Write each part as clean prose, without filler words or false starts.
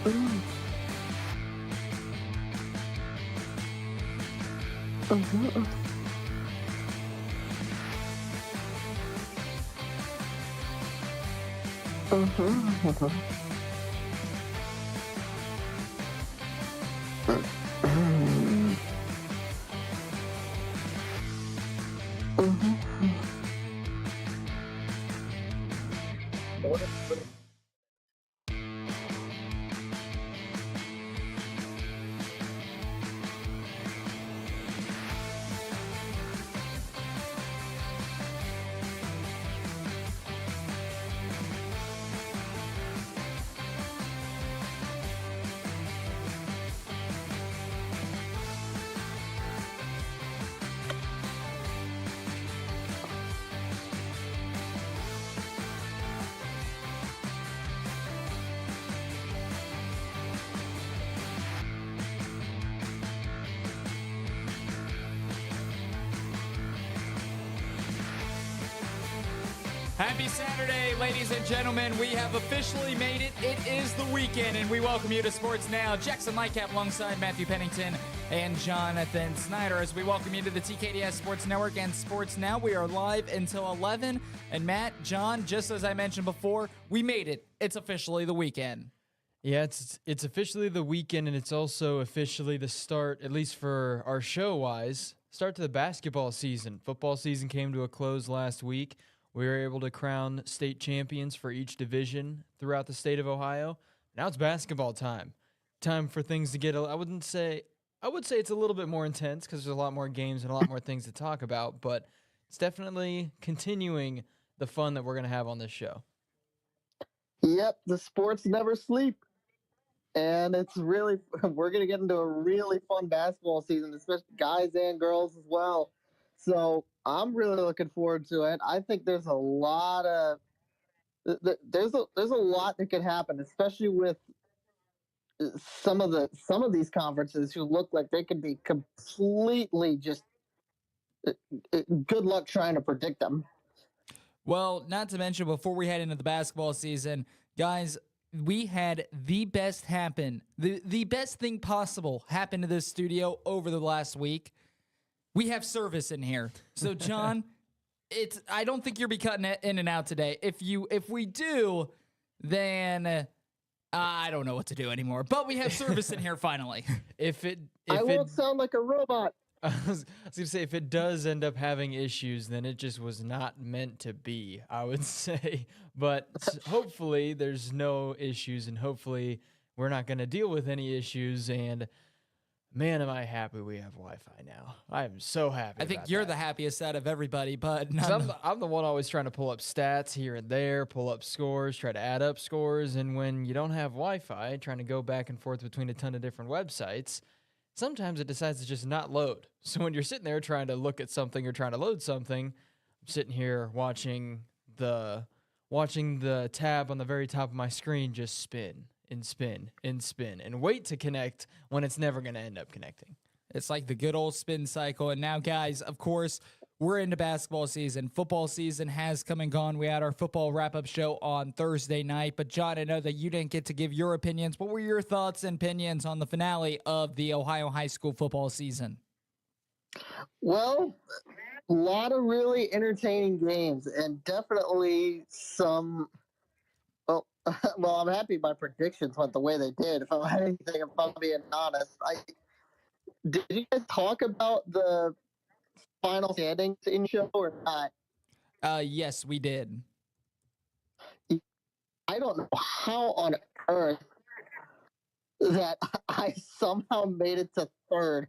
Mm. Mhm. Mhm. Mhm. Mhm. Mhm. Happy Saturday, ladies and gentlemen. We have officially made it. It is the weekend, and we welcome you to Sports Now. Jackson Lightcap alongside Matthew Pennington and Jonathan Snyder as we welcome you to the TKDS Sports Network and Sports Now. We are live until 11. And Matt, John, just as I mentioned before, we made it. It's officially the weekend. Yeah, it's officially the weekend, and it's also officially the start, at least for our show-wise, start to the basketball season. Football season came to a close last week. We were able to crown state champions for each division throughout the state of Ohio. Now it's basketball time. Time for things to get, I would say it's a little bit more intense because there's a lot more games and a lot more things to talk about, but it's definitely continuing the fun that we're going to have on this show. Yep, the sports never sleep. And it's really, we're going to get into a really fun basketball season, especially guys and girls as well. So I'm really looking forward to it. I think there's a lot of, there's a lot that could happen, especially with some of these conferences who look like they could be completely just good luck trying to predict them. Well, not to mention, before we head into the basketball season, guys, we had the best happen, the best thing possible happen to this studio over the last week. We have service in here. So, John, I don't think you'll be cutting it in and out today. If we do, then I don't know what to do anymore. But we have service in here finally. I won't sound like a robot. I was going to say, if it does end up having issues, then it just was not meant to be, I would say. But hopefully there's no issues, and hopefully we're not going to deal with any issues. And man, am I happy we have Wi-Fi now. I am so happy. I think you're the happiest out of everybody, but I'm the one always trying to pull up stats here and there, pull up scores, try to add up scores. And when you don't have Wi-Fi, trying to go back and forth between a ton of different websites, sometimes it decides to just not load. So when you're sitting there trying to look at something or trying to load something, I'm sitting here watching the tab on the very top of my screen just spin and spin and spin and wait to connect when it's never going to end up connecting. It's like the good old spin cycle. And now, guys, of course, we're into basketball season. Football season has come and gone. We had our football wrap-up show on Thursday night. But, John, I know that you didn't get to give your opinions. What were your thoughts and opinions on the finale of the Ohio high school football season? Well, a lot of really entertaining games, and definitely some. Well, well, I'm happy my predictions went the way they did. If I'm anything, if I'm being honest, did you guys talk about the final standings in show or not? Yes, we did. I don't know how on earth that I somehow made it to third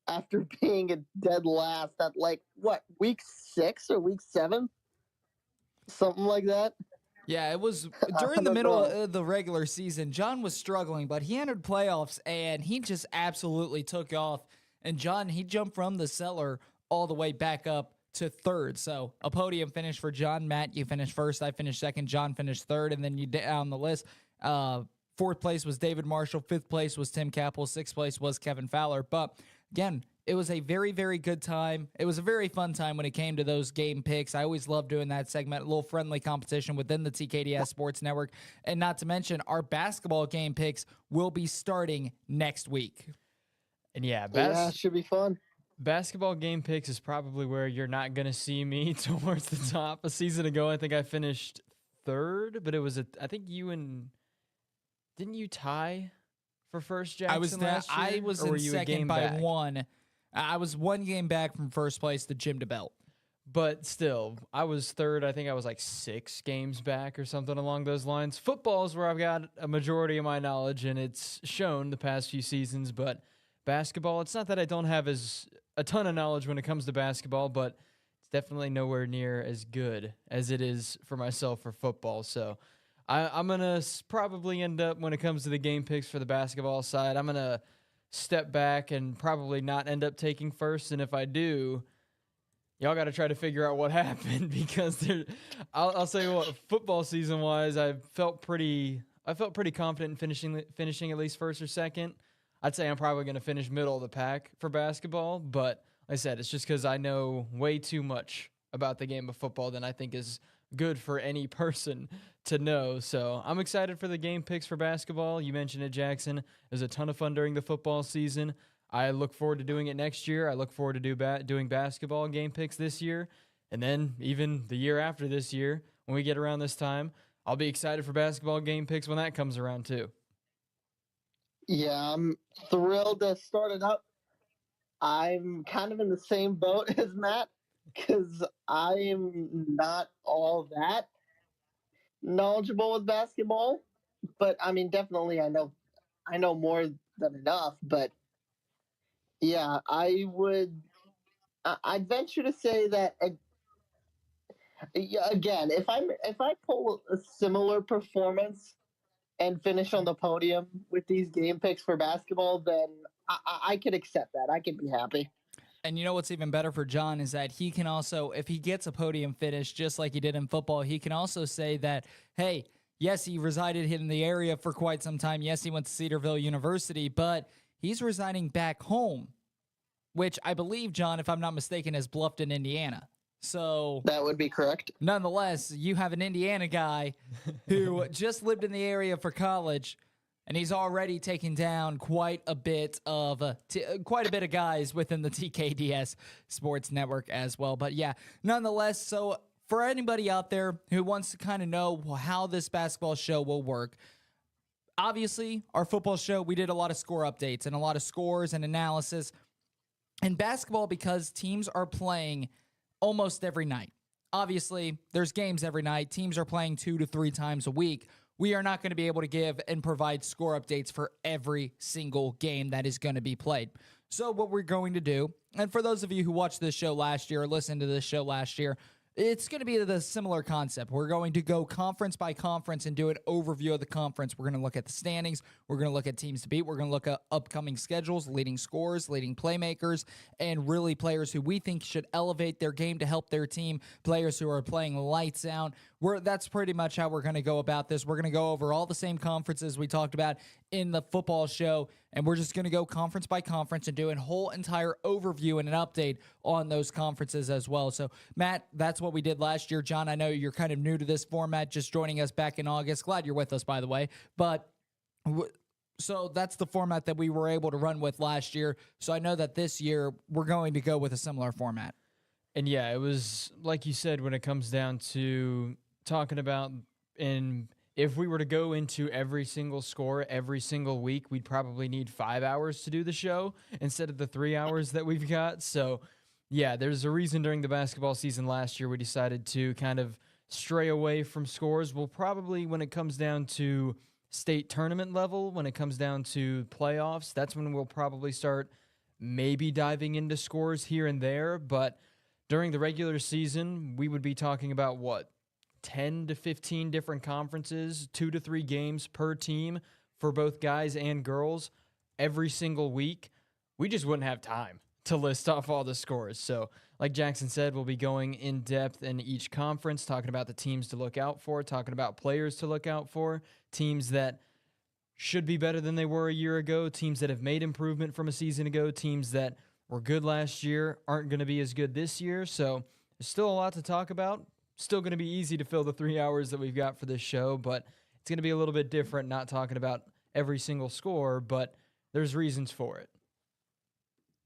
after being a dead last at week 6 or week 7, something like that. Yeah, it was during the middle of the regular season. John was struggling, but he entered playoffs, and he just absolutely took off. And John, he jumped from the cellar all the way back up to third. So a podium finish for John. Matt, you finished first. I finished second. John finished third. And then you down the list. Fourth place was David Marshall. Fifth place was Tim Capel. Sixth place was Kevin Fowler. But again, it was a very, very good time. It was a very fun time when it came to those game picks. I always love doing that segment, a little friendly competition within the TKDS Sports Network. And not to mention, our basketball game picks will be starting next week. And yeah, Yeah, it should be fun. basketball game picks is probably where you're not going to see me towards the top. A season ago, I think I finished third, but it was I think didn't you tie for first, Jackson, last year? I was Or were in you a second game by back? one. I was one game back from first place to Jim DeBelt. But still, I was third. I think I was like 6 games back or something along those lines. Football is where I've got a majority of my knowledge, and it's shown the past few seasons. But basketball, it's not that I don't have a ton of knowledge when it comes to basketball, but it's definitely nowhere near as good as it is for myself for football. So I'm going to probably end up, when it comes to the game picks for the basketball side, I'm going to step back and probably not end up taking first. And if I do, y'all got to try to figure out what happened, because I'll say what, football season wise, I felt pretty confident in finishing at least first or second. I'd say I'm probably going to finish middle of the pack for basketball, but like I said, it's just because I know way too much about the game of football than I think is good for any person to know. So I'm excited for the game picks for basketball. You mentioned it, Jackson. It was a ton of fun during the football season. I look forward to doing it next year. I look forward to doing basketball game picks this year. And then even the year after this year, when we get around this time, I'll be excited for basketball game picks when that comes around too. Yeah, I'm thrilled to start it up. I'm kind of in the same boat as Matt because I am not all that knowledgeable with basketball, but I mean, definitely I know more than enough. But yeah, I'd venture to say that yeah, again, if I pull a similar performance and finish on the podium with these game picks for basketball, then I could accept that. I could be happy. And you know what's even better for John is that he can also, if he gets a podium finish just like he did in football, he can also say that, hey, yes, he resided in the area for quite some time. Yes, he went to Cedarville University, but he's residing back home, which I believe, John, if I'm not mistaken, is Bluffton, Indiana. So That would be correct. nonetheless, you have an Indiana guy who just lived in the area for college, and he's already taken down quite a bit of guys within the TKDS Sports Network as well. But yeah, nonetheless, so for anybody out there who wants to kind of know how this basketball show will work, obviously, our football show, we did a lot of score updates and a lot of scores and analysis. And basketball, because teams are playing almost every night. Obviously, there's games every night. Teams are playing 2 to 3 times a week. We are not going to be able to give and provide score updates for every single game that is going to be played. So what we're going to do, and for those of you who watched this show last year or listened to this show last year, it's going to be the similar concept. We're going to go conference by conference and do an overview of the conference. We're going to look at the standings. We're going to look at teams to beat. We're going to look at upcoming schedules, leading scorers, leading playmakers, and really players who we think should elevate their game to help their team, players who are playing lights out. That's pretty much how we're going to go about this. We're going to go over all the same conferences we talked about in the football show, and we're just going to go conference by conference and do a whole entire overview and an update on those conferences as well. So, Matt, that's what we did last year. John, I know you're kind of new to this format, just joining us back in August. Glad you're with us, by the way. But so that's the format that we were able to run with last year. So I know that this year we're going to go with a similar format. And yeah, it was like you said, when it comes down to talking about, and if we were to go into every single score every single week, we'd probably need 5 hours to do the show instead of the 3 hours that we've got. So yeah, there's a reason during the basketball season last year we decided to kind of stray away from scores. We'll probably, when it comes down to state tournament level, when it comes down to playoffs, that's when we'll probably start maybe diving into scores here and there. But during the regular season, we would be talking about what? 10 to 15 different conferences, 2 to 3 games per team for both guys and girls every single week. We just wouldn't have time to list off all the scores. So like Jackson said, we'll be going in depth in each conference, talking about the teams to look out for, talking about players to look out for, teams that should be better than they were a year ago, teams that have made improvement from a season ago, teams that were good last year aren't going to be as good this year. So there's still a lot to talk about. Still going to be easy to fill the 3 hours that we've got for this show, but it's going to be a little bit different not talking about every single score, but there's reasons for it.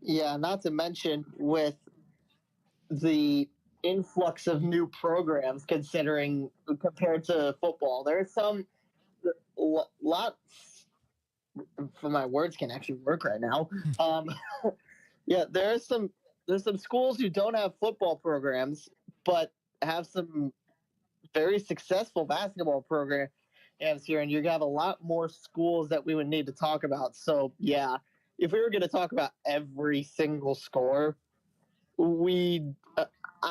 Yeah, not to mention with the influx of new programs considering compared to football. There's some lot my words can actually work right now. Yeah, there's some schools who don't have football programs but have some very successful basketball programs here, and you're gonna have a lot more schools that we would need to talk about. So yeah, if we were gonna talk about every single score,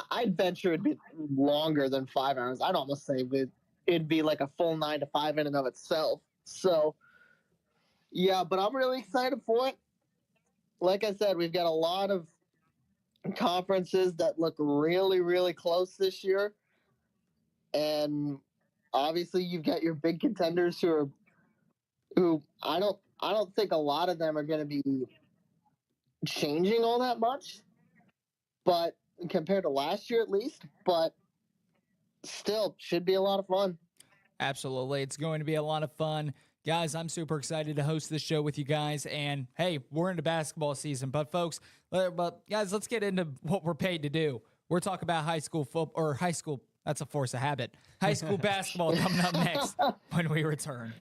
I'd venture it'd be longer than 5 hours. I'd almost say it'd be like a full 9 to 5 in and of itself. So yeah, but I'm really excited for it. Like I said, we've got a lot of conferences that look really, really close this year, and obviously you've got your big contenders who I don't think a lot of them are going to be changing all that much, but compared to last year at least, but still should be a lot of fun. Absolutely. It's going to be a lot of fun. Guys, I'm super excited to host this show with you guys. And hey, we're into basketball season. But folks, guys, let's get into what we're paid to do. We're talking about high school football, or high school, that's a force of habit. High school basketball coming up next when we return.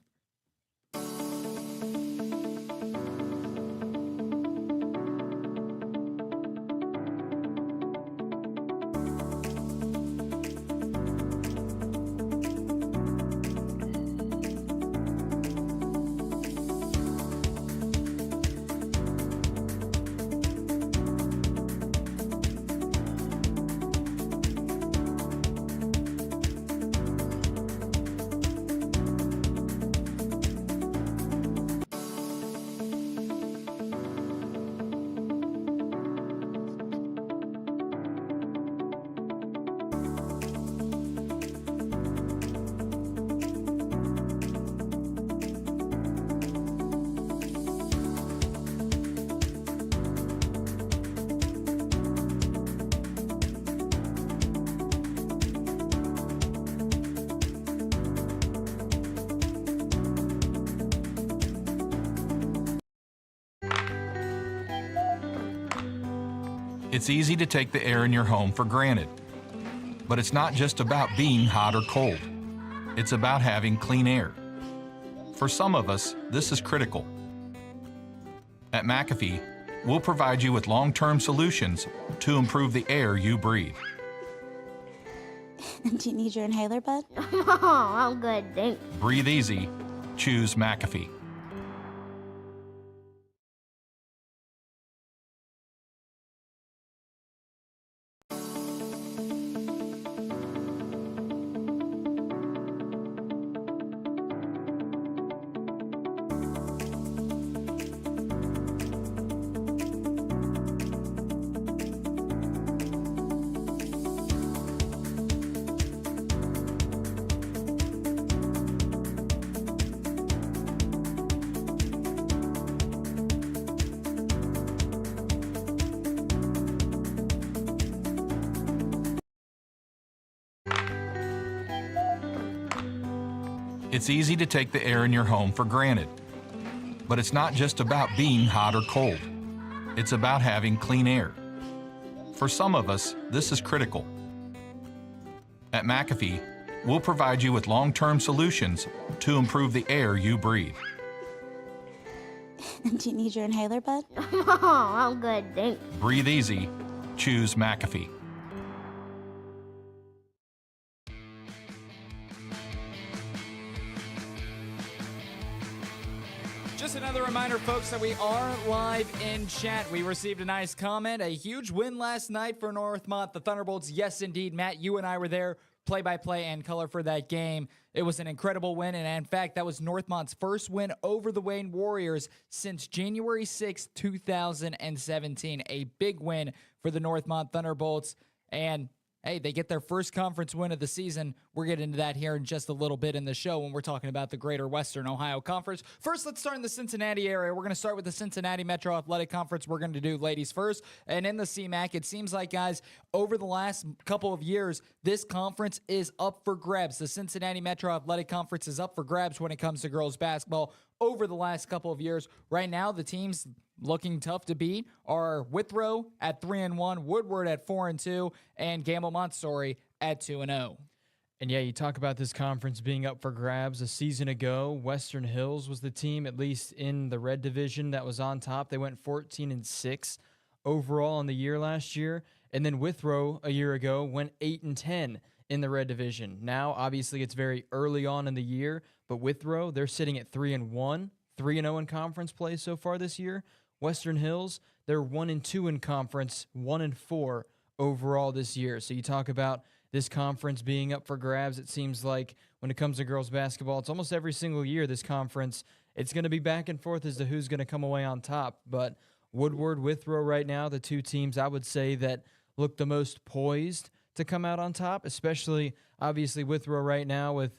It's easy to take the air in your home for granted. But it's not just about being hot or cold. It's about having clean air. For some of us, this is critical. At McAfee, we'll provide you with long-term solutions to improve the air you breathe. Do you need your inhaler, bud? Oh, I'm good, thanks. Breathe easy. Choose McAfee. It's easy to take the air in your home for granted. But it's not just about being hot or cold. It's about having clean air. For some of us, this is critical. At McAfee, we'll provide you with long-term solutions to improve the air you breathe. Do you need your inhaler, bud? Oh, I'm good, thanks. Breathe easy. Choose McAfee. Just another reminder, folks, that we are live in chat. We received a nice comment. A huge win last night for Northmont, the Thunderbolts. Yes, indeed, Matt, you and I were there, play-by-play and color for that game. It was an incredible win, and in fact, that was Northmont's first win over the Wayne Warriors since January 6, 2017. A big win for the Northmont Thunderbolts, and hey, they get their first conference win of the season. We'll get into that here in just a little bit in the show when we're talking about the Greater Western Ohio Conference. First, let's start in the Cincinnati area. We're going to start with the Cincinnati Metro Athletic Conference. We're going to do ladies first. And in the CMAC, it seems like, guys, over the last couple of years, this conference is up for grabs. The Cincinnati Metro Athletic Conference is up for grabs when it comes to girls basketball over the last couple of years. Right now, the teams looking tough to beat are Withrow at 3-1, Woodward at 4-2, and Gamble Montessori at 2-0. And yeah, you talk about this conference being up for grabs. A season ago, Western Hills was the team, at least in the red division, that was on top. They went 14-6 overall in the year last year. And then Withrow a year ago went 8-10 in the red division. Now, obviously, it's very early on in the year, but Withrow, they're sitting at 3-1, 3-0 in conference play so far this year. Western Hills, they're 1-2 in conference, 1-4 overall this year. So you talk about this conference being up for grabs. It seems like when it comes to girls basketball, it's almost every single year this conference, it's going to be back and forth as to who's going to come away on top. But Woodward, Withrow right now, the two teams I would say that look the most poised to come out on top, especially obviously Withrow right now with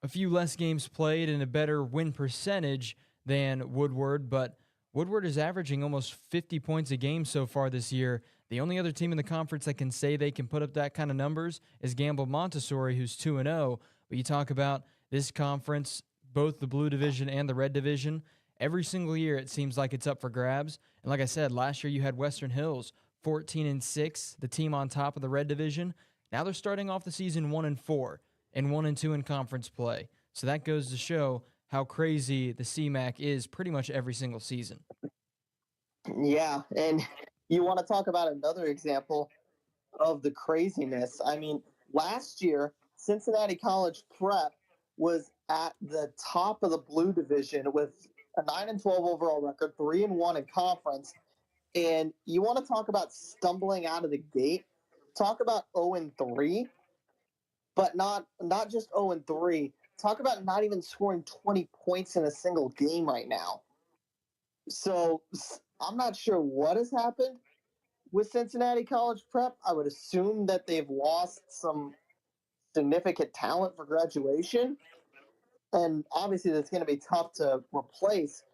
a few less games played and a better win percentage than Woodward, but Woodward is averaging almost 50 points a game so far this year. The only other team in the conference that can say they can put up that kind of numbers is Gamble Montessori, who's 2-0. But you talk about this conference, both the blue division and the red division, every single year it seems like it's up for grabs. And like I said, last year you had Western Hills 14-6, the team on top of the red division. Now they're starting off the season 1-4 and 1-2 in conference play. So that goes to show how crazy the CMAC is pretty much every single season. Yeah, and you want to talk about another example of the craziness. I mean, last year, Cincinnati College Prep was at the top of the blue division with a 9-12 overall record, 3-1 in conference. And you want to talk about stumbling out of the gate? Talk about 0-3, but not just 0-3. Talk about not even scoring 20 points in a single game right now. So I'm not sure what has happened with Cincinnati College Prep. I would assume that they've lost some significant talent for graduation. And obviously that's going to be tough to replace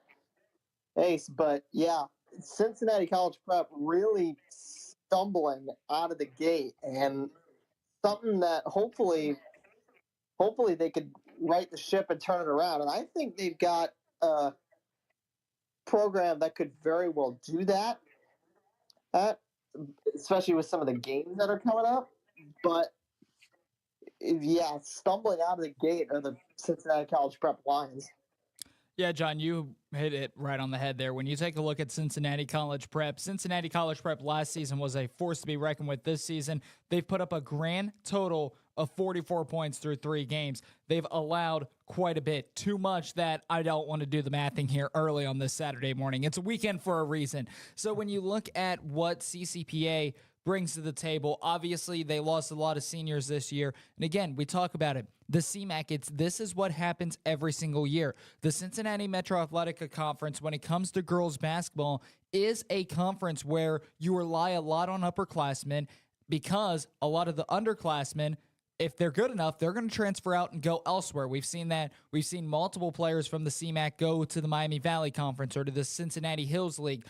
Ace. But yeah, Cincinnati College Prep really stumbling out of the gate, and something that hopefully they could right the ship and turn it around. And I think they've got a program that could very well do that, especially with some of the games that are coming up. But yeah, stumbling out of the gate are the Cincinnati College Prep Lions. Yeah, John, you hit it right on the head there. When you take a look at Cincinnati College Prep last season was a force to be reckoned with this season. They've put up a grand total of 44 points through 3 games. They've allowed quite a bit, too much that I don't want to do the mathing here early on this Saturday morning. It's a weekend for a reason. So when you look at what CCPA brings to the table, obviously they lost a lot of seniors this year. And again, we talk about it. The CMAC, this is what happens every single year. The Cincinnati Metro Athletic Conference, when it comes to girls basketball, is a conference where you rely a lot on upperclassmen because a lot of the underclassmen, if they're good enough, they're going to transfer out and go elsewhere. We've seen that. We've seen multiple players from the CMAC go to the Miami Valley Conference or to the Cincinnati Hills League,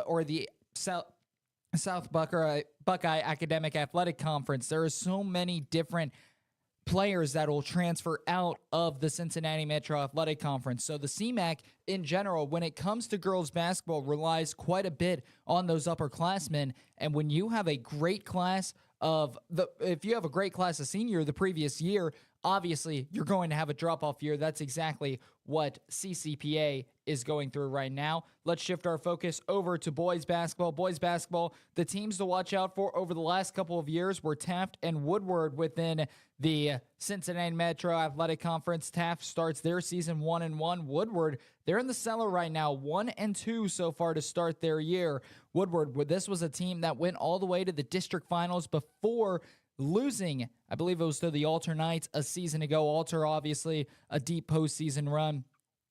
or the South Buckeye Academic Athletic Conference. There are so many different players that will transfer out of the Cincinnati Metro Athletic Conference. So the CMAC in general, when it comes to girls basketball, relies quite a bit on those upperclassmen. And when you have a great class if you have a great class of senior the previous year, obviously you're going to have a drop-off year. That's exactly what CCPA is going through right now. Let's shift our focus over to boys basketball. Boys basketball, the teams to watch out for over the last couple of years were Taft and Woodward within the Cincinnati Metro Athletic Conference. Taft starts their season 1-1. Woodward, they're in the cellar right now, 1-2 so far to start their year. Woodward, this was a team that went all the way to the district finals before losing, I believe it was to the Alter Knights a season ago. Alter, obviously, a deep postseason run.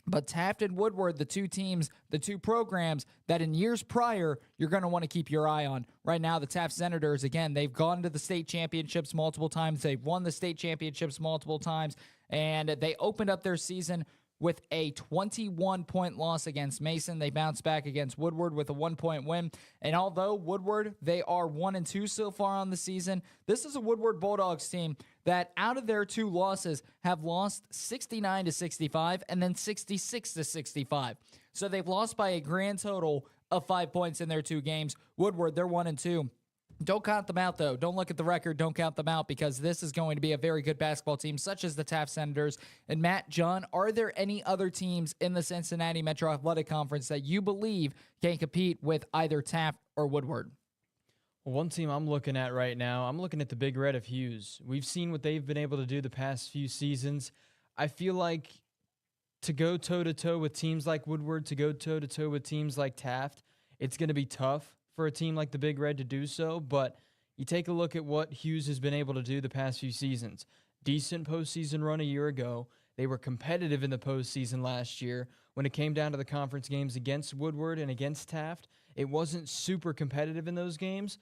But Taft and Woodward, the two teams, the two programs that in years prior you're going to want to keep your eye on. Right now, the Taft Senators, again, they've gone to the state championships multiple times. They've won the state championships multiple times. And they opened up their season with a 21-point loss against Mason. They bounced back against Woodward with a 1-point win. And although Woodward, they are 1-2 so far on the season, this is a Woodward Bulldogs team that out of their two losses have lost 69-65 and then 66-65. So they've lost by a grand total of 5 points in their two games. Woodward, they're 1-2. Don't count them out, though. Don't look at the record. Don't count them out, because this is going to be a very good basketball team, such as the Taft Senators. And Matt, John, are there any other teams in the Cincinnati Metro Athletic Conference that you believe can compete with either Taft or Woodward? Well, one team I'm looking at right now, I'm looking at the Big Red of Hughes. We've seen what they've been able to do the past few seasons. I feel like to go toe-to-toe with teams like Woodward, to go toe-to-toe with teams like Taft, it's going to be tough for a team like the Big Red to do so, but you take a look at what Hughes has been able to do the past few seasons. Decent postseason run a year ago. They were competitive in the postseason last year. When it came down to the conference games against Woodward and against Taft, it wasn't super competitive in those games,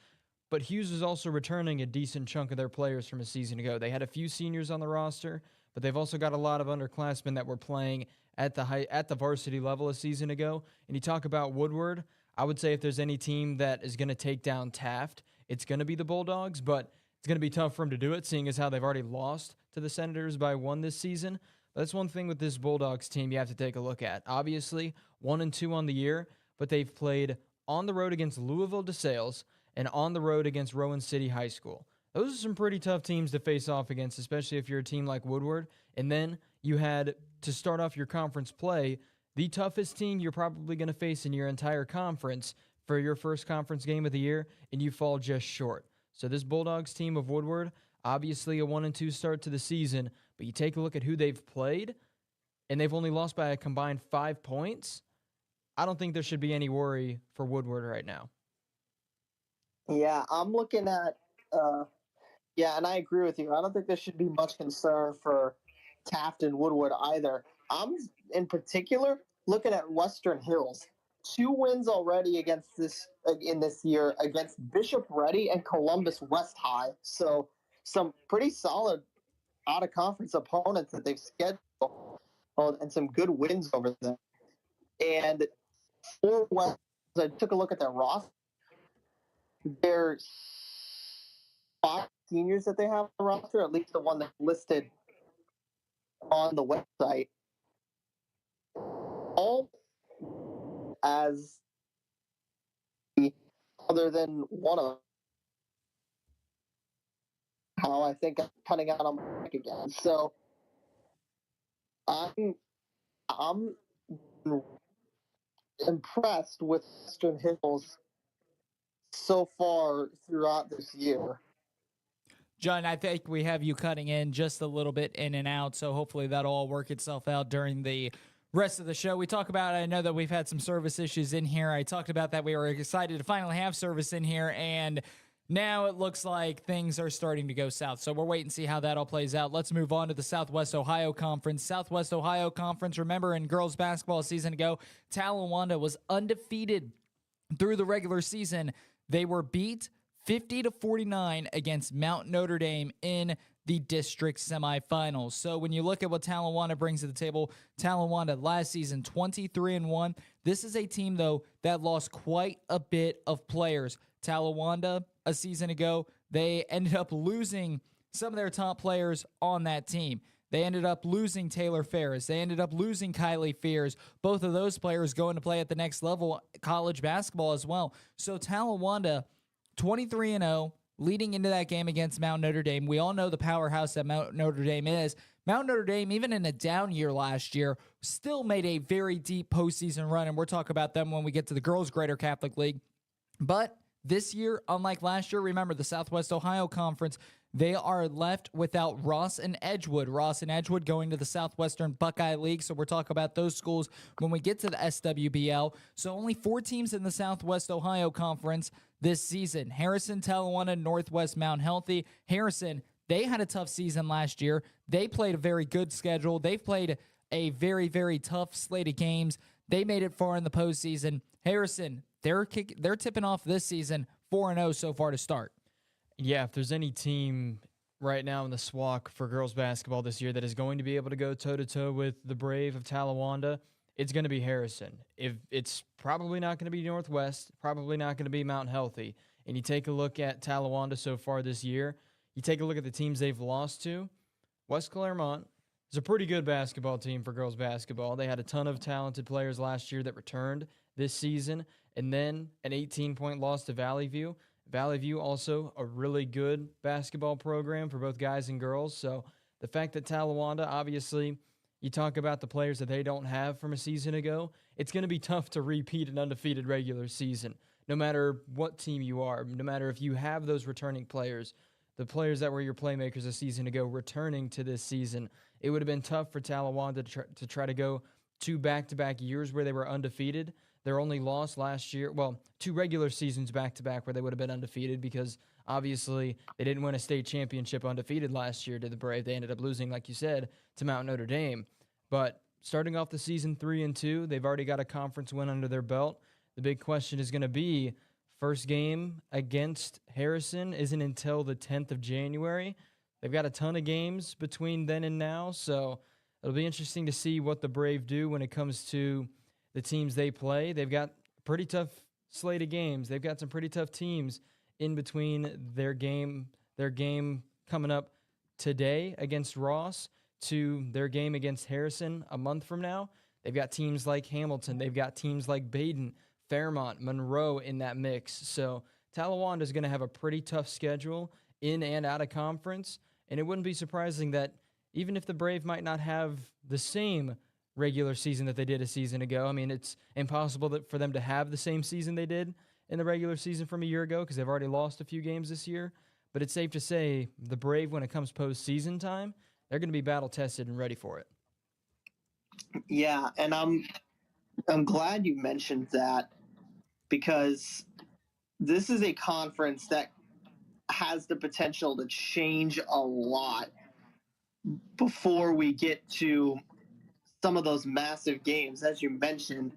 but Hughes is also returning a decent chunk of their players from a season ago. They had a few seniors on the roster, but they've also got a lot of underclassmen that were playing at the varsity level a season ago. And you talk about Woodward, I would say if there's any team that is going to take down Taft, it's going to be the Bulldogs, but it's going to be tough for them to do it, seeing as how they've already lost to the Senators by 1 this season. But that's one thing with this Bulldogs team you have to take a look at. Obviously, 1-2 on the year, but they've played on the road against Louisville DeSales and on the road against Rowan City High School. Those are some pretty tough teams to face off against, especially if you're a team like Woodward. And then you had to start off your conference play the toughest team you're probably going to face in your entire conference for your first conference game of the year, and you fall just short. So this Bulldogs team of Woodward, obviously a 1-2 start to the season, but you take a look at who they've played, and they've only lost by a combined 5 points. I don't think there should be any worry for Woodward right now. Yeah, I'm looking at and I agree with you. I don't think there should be much concern for Taft and Woodward either. I'm in particular looking at Western Hills. 2 wins already against this year against Bishop Ready and Columbus West High. So some pretty solid out of conference opponents that they've scheduled, and some good wins over them. And for West, I took a look at their roster. There's 5 seniors that they have on the roster, at least the one that's listed on the website. All as other than one of them. How I think I'm cutting out on my mic again. So I'm impressed with Western Hills so far throughout this year. John, I think we have you cutting in just a little bit in and out, so hopefully that'll all work itself out during the rest of the show. We talk about, I know that we've had some service issues in here. I talked about that we were excited to finally have service in here, and now it looks like things are starting to go south. So we're waiting to see how that all plays out. Let's move on to the Southwest Ohio Conference. Southwest Ohio Conference, remember in girls basketball a season ago, Talawanda was undefeated through the regular season. They were beat 50-49 against Mount Notre Dame in the district semifinals. So when you look at what Talawanda brings to the table, Talawanda last season 23-1. This is a team though that lost quite a bit of players. Talawanda a season ago, they ended up losing some of their top players on that team. They ended up losing Taylor Ferris. They ended up losing Kylie Fears. Both of those players going to play at the next level, college basketball as well. So Talawanda 23-0, leading into that game against Mount Notre Dame. We all know the powerhouse that Mount Notre Dame is. Mount Notre Dame, even in a down year last year, still made a very deep postseason run, and we'll talk about them when we get to the Girls Greater Catholic League. But this year, unlike last year, remember the Southwest Ohio Conference, they are left without Ross and Edgewood. Ross and Edgewood going to the Southwestern Buckeye League, so we'll talk about those schools when we get to the SWBL. So only 4 teams in the Southwest Ohio Conference this season. Harrison, Talawanda, Northwest Mount Healthy. Harrison, they had a tough season last year. They played a very good schedule. They've played a very, very tough slate of games. They made it far in the postseason. Harrison, they're tipping off this season 4-0 so far to start. Yeah, if there's any team right now in the SWAC for girls basketball this year that is going to be able to go toe-to-toe with the Brave of Talawanda, it's going to be Harrison. If it's probably not going to be Northwest, probably not going to be Mount Healthy. And you take a look at Talawanda so far this year, you take a look at the teams they've lost to. West Claremont is a pretty good basketball team for girls basketball. They had a ton of talented players last year that returned this season, and then an 18-point loss to Valley View. Valley View also a really good basketball program for both guys and girls. So the fact that Talawanda, obviously, you talk about the players that they don't have from a season ago, it's going to be tough to repeat an undefeated regular season, no matter what team you are, no matter if you have those returning players, the players that were your playmakers a season ago returning to this season. It would have been tough for Talawanda to try to go 2 back-to-back years where they were undefeated. Their only loss last year, 2 regular seasons back-to-back where they would have been undefeated because obviously they didn't win a state championship undefeated last year to the Brave. They ended up losing, like you said, to Mount Notre Dame. But starting off the season 3-2, they've already got a conference win under their belt. The big question is going to be, first game against Harrison isn't until the 10th of January. They've got a ton of games between then and now, so it'll be interesting to see what the Brave do when it comes to the teams they play. They've got a pretty tough slate of games. They've got some pretty tough teams in between their game coming up today against Ross to their game against Harrison a month from now. They've got teams like Hamilton. They've got teams like Baden, Fairmont, Monroe in that mix. So Talawanda is going to have a pretty tough schedule in and out of conference, and it wouldn't be surprising that even if the Brave might not have the same regular season that they did a season ago, I mean, it's impossible for them to have the same season they did in the regular season from a year ago because they've already lost a few games this year. But it's safe to say the Brave, when it comes postseason time, they're going to be battle-tested and ready for it. Yeah, and I'm glad you mentioned that because this is a conference that has the potential to change a lot before we get to some of those massive games. As you mentioned,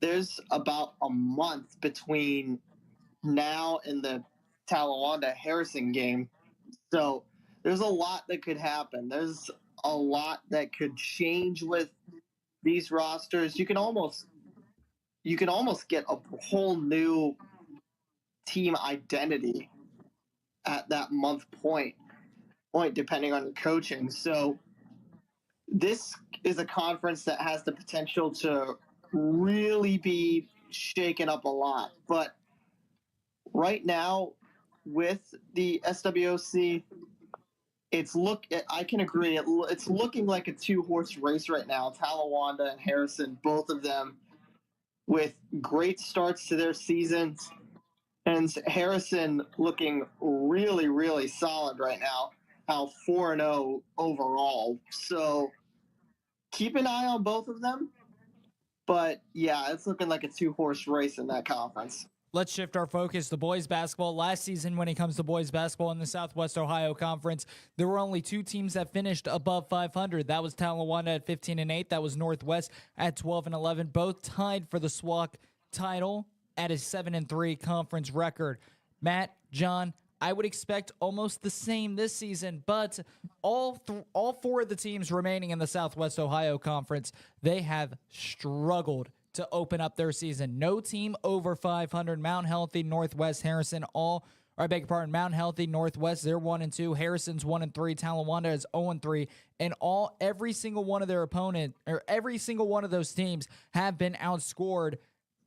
there's about a month between now and the Talawanda Harrison game. So there's a lot that could happen. There's a lot that could change with these rosters. You can almost get a whole new team identity at that month point depending on your coaching. So this is a conference that has the potential to really be shaken up a lot. But right now with the SWOC, I can agree. It's looking like a 2-horse race right now. Talawanda and Harrison, both of them with great starts to their seasons. And Harrison looking really, really solid right now. 4-0 overall. So keep an eye on both of them. But yeah, it's looking like a 2-horse race in that conference. Let's shift our focus to boys basketball. Last season, when it comes to boys basketball in the Southwest Ohio Conference, there were only 2 teams that finished above 500. That was Talawanda at 15-8. That was Northwest at 12-11. Both tied for the SWAC title at a 7-3 conference record. Matt, John, I would expect almost the same this season, but all 4 of the teams remaining in the Southwest Ohio Conference, they have struggled to open up their season. No team over 500. Mount Healthy, Northwest, Harrison, Mount Healthy, Northwest, they're 1-2. Harrison's 1-3. Talawanda is 0-3. And every single one of their opponent, or every single one of those teams have been outscored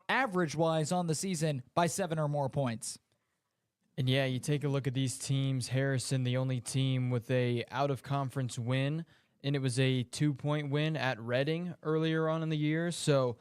average-wise on the season by 7 or more points. And yeah, you take a look at these teams. Harrison, the only team with a out-of-conference win, and it was a 2-point win at Reading earlier on in the year. So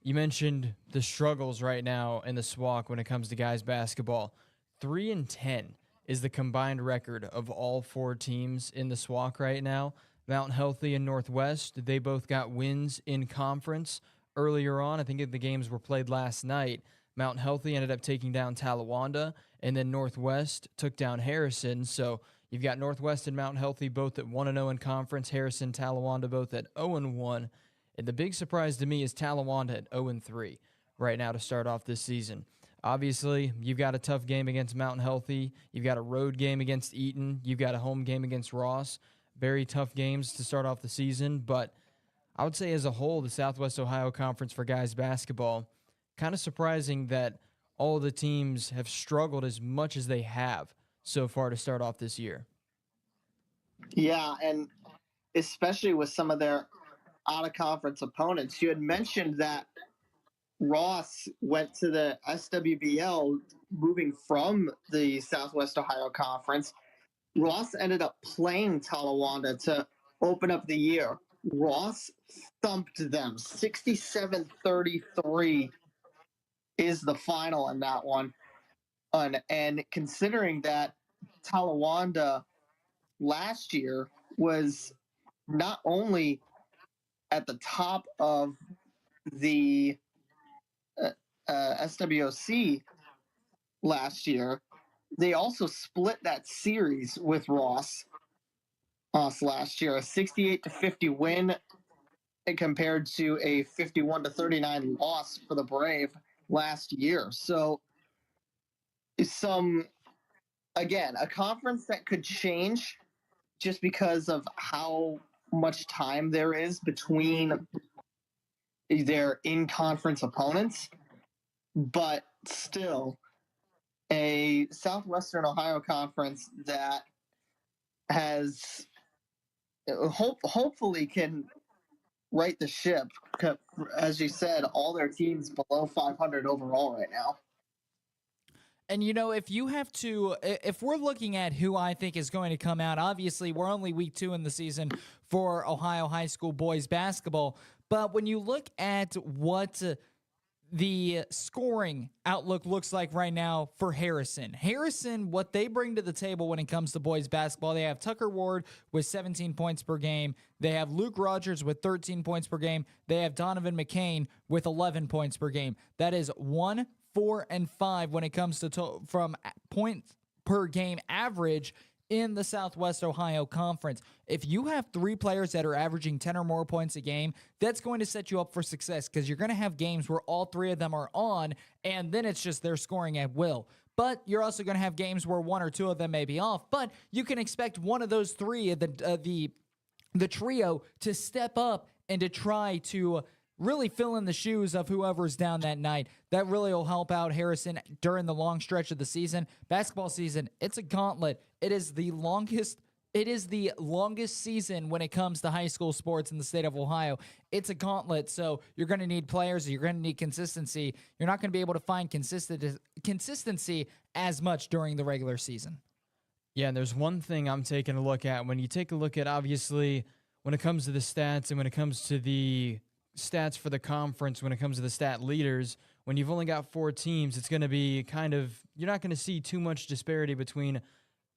you mentioned the struggles right now in the SWAC when it comes to guys basketball. 3-10 is the combined record of all 4 teams in the SWAC right now. Mount Healthy and Northwest, they both got wins in conference earlier on. I think the games were played last night. Mount Healthy ended up taking down Talawanda, and then Northwest took down Harrison. So You've got Northwest and Mount Healthy both at 1-0 in conference. Harrison, Talawanda both at 0-1. And the big surprise to me is Talawanda at 0-3 right now to start off this season. Obviously, you've got a tough game against Mountain Healthy. You've got a road game against Eaton. You've got a home game against Ross. Very tough games to start off the season. But I would say as a whole, the Southwest Ohio Conference for guys basketball, kind of surprising that all the teams have struggled as much as they have so far to start off this year. Yeah, and especially with some of their out-of-conference opponents. You had mentioned that Ross went to the SWBL, moving from the Southwest Ohio Conference. Ross ended up playing Talawanda to open up the year. Ross thumped them. 67-33 is the final in that one. And considering that Talawanda last year was not only at the top of the SWOC last year, they also split that series with Ross last year, a 68-50 win compared to a 51-39 loss for the Brave last year. So again, a conference that could change just because of how much time there is between their in-conference opponents, but still a Southwestern Ohio Conference that has hopefully can right the ship. As you said, all their teams below 500 overall right now. And, you know, if we're looking at who I think is going to come out, obviously we're only week 2 in the season for Ohio high school boys basketball. But when you look at what the scoring outlook looks like right now for Harrison, what they bring to the table when it comes to boys basketball, they have Tucker Ward with 17 points per game. They have Luke Rogers with 13 points per game. They have Donovan McCain with 11 points per game. That is 1, 4, and 5 when it comes to from points per game average in the Southwest Ohio Conference. If you have 3 players that are averaging 10 or more points a game, that's going to set you up for success because you're going to have games where all 3 of them are on, and then it's just they're scoring at will. But you're also going to have games where 1 or 2 of them may be off, but you can expect one of those 3, the trio, to step up and to try to really fill in the shoes of whoever's down that night. That really will help out Harrison during the long stretch of the season. Basketball season, it's a gauntlet. It is the longest season when it comes to high school sports in the state of Ohio. It's a gauntlet, so you're going to need players. You're going to need consistency. You're not going to be able to find consistency as much during the regular season. Yeah, and there's one thing I'm taking a look at. When you take a look at, obviously, when it comes to the stats and when it comes to the stats for the conference, when it comes to the stat leaders, when you've only got 4 teams, it's going to be you're not going to see too much disparity between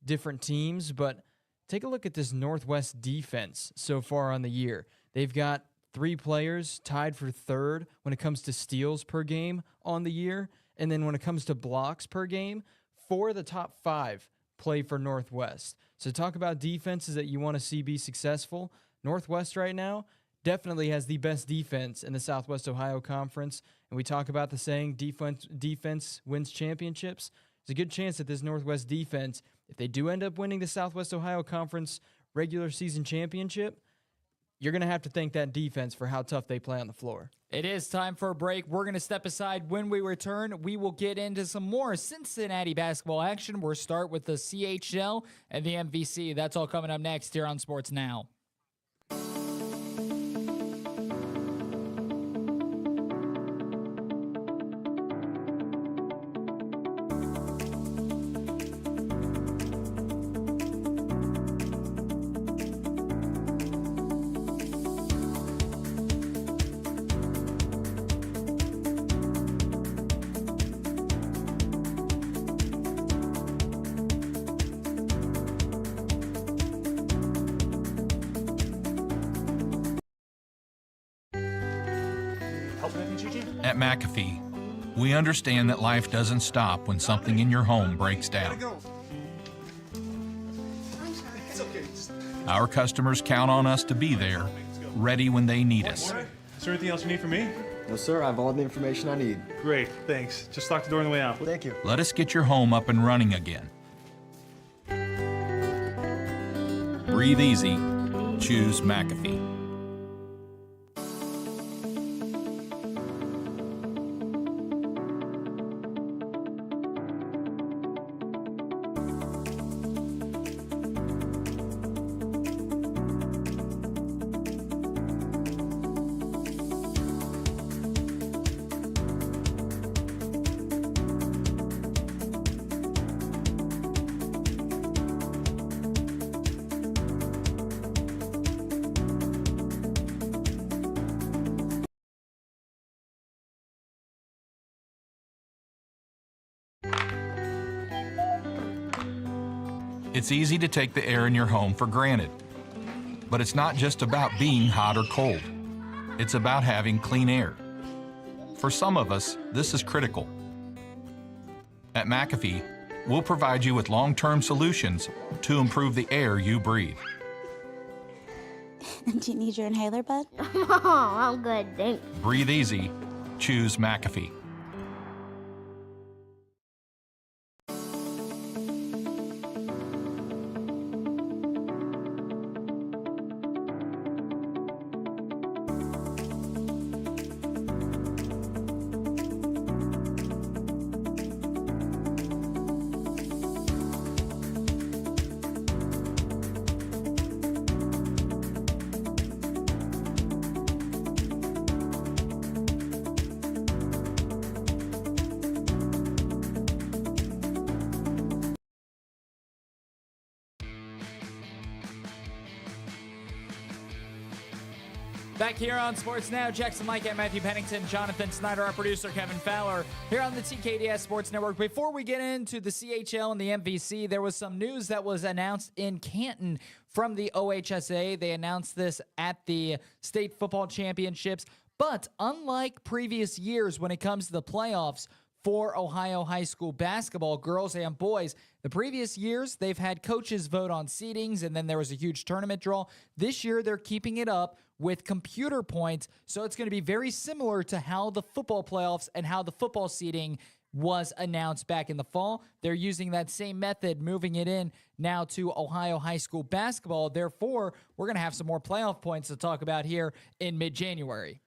different teams. But take a look at this Northwest defense so far on the year. They've got 3 players tied for 3rd when it comes to steals per game on the year. And then when it comes to blocks per game, 4 of the top 5 play for Northwest. So talk about defenses that you want to see be successful. Northwest right now definitely has the best defense in the Southwest Ohio Conference. And we talk about the saying, defense wins championships. There's a good chance that this Northwest defense, if they do end up winning the Southwest Ohio Conference regular season championship, you're going to have to thank that defense for how tough they play on the floor. It is time for a break. We're going to step aside. When we return, we will get into some more Cincinnati basketball action. We'll start with the CHL and the MVC. That's all coming up next here on Sports Now. At McAfee, we understand that life doesn't stop when something in your home breaks down. Our customers count on us to be there, ready when they need us. Is there anything else you need from me? No, sir. I have all the information I need. Great, thanks. Just lock the door on the way out. Thank you. Let us get your home up and running again. Breathe easy. Choose McAfee. It's easy to take the air in your home for granted. But it's not just about being hot or cold. It's about having clean air. For some of us, this is critical. At McAfee, we'll provide you with long-term solutions to improve the air you breathe. Do you need your inhaler, bud? Oh, I'm good, thanks. Breathe easy. Choose McAfee. Back here on Sports Now, Jackson Lightcap, Matthew Pennington, Jonathan Snyder, our producer Kevin Fowler, here on the TKDS Sports Network. Before we get into the CHL and the MVC, there was some news that was announced in Canton from the OHSA. They announced this at the State Football Championships. But unlike previous years when it comes to the playoffs for Ohio high school basketball, girls and boys, the previous years they've had coaches vote on seedings, and then there was a huge tournament draw. This year they're keeping it up with computer points, so it's going to be very similar to how the football playoffs and how the football seeding was announced back in the fall. They're using that same method, moving it in now to Ohio high school basketball. Therefore, we're going to have some more playoff points to talk about here in mid-January.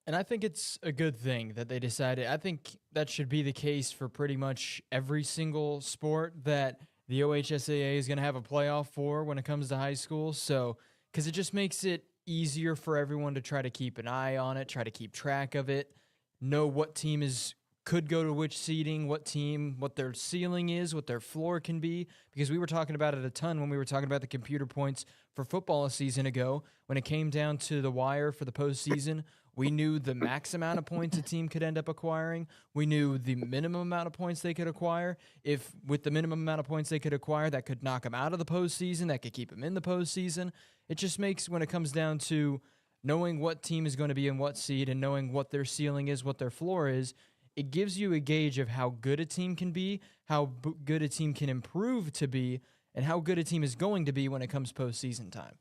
And I think it's a good thing that they decided. I think that should be the case for pretty much every single sport that the OHSAA is going to have a playoff for when it comes to high school. So, because it just makes it easier for everyone to try to keep an eye on it, try to keep track of it, know what team could go to which seeding, what their ceiling is, what their floor can be, because we were talking about it a ton when we were talking about the computer points for football a season ago. When it came down to the wire for the postseason, we knew the max amount of points a team could end up acquiring. We knew the minimum amount of points they could acquire. If with the minimum amount of points they could acquire, that could knock them out of the postseason, that could keep them in the postseason. It just makes, when it comes down to knowing what team is going to be in what seed and knowing what their ceiling is, what their floor is, it gives you a gauge of how good a team can be, how good a team can improve to be, and how good a team is going to be when it comes postseason time.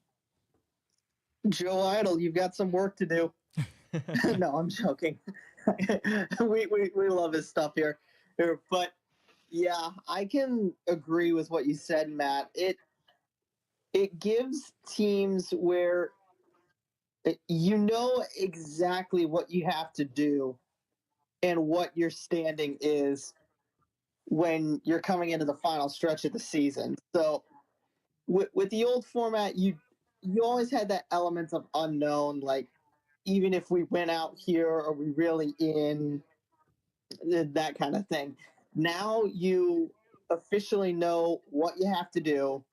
Joe Idle, you've got some work to do. No, I'm joking. we love his stuff here. But yeah, I can agree with what you said, Matt. It gives teams where you know exactly what you have to do and what your standing is when you're coming into the final stretch of the season. So with the old format, you always had that element of unknown, like even if we went out here, are we really in, that kind of thing. Now you officially know what you have to do,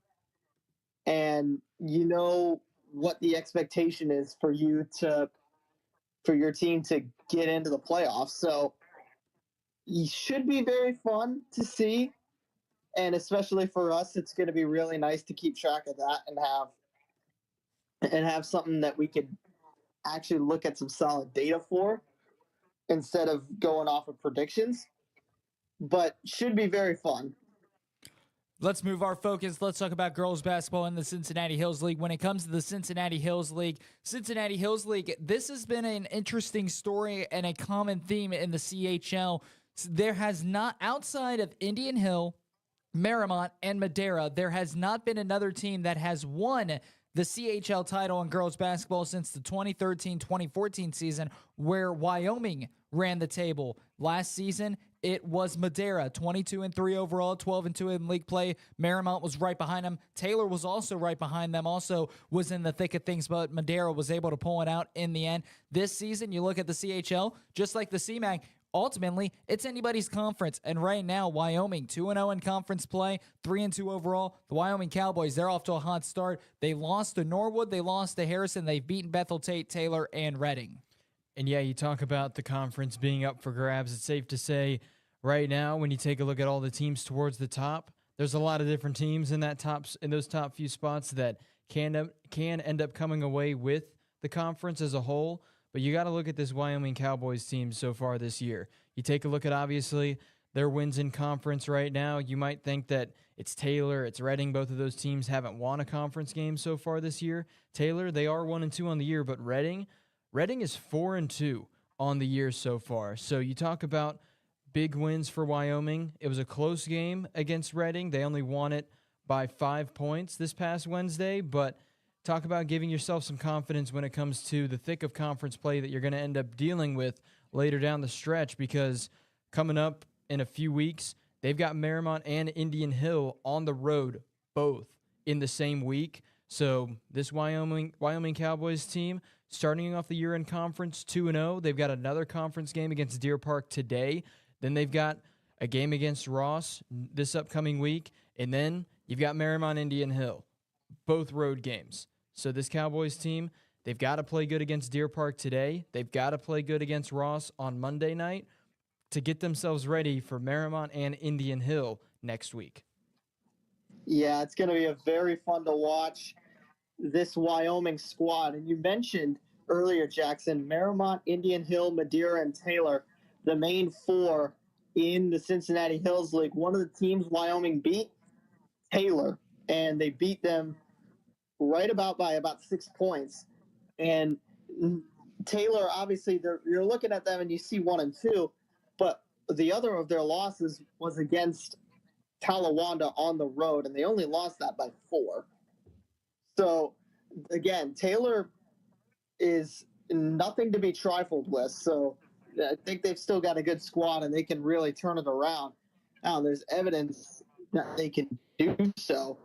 and you know what the expectation is for your team to get into the playoffs. So it should be very fun to see, and especially for us, it's going to be really nice to keep track of that and have something that we could actually look at some solid data for instead of going off of predictions. But should be very fun. Let's move our focus. Let's talk about girls basketball in the Cincinnati Hills League. When it comes to the Cincinnati Hills League, this has been an interesting story and a common theme in the CHL. There has not, outside of Indian Hill, Marymount, and Madera, there has not been another team that has won the CHL title in girls basketball since the 2013-2014 season, where Wyoming ran the table. Last season, it was Madera, 22-3 overall, 12-2 in league play. Marymount was right behind them. Taylor was also right behind them, also was in the thick of things, but Madera was able to pull it out in the end. This season, you look at the CHL, just like the CMAC, ultimately, it's anybody's conference. And right now, Wyoming, 2-0 in conference play, 3-2 overall. The Wyoming Cowboys, they're off to a hot start. They lost to Norwood. They lost to Harrison. They've beaten Bethel Tate, Taylor, and Reading. And yeah, you talk about the conference being up for grabs. It's safe to say right now, when you take a look at all the teams towards the top, there's a lot of different teams in those top few spots that can end up coming away with the conference as a whole. But you got to look at this Wyoming Cowboys team so far this year. You take a look at, obviously, their wins in conference right now. You might think that it's Taylor, it's Reading. Both of those teams haven't won a conference game so far this year. Taylor, they are 1-2 on the year, but Reading is 4-2 on the year so far. So you talk about big wins for Wyoming. It was a close game against Reading. They only won it by 5 points this past Wednesday, but talk about giving yourself some confidence when it comes to the thick of conference play that you're going to end up dealing with later down the stretch, because coming up in a few weeks, they've got Marymount and Indian Hill on the road, both in the same week. So this Wyoming Cowboys team, starting off the year in conference 2-0, they've got another conference game against Deer Park today. Then they've got a game against Ross this upcoming week. And then you've got Marymount, Indian Hill, both road games. So this Cowboys team, they've got to play good against Deer Park today. They've got to play good against Ross on Monday night to get themselves ready for Marymount and Indian Hill next week. Yeah, it's going to be a very fun to watch, this Wyoming squad. And you mentioned earlier, Jackson, Marymount, Indian Hill, Madeira, and Taylor, the main four in the Cincinnati Hills League. One of the teams Wyoming beat, Taylor, and they beat them by about 6 points. And Taylor, obviously, you're looking at them and you see 1-2, but the other of their losses was against Talawanda on the road, and they only lost that by 4. So, again, Taylor is nothing to be trifled with. So I think they've still got a good squad, and they can really turn it around. Now, there's evidence that they can do so.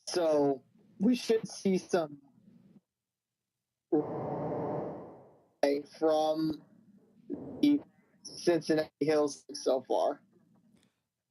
So we should see some from the Cincinnati Hills so far.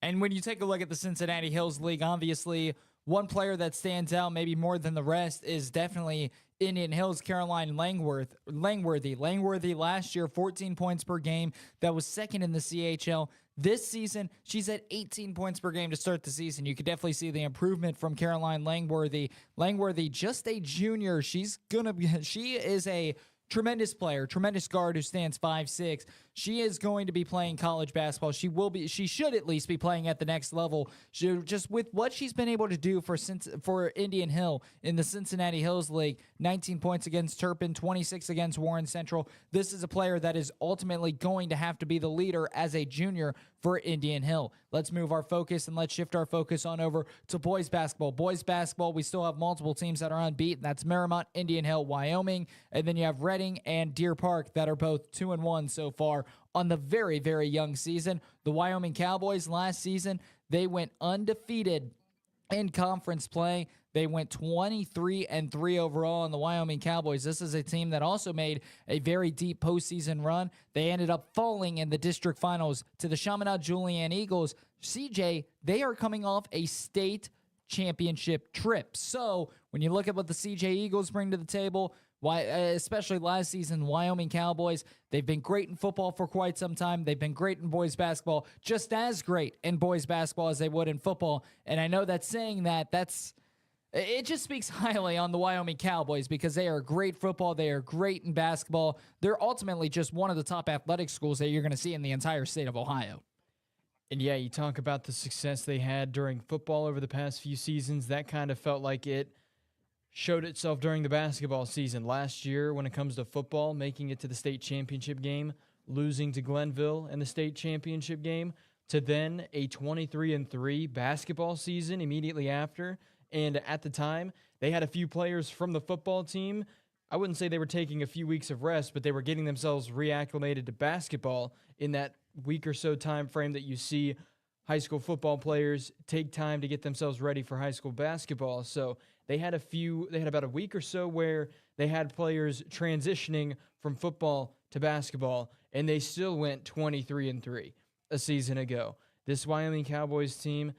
And when you take a look at the Cincinnati Hills League, obviously one player that stands out maybe more than the rest is definitely Indian Hills' Caroline Langworthy last year, 14 points per game. That was second in the CHL. This season, she's at 18 points per game to start the season. You could definitely see the improvement from Caroline Langworthy. Langworthy, just a junior. She is a tremendous player, tremendous guard who stands 5'6". She is going to be playing college basketball. She should at least be playing at the next level. Just with what she's been able to do for Indian Hill in the Cincinnati Hills League, 19 points against Turpin, 26 against Warren Central. This is a player that is ultimately going to have to be the leader as a junior for Indian Hill. Let's move our focus and let's shift our focus on over to boys basketball. Boys basketball, we still have multiple teams that are unbeaten. That's Marymount, Indian Hill, Wyoming, and then you have Reading and Deer Park that are both 2-1 so far on the very, very young season. The Wyoming Cowboys last season, they went undefeated in conference play. They went 23-3 overall on the Wyoming Cowboys. This is a team that also made a very deep postseason run. They ended up falling in the district finals to the Chaminade Julienne Eagles. CJ, they are coming off a state championship trip. So when you look at what the CJ Eagles bring to the table, especially last season, Wyoming Cowboys, they've been great in football for quite some time. They've been great in boys basketball, just as great in boys basketball as they would in football. And I know that saying it just speaks highly on the Wyoming Cowboys because they are great football. They are great in basketball. They're ultimately just one of the top athletic schools that you're going to see in the entire state of Ohio. And yeah, you talk about the success they had during football over the past few seasons. That kind of felt like it showed itself during the basketball season. Last year, when it comes to football, making it to the state championship game, losing to Glenville in the state championship game, to then a 23-3 basketball season immediately after. And at the time, they had a few players from the football team. I wouldn't say they were taking a few weeks of rest, but they were getting themselves reacclimated to basketball in that week or so time frame that you see high school football players take time to get themselves ready for high school basketball. So they had about a week or so where they had players transitioning from football to basketball, and they still went 23-3 a season ago. This Wyoming Cowboys team,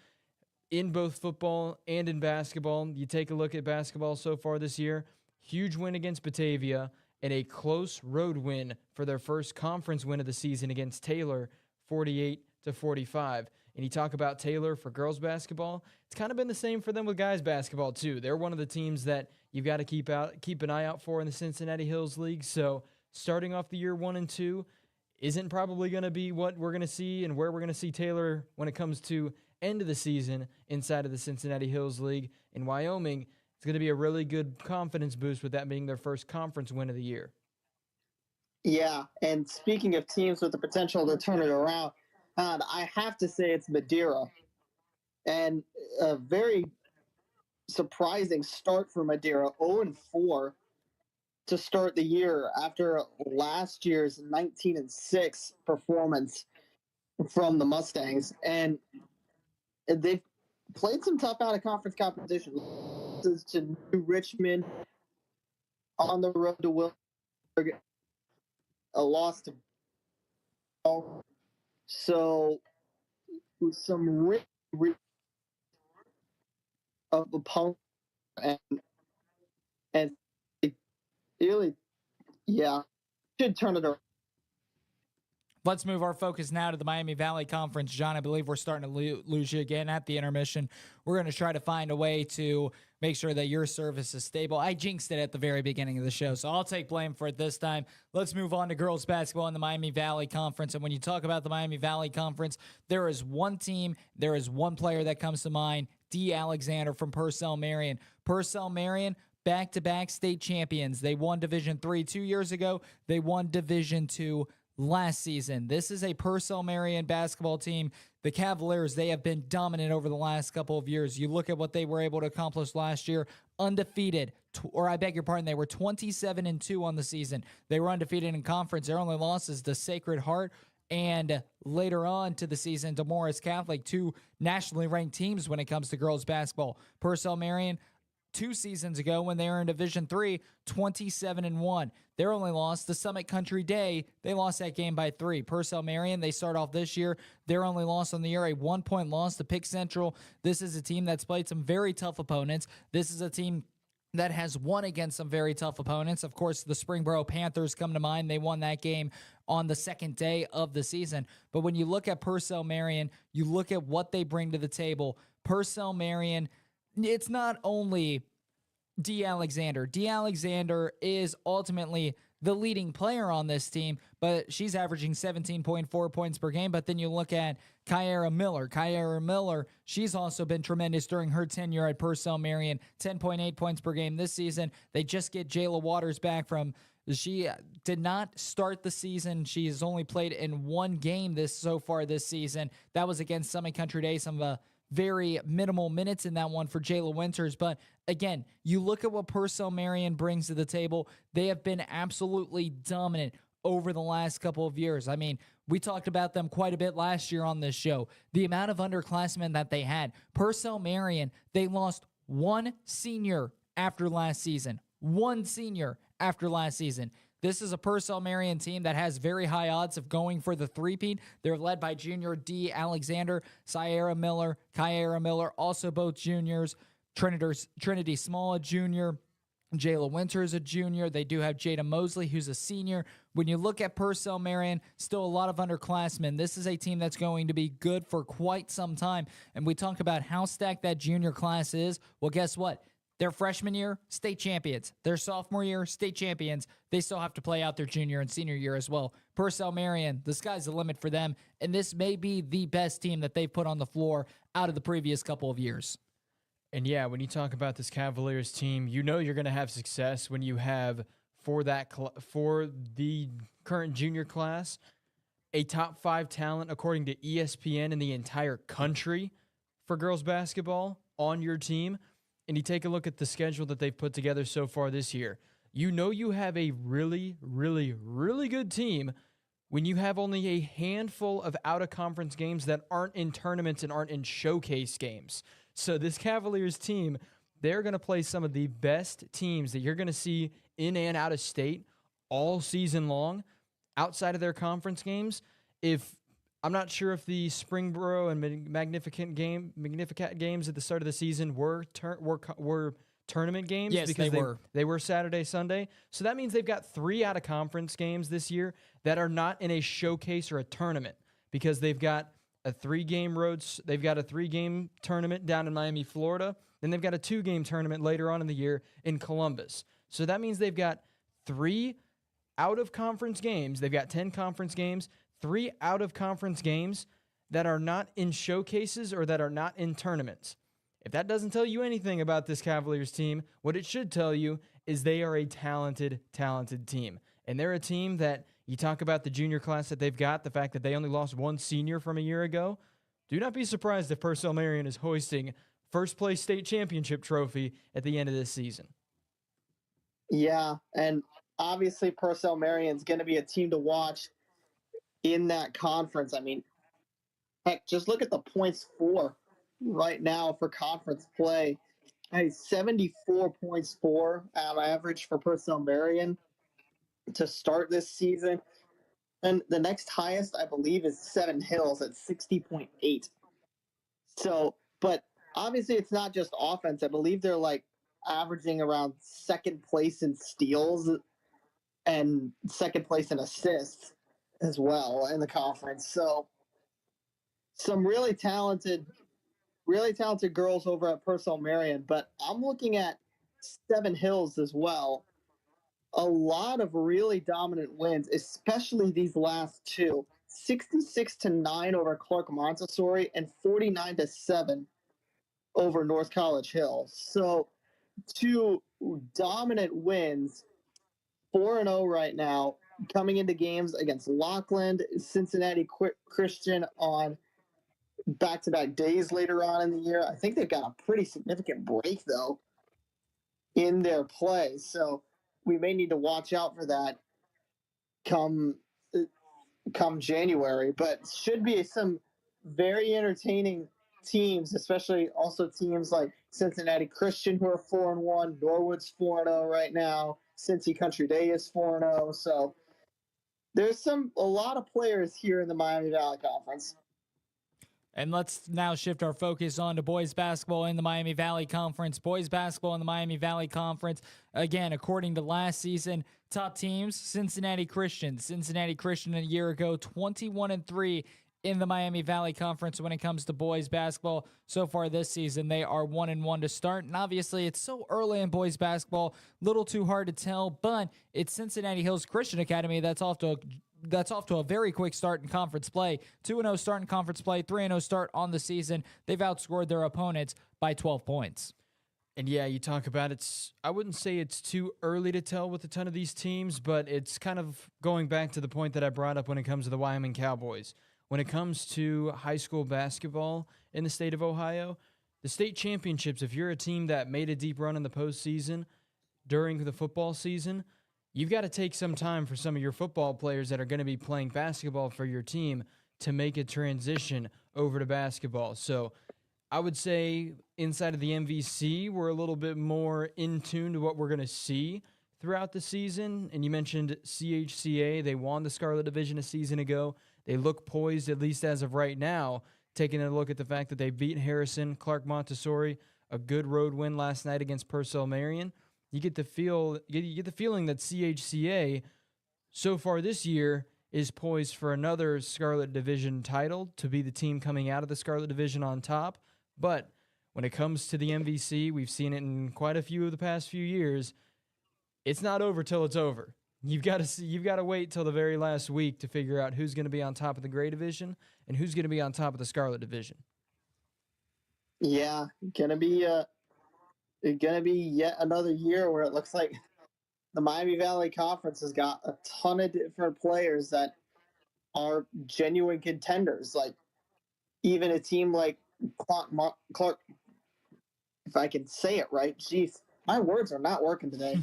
in both football and in basketball, you take a look at basketball so far this year, huge win against Batavia and a close road win for their first conference win of the season against Taylor, 48-45. And you talk about Taylor for girls basketball, it's kind of been the same for them with guys basketball too. They're one of the teams that you've got to keep an eye out for in the Cincinnati Hills League. So starting off the year 1-2 isn't probably going to be what we're going to see and where we're going to see Taylor when it comes to end of the season inside of the Cincinnati Hills League. In Wyoming, it's going to be a really good confidence boost with that being their first conference win of the year. Yeah, and speaking of teams with the potential to turn it around, I have to say it's Madeira. And a very surprising start for Madeira, 0-4 to start the year after last year's 19-6 performance from the Mustangs. And they've played some tough out-of-conference competition. Losses to New Richmond, on the road to Wilburg, a loss to so some really of opponents and really, yeah, should turn it around. Let's move our focus now to the Miami Valley Conference. John, I believe we're starting to lose you again at the intermission. We're going to try to find a way to make sure that your service is stable. I jinxed it at the very beginning of the show, so I'll take blame for it this time. Let's move on to girls basketball in the Miami Valley Conference. And when you talk about the Miami Valley Conference, there is one team, there is one player that comes to mind, D. Alexander from Purcell Marion. Purcell Marion, back-to-back state champions. They won Division III 2 years ago. They won Division II last season. This is a Purcell Marion basketball team. The Cavaliers, they have been dominant over the last couple of years. You look at what they were able to accomplish last year, undefeated, or I beg your pardon, they were 27-2 on the season. They were undefeated in conference. Their only losses to Sacred Heart and later on to the season to Morris Catholic, two nationally ranked teams when it comes to girls basketball. Purcell Marion, 2 seasons ago when they were in Division III, 27-1. Their only loss, the Summit Country Day, they lost that game by 3. Purcell Marion, they start off this year. Their only loss on the year, a 1-point loss to Pick Central. This is a team that's played some very tough opponents. This is a team that has won against some very tough opponents. Of course, the Springboro Panthers come to mind. They won that game on the second day of the season. But when you look at Purcell Marion, you look at what they bring to the table. Purcell Marion, it's not only D. Alexander. D. Alexander is ultimately the leading player on this team, but she's averaging 17.4 points per game. But then you look at Kyara Miller. Kyara Miller, she's also been tremendous during her tenure at Purcell Marion, 10.8 points per game this season. They just get Jayla Waters back from, she did not start the season. She has only played in 1 game so far this season. That was against Summit Country Day, some very minimal minutes in that one for Jayla Winters. But again, you look at what Purcell Marion brings to the table. They have been absolutely dominant over the last couple of years. I mean, we talked about them quite a bit last year on this show. The amount of underclassmen that they had. Purcell Marion, they lost 1 senior after last season. 1 senior after last season. This is a Purcell Marion team that has very high odds of going for the three-peat. They're led by junior D. Alexander, Kyara Miller, also both juniors. Trinity Small, a junior. Jayla Winter is a junior. They do have Jada Mosley, who's a senior. When you look at Purcell Marion, still a lot of underclassmen. This is a team that's going to be good for quite some time. And we talk about how stacked that junior class is. Well, guess what? Their freshman year, state champions. Their sophomore year, state champions. They still have to play out their junior and senior year as well. Purcell Marion, the sky's the limit for them, and this may be the best team that they've put on the floor out of the previous couple of years. And yeah, when you talk about this Cavaliers team, you know you're going to have success when you have for the current junior class a top 5 talent according to ESPN in the entire country for girls basketball on your team. And you take a look at the schedule that they've put together so far this year, you know you have a really, really, really good team when you have only a handful of out-of-conference games that aren't in tournaments and aren't in showcase games. So this Cavaliers team, they're going to play some of the best teams that you're going to see in and out of state all season long outside of their conference games. I'm not sure if the Springboro and Magnificat games at the start of the season were tournament games. Yes, because they were. They were Saturday, Sunday. So that means they've got 3 out-of-conference games this year that are not in a showcase or a tournament because they've got a 3-game tournament down in Miami, Florida. Then they've got a 2-game tournament later on in the year in Columbus. So that means they've got 3 out-of-conference games. They've got 10 conference games, 3 out-of-conference games that are not in showcases or that are not in tournaments. If that doesn't tell you anything about this Cavaliers team, what it should tell you is they are a talented, talented team. And they're a team that you talk about the junior class that they've got, the fact that they only lost 1 senior from a year ago. Do not be surprised if Purcell Marion is hoisting first-place state championship trophy at the end of this season. Yeah, and obviously Purcell Marion's going to be a team to watch in that conference. I mean, heck, just look at the points for right now for conference play. 74 points for on average for Purcell Marion to start this season. And the next highest, I believe, is Seven Hills at 60.8. So, but obviously it's not just offense. I believe they're like averaging around second place in steals and second place in assists as well in the conference. So some really talented girls over at Purcell Marion, but I'm looking at Seven Hills as well. A lot of really dominant wins, especially these last 2. 66-9 over Clark Montessori and 49-7 over North College Hill. So 2 dominant wins, 4-0 right now, coming into games against Lockland, Cincinnati Christian on back-to-back days later on in the year. I think they've got a pretty significant break, though, in their play. So we may need to watch out for that come January. But should be some very entertaining teams, especially also teams like Cincinnati Christian, who are 4-1. Norwood's 4-0 right now. Cincy Country Day is 4-0. So there's a lot of players here in the Miami Valley Conference. And let's now shift our focus on to boys basketball in the Miami Valley Conference. Boys basketball in the Miami Valley Conference, again, according to last season, top teams, Cincinnati Christian. Cincinnati Christian a year ago, 21-3 in the Miami Valley Conference when it comes to boys basketball. So far this season, they are 1-1 to start. And obviously, it's so early in boys basketball, little too hard to tell, but it's Cincinnati Hills Christian Academy that's off to a very quick start in conference play. 2-0 start in conference play, 3-0 start on the season. They've outscored their opponents by 12 points. And yeah, you talk about I wouldn't say it's too early to tell with a ton of these teams, but it's kind of going back to the point that I brought up when it comes to the Wyoming Cowboys. When it comes to high school basketball in the state of Ohio, the state championships, if you're a team that made a deep run in the postseason during the football season, you've got to take some time for some of your football players that are going to be playing basketball for your team to make a transition over to basketball. So I would say inside of the MVC, we're a little bit more in tune to what we're going to see throughout the season. And you mentioned CHCA. They won the Scarlet Division a season ago. They look poised, at least as of right now, taking a look at the fact that they beat Harrison, Clark Montessori, a good road win last night against Purcell Marion. You get the feeling that CHCA so far this year is poised for another Scarlet Division title, to be the team coming out of the Scarlet Division on top. But when it comes to the MVC, we've seen it in quite a few of the past few years. It's not over till it's over. You've got to wait till the very last week to figure out who's going to be on top of the Gray Division and who's going to be on top of the Scarlet Division. Yeah, gonna be yet another year where it looks like the Miami Valley Conference has got a ton of different players that are genuine contenders. Like even a team like Clark, if I can say it right. Jeez, my words are not working today.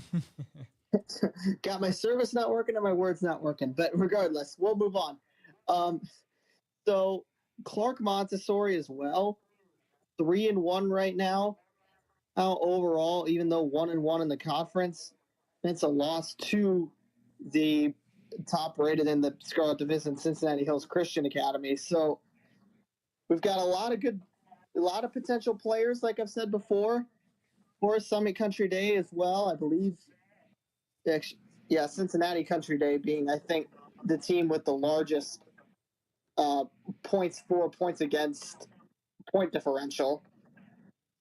Got my service not working and my words not working. But regardless, we'll move on. So Clark Montessori as well, 3-1 right now. Overall, even though 1-1 in the conference, it's a loss to the top rated in the Scarlet Division, Cincinnati Hills Christian Academy. So we've got a lot of potential players, like I've said before, for Summit Country Day as well. I believe, Cincinnati Country Day being, I think, the team with the largest points for, points against, point differential.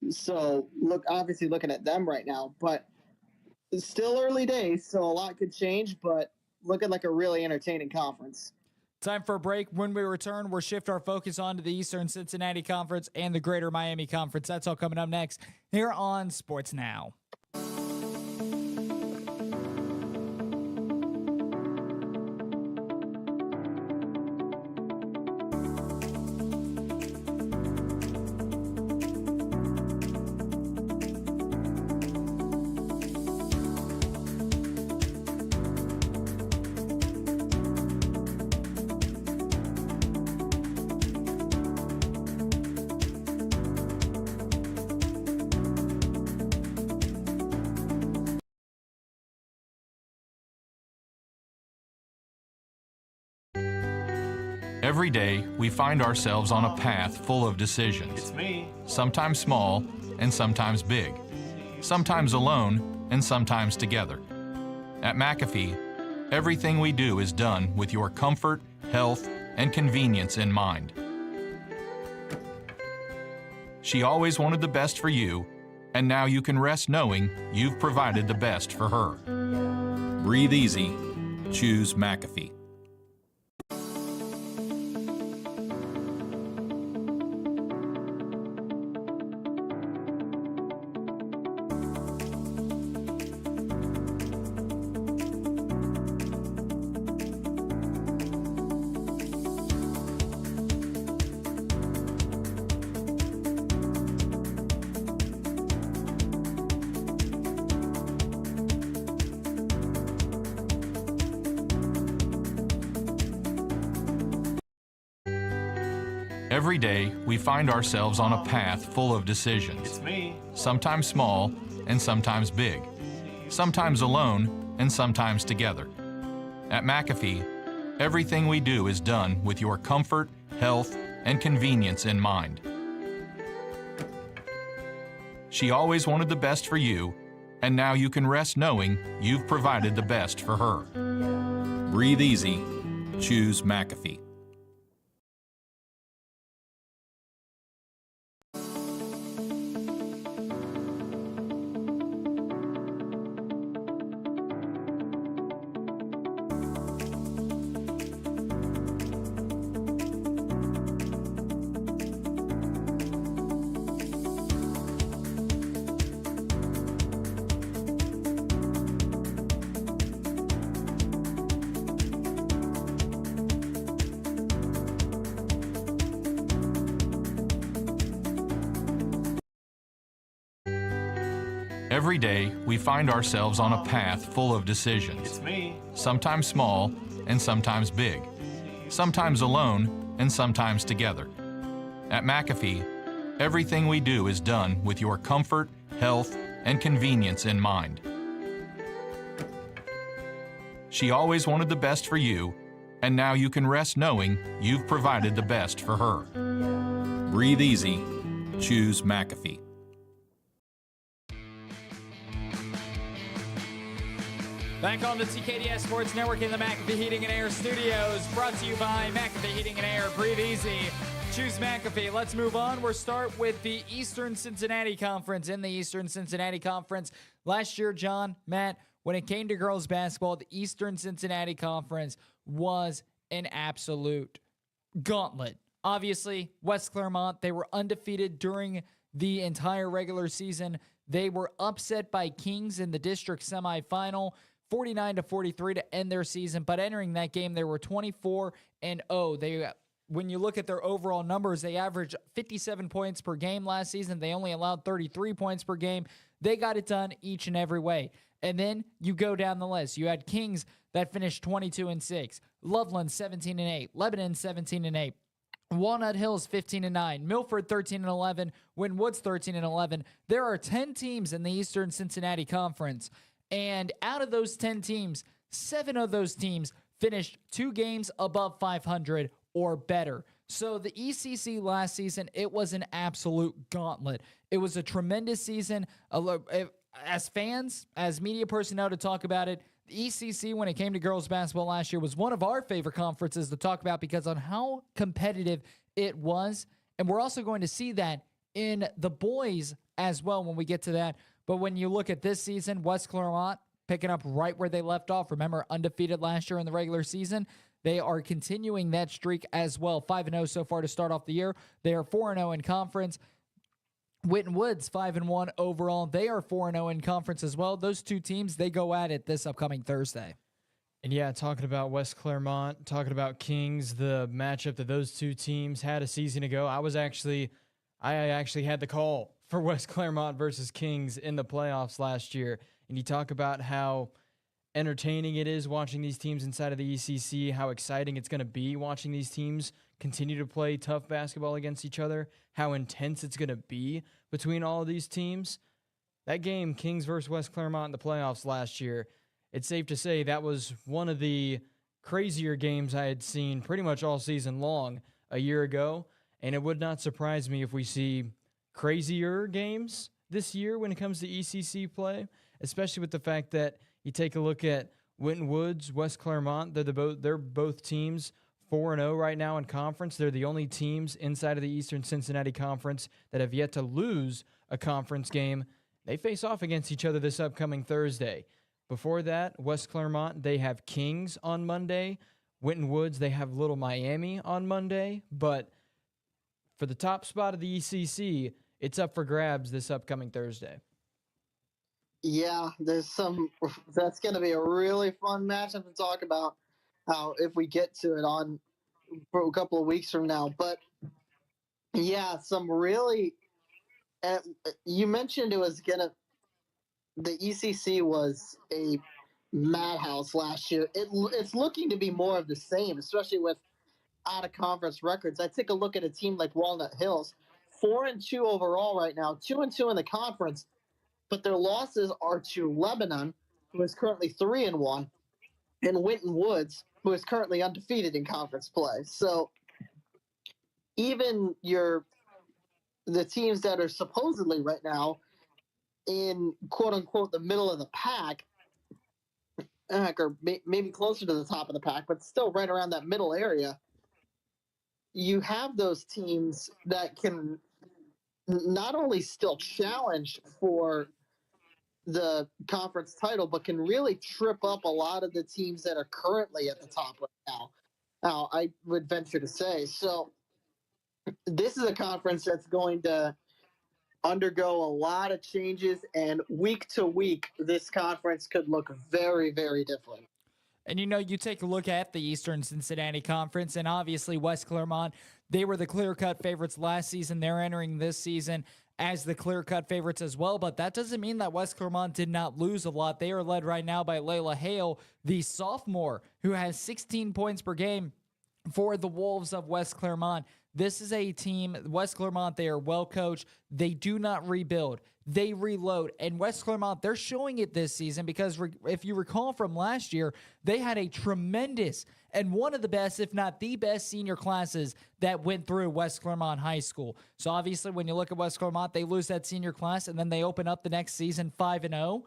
So obviously looking at them right now, but it's still early days, so a lot could change, but looking like a really entertaining conference. Time for a break. When we return, we'll shift our focus onto the Eastern Cincinnati Conference and the Greater Miami Conference. That's all coming up next here on Sports Now. Every day, we find ourselves on a path full of decisions. It's me. Sometimes small and sometimes big. Sometimes alone and sometimes together. At McAfee, everything we do is done with your comfort, health, and convenience in mind. She always wanted the best for you, and now you can rest knowing you've provided the best for her. Breathe easy. Choose McAfee. Every day, we find ourselves on a path full of decisions. It's me. Sometimes small and sometimes big. Sometimes alone and sometimes together. At McAfee, everything we do is done with your comfort, health, and convenience in mind. She always wanted the best for you, and now you can rest knowing you've provided the best for her. Breathe easy. Choose McAfee. Every day, we find ourselves on a path full of decisions. It's me. Sometimes small and sometimes big. Sometimes alone and sometimes together. At McAfee, everything we do is done with your comfort, health, and convenience in mind. She always wanted the best for you, and now you can rest knowing you've provided the best for her. Breathe easy. Choose McAfee. Back on the TKDS Sports Network in the McAfee Heating and Air Studios, brought to you by McAfee Heating and Air. Breathe easy. choose McAfee. Let's move on. We'll start with the Eastern Cincinnati Conference. In the Eastern Cincinnati Conference, last year, John, Matt, when it came to girls basketball, the Eastern Cincinnati Conference was an absolute gauntlet. Obviously, West Clermont, they were undefeated during the entire regular season. They were upset by Kings in the district semifinal, 49-43 to end their season. But entering that game, they were 24-0. When you look at their overall numbers, they averaged 57 points per game last season. They only allowed 33 points per game. They got it done each and every way. And then you go down the list. You had Kings that finished 22-6, Loveland 17-8, Lebanon 17-8. Walnut Hills 15-9, Milford 13-11, Winton Woods 13-11. There are 10 teams in the Eastern Cincinnati Conference, and out of those 10 teams, 7 of those teams finished 2 games above 500 or better. So the ECC last season, it was an absolute gauntlet. It was a tremendous season. As fans, as media personnel to talk about it, the ECC, when it came to girls basketball last year, was one of our favorite conferences to talk about because on how competitive it was. And we're also going to see that in the boys as well when we get to that. But when you look at this season, West Clermont picking up right where they left off. Remember, undefeated last year in the regular season. They are continuing that streak as well. 5-0 so far to start off the year. They are 4-0 in conference. Winton Woods 5-1 overall. They are 4-0 in conference as well. Those two teams, they go at it this upcoming Thursday. And yeah, talking about West Clermont, talking about Kings, the matchup that those two teams had a season ago. I actually had the call for West Clermont versus Kings in the playoffs last year. And you talk about how entertaining it is watching these teams inside of the ECC, how exciting it's going to be watching these teams continue to play tough basketball against each other, how intense it's going to be between all of these teams. That game, Kings versus West Clermont in the playoffs last year, it's safe to say that was one of the crazier games I had seen pretty much all season long a year ago, and it would not surprise me if we see crazier games this year when it comes to ECC play, especially with the fact that you take a look at Winton Woods, West Clermont, they're both teams 4-0 right now in conference. They're the only teams inside of the Eastern Cincinnati Conference that have yet to lose a conference game. They face off against each other this upcoming Thursday. Before that, West Clermont, they have Kings on Monday. Winton Woods, they have Little Miami on Monday. But for the top spot of the ECC, it's up for grabs this upcoming Thursday. Yeah, that's going to be a really fun matchup to talk about if we get to it for a couple of weeks from now. But yeah, some really, you mentioned the ECC was a madhouse last year. It's looking to be more of the same, especially with out of conference records. I take a look at a team like Walnut Hills, 4-2 overall right now, 2-2 in the conference. But their losses are to Lebanon, who is currently 3-1, and Winton Woods, who is currently undefeated in conference play. So even the teams that are supposedly right now in quote unquote the middle of the pack, or maybe closer to the top of the pack, but still right around that middle area, you have those teams that can not only still challenge for the conference title, but can really trip up a lot of the teams that are currently at the top right now. Now, I would venture to say. So this is a conference that's going to undergo a lot of changes, and week to week, this conference could look very, very different. And you take a look at the Eastern Cincinnati Conference, and obviously West Clermont, they were the clear-cut favorites last season. They're entering this season as the clear-cut favorites as well, but that doesn't mean that West Clermont did not lose a lot. They are led right now by Layla Hale, the sophomore, who has 16 points per game for the Wolves of West Clermont. This is a team, West Clermont, they are well coached. They do not rebuild. They reload. And West Clermont, they're showing it this season because if you recall from last year, they had a tremendous and one of the best, if not the best, senior classes that went through West Clermont High School. So obviously when you look at West Clermont, they lose that senior class and then they open up the next season 5-0.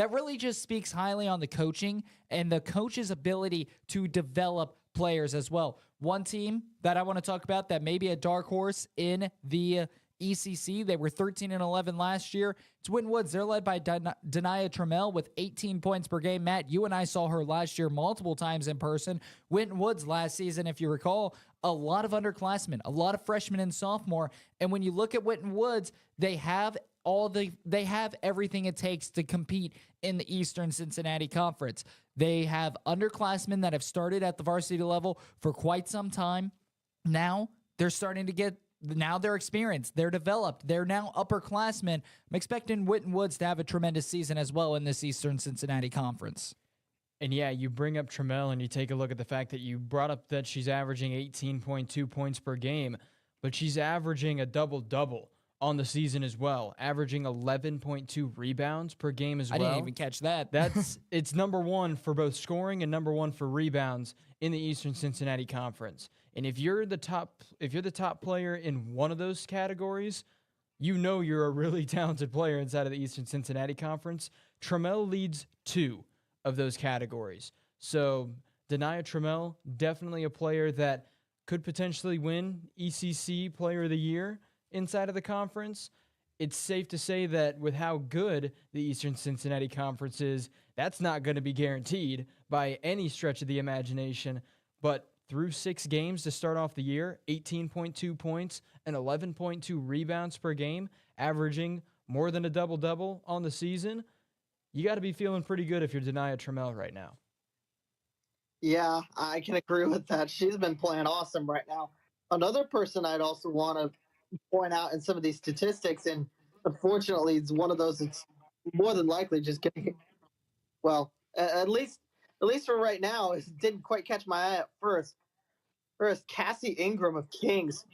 that really just speaks highly on the coaching and the coach's ability to develop players as well. One team that I want to talk about that may be a dark horse in the ECC. They were 13-11 last year. It's Winton Woods. They're led by Denia Trammell with 18 points per game. Matt, you and I saw her last year multiple times in person. Winton Woods last season, if you recall, a lot of underclassmen, a lot of freshmen and sophomore. And when you look at Winton Woods, they have everything it takes to compete in the Eastern Cincinnati Conference. They have underclassmen that have started at the varsity level for quite some time. Now they're experienced, they're developed, they're now upperclassmen. I'm expecting Winton Woods to have a tremendous season as well in this Eastern Cincinnati Conference. And yeah, you bring up Trammell and you take a look at the fact that you brought up that she's averaging 18.2 points per game, but she's averaging a double-double on the season as well, averaging 11.2 rebounds per game as well. I didn't even catch that. It's number one for both scoring and number one for rebounds in the Eastern Cincinnati Conference. And if you're the top player in one of those categories, you know you're a really talented player inside of the Eastern Cincinnati Conference. Trammell leads 2 of those categories. So Denia Trammell, definitely a player that could potentially win ECC Player of the Year inside of the conference. It's safe to say that with how good the Eastern Cincinnati Conference is, that's not going to be guaranteed by any stretch of the imagination. But through 6 games to start off the year, 18.2 points and 11.2 rebounds per game, averaging more than a double-double on the season, you got to be feeling pretty good if you're Denia Trammell right now. Yeah, I can agree with that. She's been playing awesome right now. Another person I'd also want to point out in some of these statistics, and unfortunately it's one of those that's more than likely just getting, well, at least for right now, it didn't quite catch my eye at first. Cassie Ingram of Kings,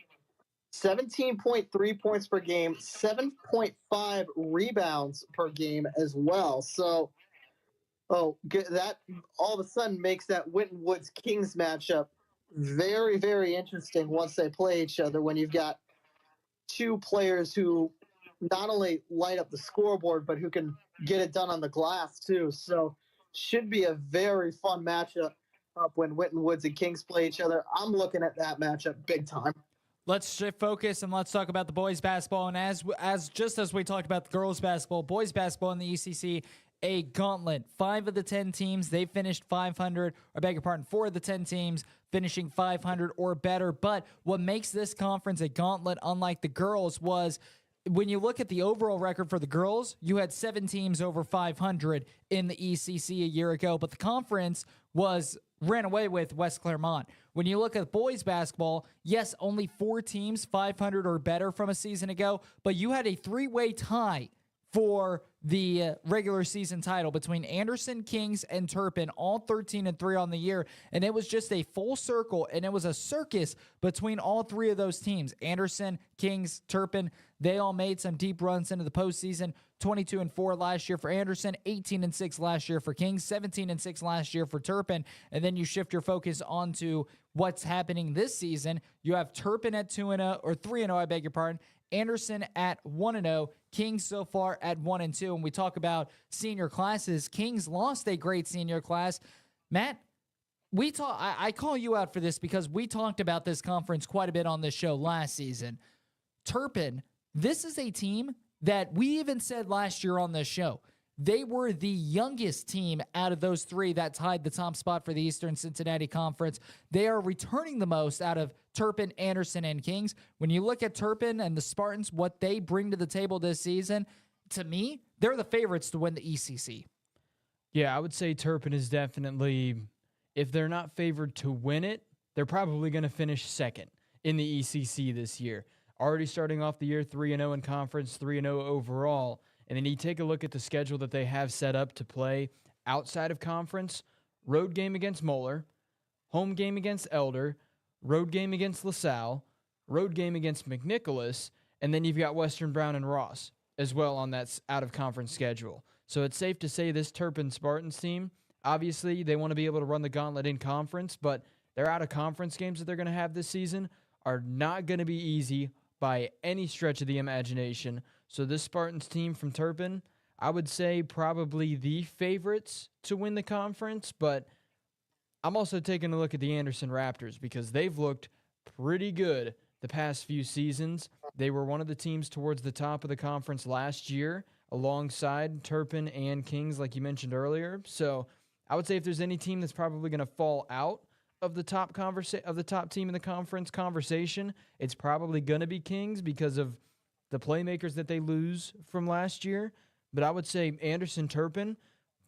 17.3 points per game, 7.5 rebounds per game as well. So, that all of a sudden makes that Winton Woods Kings matchup very, very interesting once they play each other, when you've got 2 players who not only light up the scoreboard, but who can get it done on the glass too. So should be a very fun matchup when Winton Woods and Kings play each other. I'm looking at that matchup big time. Let's shift focus and let's talk about the boys basketball. And as we talked about the girls basketball, boys basketball in the ECC, a gauntlet. 5 of the 10 teams, they finished 500, or beg your pardon, 4 of the 10 teams finishing 500 or better. But what makes this conference a gauntlet, unlike the girls, was when you look at the overall record for the girls, you had 7 teams over 500 in the ECC a year ago, but the conference ran away with West Clermont. When you look at boys basketball, yes, only 4 teams 500 or better from a season ago, but you had a 3-way tie for the regular season title between Anderson, Kings, and Turpin, all 13-3 on the year. And it was just a full circle, and it was a circus between all 3 of those teams. Anderson, Kings, Turpin, they all made some deep runs into the postseason. 22-4 last year for Anderson, 18-6 last year for Kings, 17-6 last year for Turpin. And then you shift your focus onto what's happening this season. You have Turpin at 2-0, or 3-0, I beg your pardon. Anderson at 1-0, Kings so far at 1-2. And we talk about senior classes. Kings lost a great senior class. Matt, I call you out for this because we talked about this conference quite a bit on this show last season. Turpin, this is a team that we even said last year on this show, they were the youngest team out of those 3 that tied the top spot for the Eastern Cincinnati Conference. They are returning the most out of Turpin, Anderson, and Kings. When you look at Turpin and the Spartans, what they bring to the table this season, to me, they're the favorites to win the ECC. Yeah, I would say Turpin is definitely, if they're not favored to win it, they're probably going to finish second in the ECC this year. Already starting off the year 3-0 in conference, 3-0 overall. And then you take a look at the schedule that they have set up to play outside of conference. Road game against Moeller, home game against Elder, road game against LaSalle, road game against McNicholas, and then you've got Western Brown and Ross as well on that out-of-conference schedule. So it's safe to say this Turpin Spartans team, obviously they want to be able to run the gauntlet in conference, but their out-of-conference games that they're going to have this season are not going to be easy by any stretch of the imagination. So this Spartans team from Turpin, I would say probably the favorites to win the conference, but I'm also taking a look at the Anderson Raptors because they've looked pretty good the past few seasons. They were one of the teams towards the top of the conference last year, alongside Turpin and Kings, like you mentioned earlier. So I would say if there's any team that's probably going to fall out of the top team in the conference conversation, it's probably going to be Kings because of the playmakers that they lose from last year. But I would say Anderson, Turpin,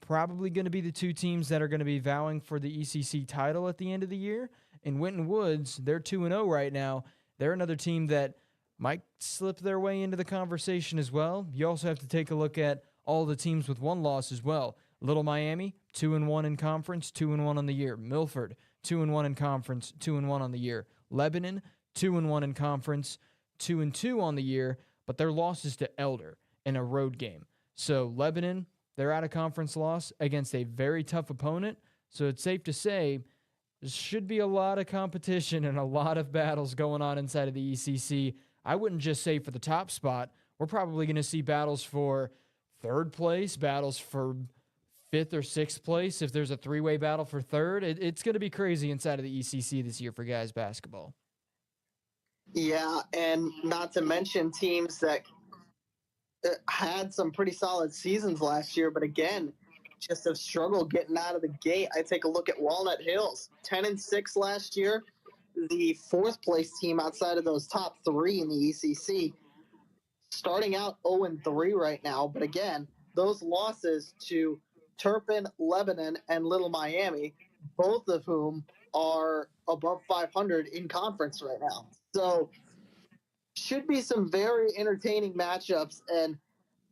probably going to be the two teams that are going to be vowing for the ECC title at the end of the year. And Winton Woods, they're 2-0 right now. They're another team that might slip their way into the conversation as well. You also have to take a look at all the teams with one loss as well. Little Miami, 2-1 in conference, 2-1 on the year. Milford, 2-1 in conference, 2-1 on the year. Lebanon, 2-1 in conference, 2-2 on the year, but their losses to Elder in a road game. So Lebanon, they're at a conference loss against a very tough opponent. So it's safe to say there should be a lot of competition and a lot of battles going on inside of the ECC. I wouldn't just say for the top spot. We're probably going to see battles for third place, battles for fifth or sixth place. If there's a three-way battle for third, it's going to be crazy inside of the ECC this year for guys basketball. Yeah, and not to mention teams that had some pretty solid seasons last year, but again, just have struggled getting out of the gate. I take a look at Walnut Hills, 10-6 last year, the fourth place team outside of those top three in the ECC, starting out 0-3 right now. But again, those losses to Turpin, Lebanon, and Little Miami, both of whom are above 500 in conference right now. So should be some very entertaining matchups, and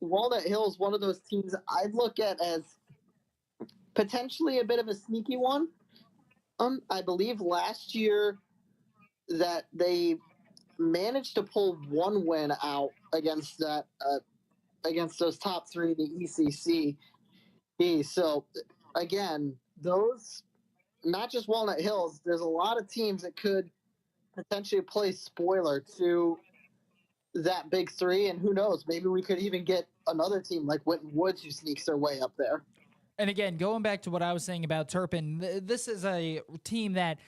Walnut Hills, one of those teams I'd look at as potentially a bit of a sneaky one. I believe last year that they managed to pull one win out against against those top three in the ECC. So again, those, not just Walnut Hills, there's a lot of teams that could potentially play spoiler to that big three, and who knows, maybe we could even get another team like Winton Woods who sneaks their way up there. And again, going back to what I was saying about Turpin, this is a team that,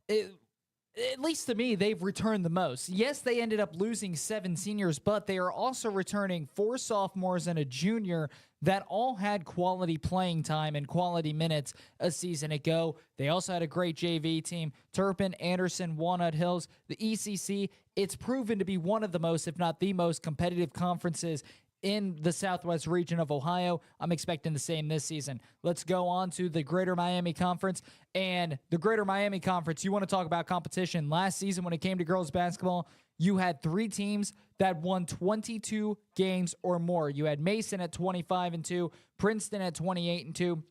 at least to me, they've returned the most. Yes, they ended up losing 7 seniors, but they are also returning 4 sophomores and a junior that all had quality playing time and quality minutes a season ago. They also had a great JV team. Turpin, Anderson, Walnut Hills, the ECC, it's proven to be one of the most, if not the most, competitive conferences in the Southwest region of Ohio. I'm expecting the same this season. Let's go on to the Greater Miami Conference. And the Greater Miami Conference, you want to talk about competition. Last season when it came to girls basketball, you had 3 teams that won 22 games or more. You had Mason at 25-2, Princeton at 28-2,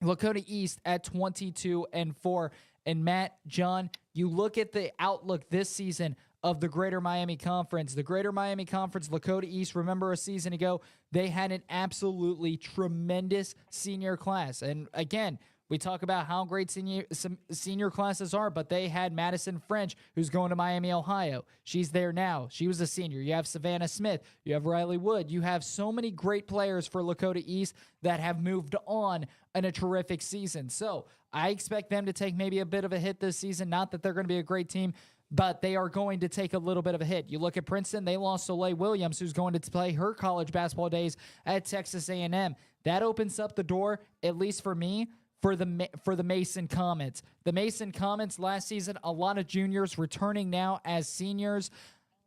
Lakota East at 22-4. And Matt, John, you look at the outlook this season of the Greater Miami Conference. The Greater Miami Conference, Lakota East, remember a season ago, they had an absolutely tremendous senior class. And again, we talk about how great senior classes are, but they had Madison French, who's going to Miami, Ohio. She's there now. She was a senior. You have Savannah Smith. You have Riley Wood. You have so many great players for Lakota East that have moved on in a terrific season. So I expect them to take maybe a bit of a hit this season. Not that they're going to be a great team, but they are going to take a little bit of a hit. You look at Princeton, they lost Soleil Williams, who's going to play her college basketball days at Texas A&M. That opens up the door, at least for me, for the Mason Comets. The Mason Comets last season, a lot of juniors returning now as seniors.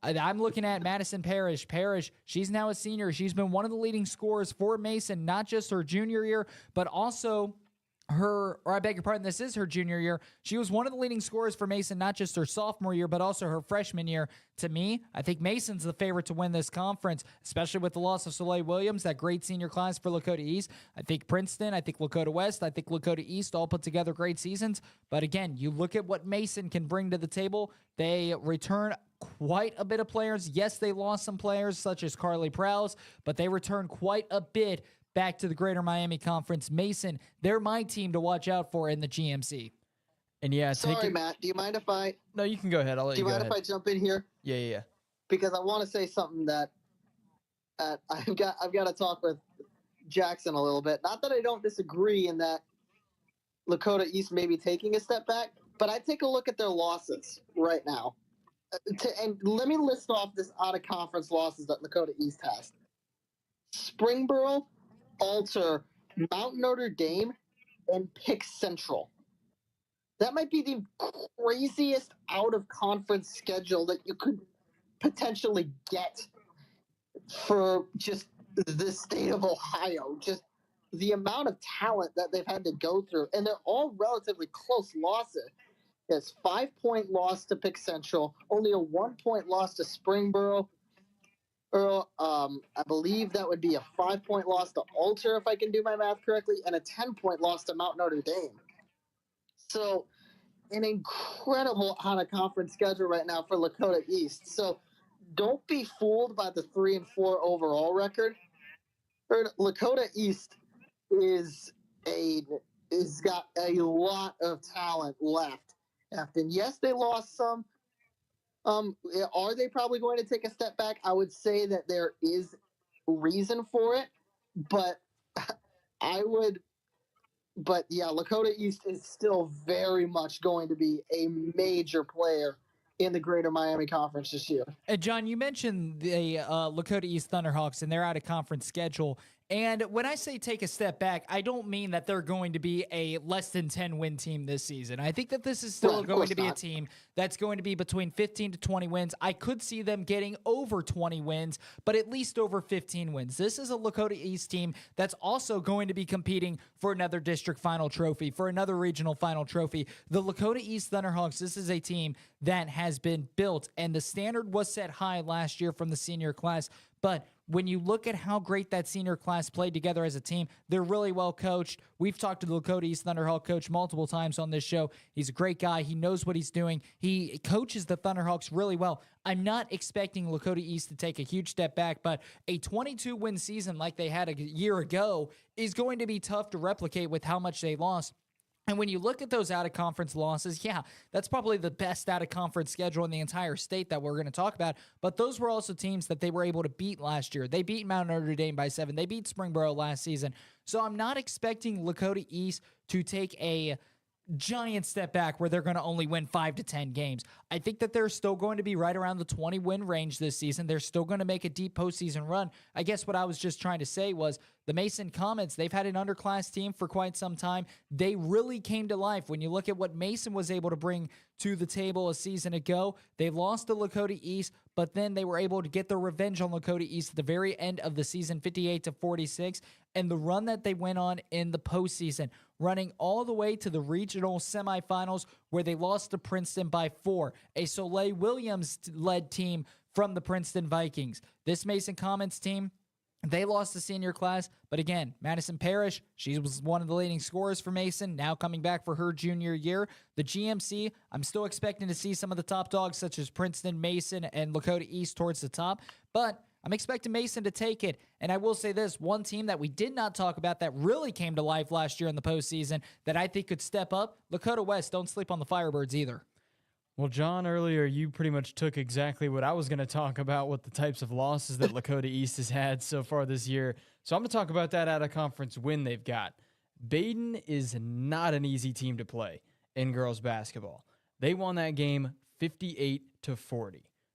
I'm looking at Madison Parrish. Parrish, she's now a senior. She's been one of the leading scorers for Mason, not just her junior year, but also I beg your pardon, this is her junior year. She was one of the leading scorers for Mason, not just her sophomore year, but also her freshman year. To me, I think Mason's the favorite to win this conference, especially with the loss of Soleil Williams, that great senior class for Lakota East. I think Princeton, I think Lakota West, I think Lakota East all put together great seasons. But again, you look at what Mason can bring to the table. They return quite a bit of players. Yes, they lost some players such as Carly Prowse, but they return quite a bit back to the Greater Miami Conference. Mason, they're my team to watch out for in the GMC. And yeah, sorry, Matt. Do you mind if I? No, you can go ahead. I'll let you go ahead. Do you mind if I jump in here? Yeah. Because I want to say something that I've got to talk with Jackson a little bit. Not that I don't disagree in that Lakota East may be taking a step back, but I take a look at their losses right now. And let me list off this out-of-conference losses that Lakota East has. Springboro, Alter, Mount Notre Dame, and Pick Central. That might be the craziest out-of-conference schedule that you could potentially get for just the state of Ohio. Just the amount of talent that they've had to go through, and they're all relatively close losses. There's 5-point loss to Pick Central, only a 1-point loss to Springboro. I believe that would be a 5-point loss to Alter, if I can do my math correctly, and a 10-point loss to Mount Notre Dame. So, an incredible out-of-conference schedule right now for Lakota East. So, don't be fooled by the 3-4 overall record. Lakota East is got a lot of talent left. And yes, they lost some. Are they probably going to take a step back? I would say that there is reason for it, but Lakota East is still very much going to be a major player in the Greater Miami Conference this year. John, you mentioned the Lakota East Thunderhawks and their out-of-conference schedule. And when I say take a step back, I don't mean that they're going to be a less than 10-win team this season. I think that this is still going to be a team that's going to be between 15 to 20 wins. I could see them getting over 20 wins, but at least over 15 wins. This is a Lakota East team that's also going to be competing for another district final trophy, for another regional final trophy. The Lakota East Thunderhawks, this is a team that has been built, and the standard was set high last year from the senior class. But when you look at how great that senior class played together as a team, they're really well coached. We've talked to the Lakota East Thunderhawk coach multiple times on this show. He's a great guy. He knows what he's doing. He coaches the Thunderhawks really well. I'm not expecting Lakota East to take a huge step back, but a 22-win season like they had a year ago is going to be tough to replicate with how much they lost. And when you look at those out-of-conference losses, yeah, that's probably the best out-of-conference schedule in the entire state that we're going to talk about. But those were also teams that they were able to beat last year. They beat Mount Notre Dame by 7. They beat Springboro last season. So I'm not expecting Lakota East to take a giant step back where they're going to only win 5 to 10 games. I think that they're still going to be right around the 20-win range this season. They're still going to make a deep postseason run. I guess what I was just trying to say was the Mason Comets, they've had an underclass team for quite some time. They really came to life. When you look at what Mason was able to bring to the table a season ago, they lost to Lakota East, but then they were able to get their revenge on Lakota East at the very end of the season, 58-46, and the run that they went on in the postseason, running all the way to the regional semifinals where they lost to Princeton by 4, a Soleil Williams-led team from the Princeton Vikings. This Mason Comets team, they lost the senior class, but again, Madison Parrish, she was one of the leading scorers for Mason, now coming back for her junior year. The GMC, I'm still expecting to see some of the top dogs such as Princeton, Mason, and Lakota East towards the top, but I'm expecting Mason to take it. And I will say this, one team that we did not talk about that really came to life last year in the postseason that I think could step up, Lakota West. Don't sleep on the Firebirds either. Well, John, earlier you pretty much took exactly what I was going to talk about with the types of losses that Lakota East has had so far this year. So I'm going to talk about that out-of-conference win they've got. Baden is not an easy team to play in girls basketball. They won that game 58-40.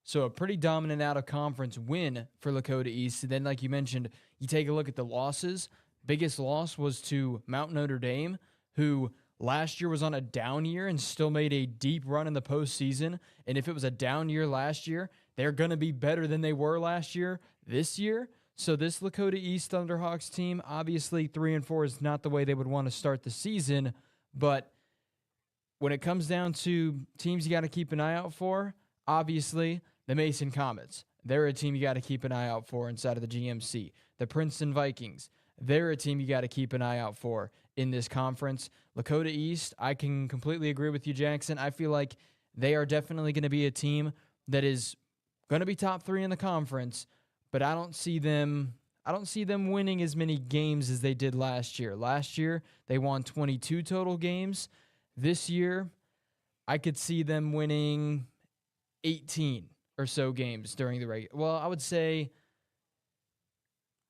So a pretty dominant out-of-conference win for Lakota East. And then, like you mentioned, you take a look at the losses. Biggest loss was to Mount Notre Dame, who last year was on a down year and still made a deep run in the postseason. And if it was a down year last year, they're going to be better than they were last year this year. So this Lakota East Thunderhawks team, obviously 3-4 is not the way they would want to start the season. But when it comes down to teams you got to keep an eye out for, obviously the Mason Comets. They're a team you got to keep an eye out for inside of the GMC. The Princeton Vikings. They're a team you got to keep an eye out for in this conference. Lakota East, I can completely agree with you, Jackson. I feel like they are definitely going to be a team that is going to be top 3 in the conference, but I don't see them winning as many games as they did last year. Last year, they won 22 total games. This year, I could see them winning 18 or so games during the regular. Well, I would say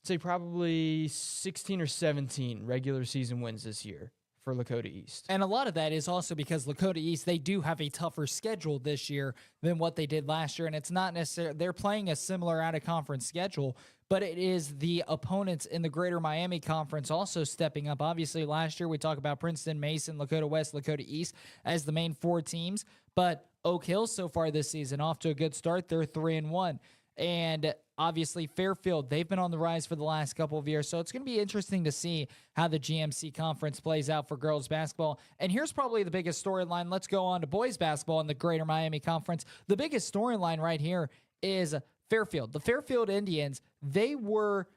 say probably 16 or 17 regular season wins this year for Lakota East. And a lot of that is also because Lakota East, they do have a tougher schedule this year than what they did last year. And it's not necessarily, they're playing a similar out-of-conference schedule, but it is the opponents in the Greater Miami Conference also stepping up. Obviously, last year we talked about Princeton, Mason, Lakota West, Lakota East as the main four teams. But Oak Hill so far this season, off to a good start. They're 3-1. And obviously, Fairfield, they've been on the rise for the last couple of years. So it's going to be interesting to see how the GMC conference plays out for girls basketball. And here's probably the biggest storyline. Let's go on to boys basketball in the Greater Miami Conference. The biggest storyline right here is Fairfield. The Fairfield Indians, they were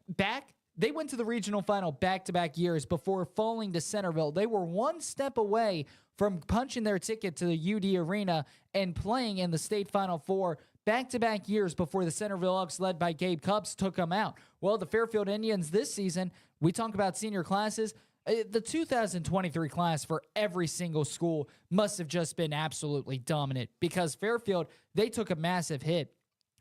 back. They went to the regional final back-to-back years before falling to Centerville. They were one step away from punching their ticket to the UD Arena and playing in the state Final Four back-to-back years before the Centerville Elks, led by Gabe Cupps, took them out. Well, the Fairfield Indians this season, we talk about senior classes. The 2023 class for every single school must have just been absolutely dominant because Fairfield, they took a massive hit.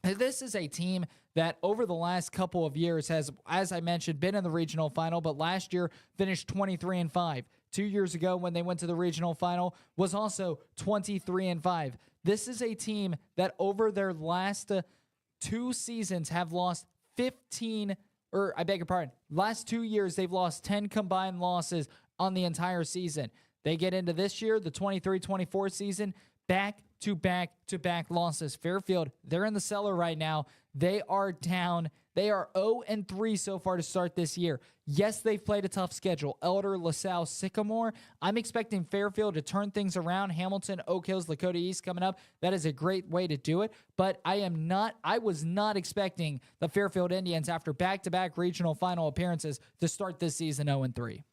This is a team that over the last couple of years has, as I mentioned, been in the regional final, but last year finished 23-5. 2 years ago when they went to the regional final was also 23-5. This is a team that over their last 2 seasons have lost 15, or I beg your pardon, last 2 years they've lost 10 combined losses on the entire season. They get into this year, the 23-24 season, back-to-back losses. Fairfield, they're in the cellar right now. They are down. They are 0-3 so far to start this year. Yes, they've played a tough schedule. Elder, LaSalle, Sycamore. I'm expecting Fairfield to turn things around. Hamilton, Oak Hills, Lakota East coming up. That is a great way to do it. But I was not expecting the Fairfield Indians after back-to-back regional final appearances to start this season 0-3.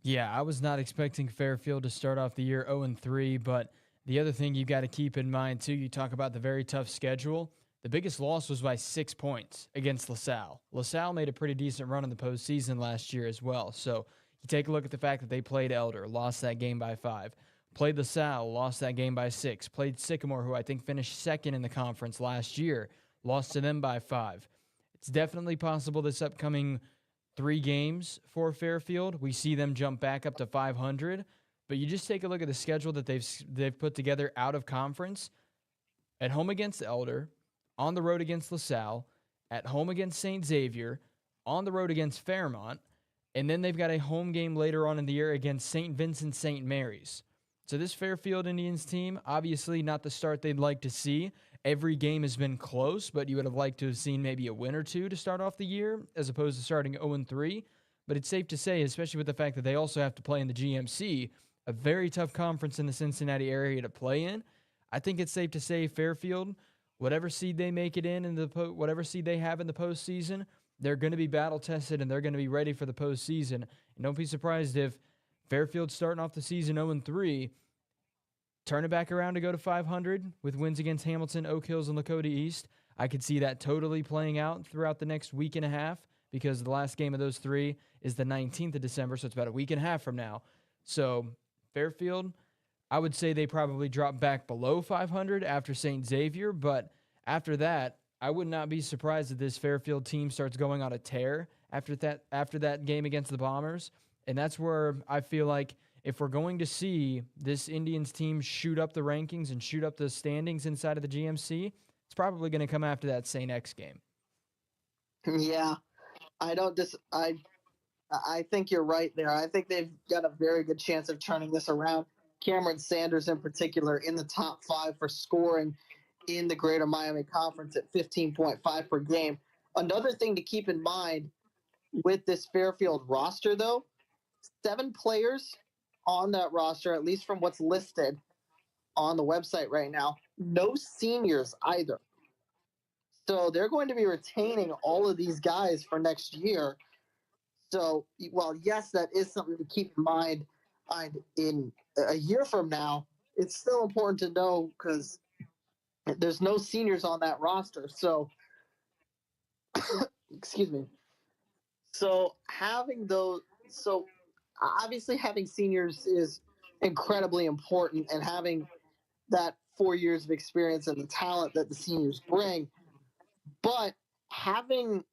Yeah, I was not expecting Fairfield to start off the year 0-3, but the other thing you got to keep in mind, too, you talk about the very tough schedule. The biggest loss was by 6 points against LaSalle. LaSalle made a pretty decent run in the postseason last year as well. So you take a look at the fact that they played Elder, lost that game by 5. Played LaSalle, lost that game by 6. Played Sycamore, who I think finished second in the conference last year, lost to them by 5. It's definitely possible this upcoming 3 games for Fairfield, we see them jump back up to 500. But you just take a look at the schedule that they've put together out of conference. At home against Elder, on the road against LaSalle, at home against St. Xavier, on the road against Fairmont, and then they've got a home game later on in the year against St. Vincent St. Mary's. So this Fairfield Indians team, obviously not the start they'd like to see. Every game has been close, but you would have liked to have seen maybe a win or two to start off the year as opposed to starting 0-3. But it's safe to say, especially with the fact that they also have to play in the GMC, a very tough conference in the Cincinnati area to play in. I think it's safe to say Fairfield, whatever seed they make it in whatever seed they have in the postseason, they're going to be battle tested and they're going to be ready for the postseason. And don't be surprised if Fairfield's starting off the season 0-3, turn it back around to go to 500 with wins against Hamilton, Oak Hills, and Lakota East. I could see that totally playing out throughout the next week and a half because the last game of those 3 is the 19th of December, so it's about a week and a half from now. So Fairfield, I would say they probably drop back below 500 after St. Xavier, but after that, I would not be surprised if this Fairfield team starts going on a tear after that game against the Bombers. And that's where I feel like if we're going to see this Indians team shoot up the rankings and shoot up the standings inside of the GMC, it's probably going to come after that St. X game. Yeah, I think you're right there. I think they've got a very good chance of turning this around. Cameron Sanders in particular in the top 5 for scoring in the Greater Miami Conference at 15.5 per game. Another thing to keep in mind with this Fairfield roster, though, 7 players on that roster, at least from what's listed on the website right now, no seniors either. So they're going to be retaining all of these guys for next year. So, well, yes, that is something to keep in mind in a year from now. It's still important to know because there's no seniors on that roster. So, excuse me. So obviously having seniors is incredibly important, and having that 4 years of experience and the talent that the seniors bring. But having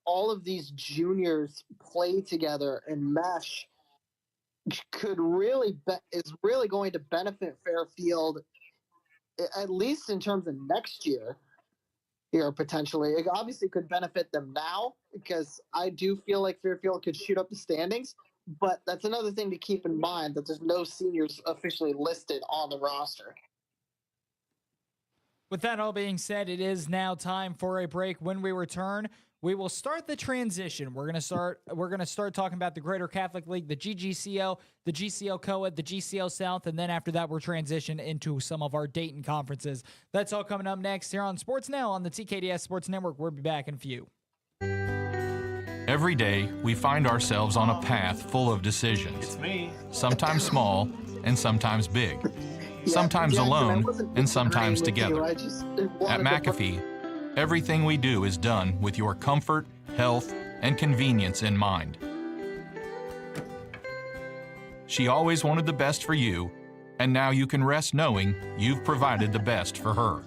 all of these juniors play together and mesh is really going to benefit Fairfield, at least in terms of next year here potentially. It obviously could benefit them now because I do feel like Fairfield could shoot up the standings, but that's another thing to keep in mind, that there's no seniors officially listed on the roster. With that all being said, it is now time for a break. When we return, we will start the transition. We're gonna start talking about the Greater Catholic League, the GGCO, the GCL COED, the GCL South, and then after that, we're transition into some of our Dayton conferences. That's all coming up next here on Sports Now on the TKDS Sports Network. We'll be back in a few. Every day, we find ourselves on a path full of decisions. It's me. Sometimes small and sometimes big. Sometimes Jackson, alone and sometimes together. At McAfee. McAfee, everything we do is done with your comfort, health, and convenience in mind. She always wanted the best for you, and now you can rest knowing you've provided the best for her.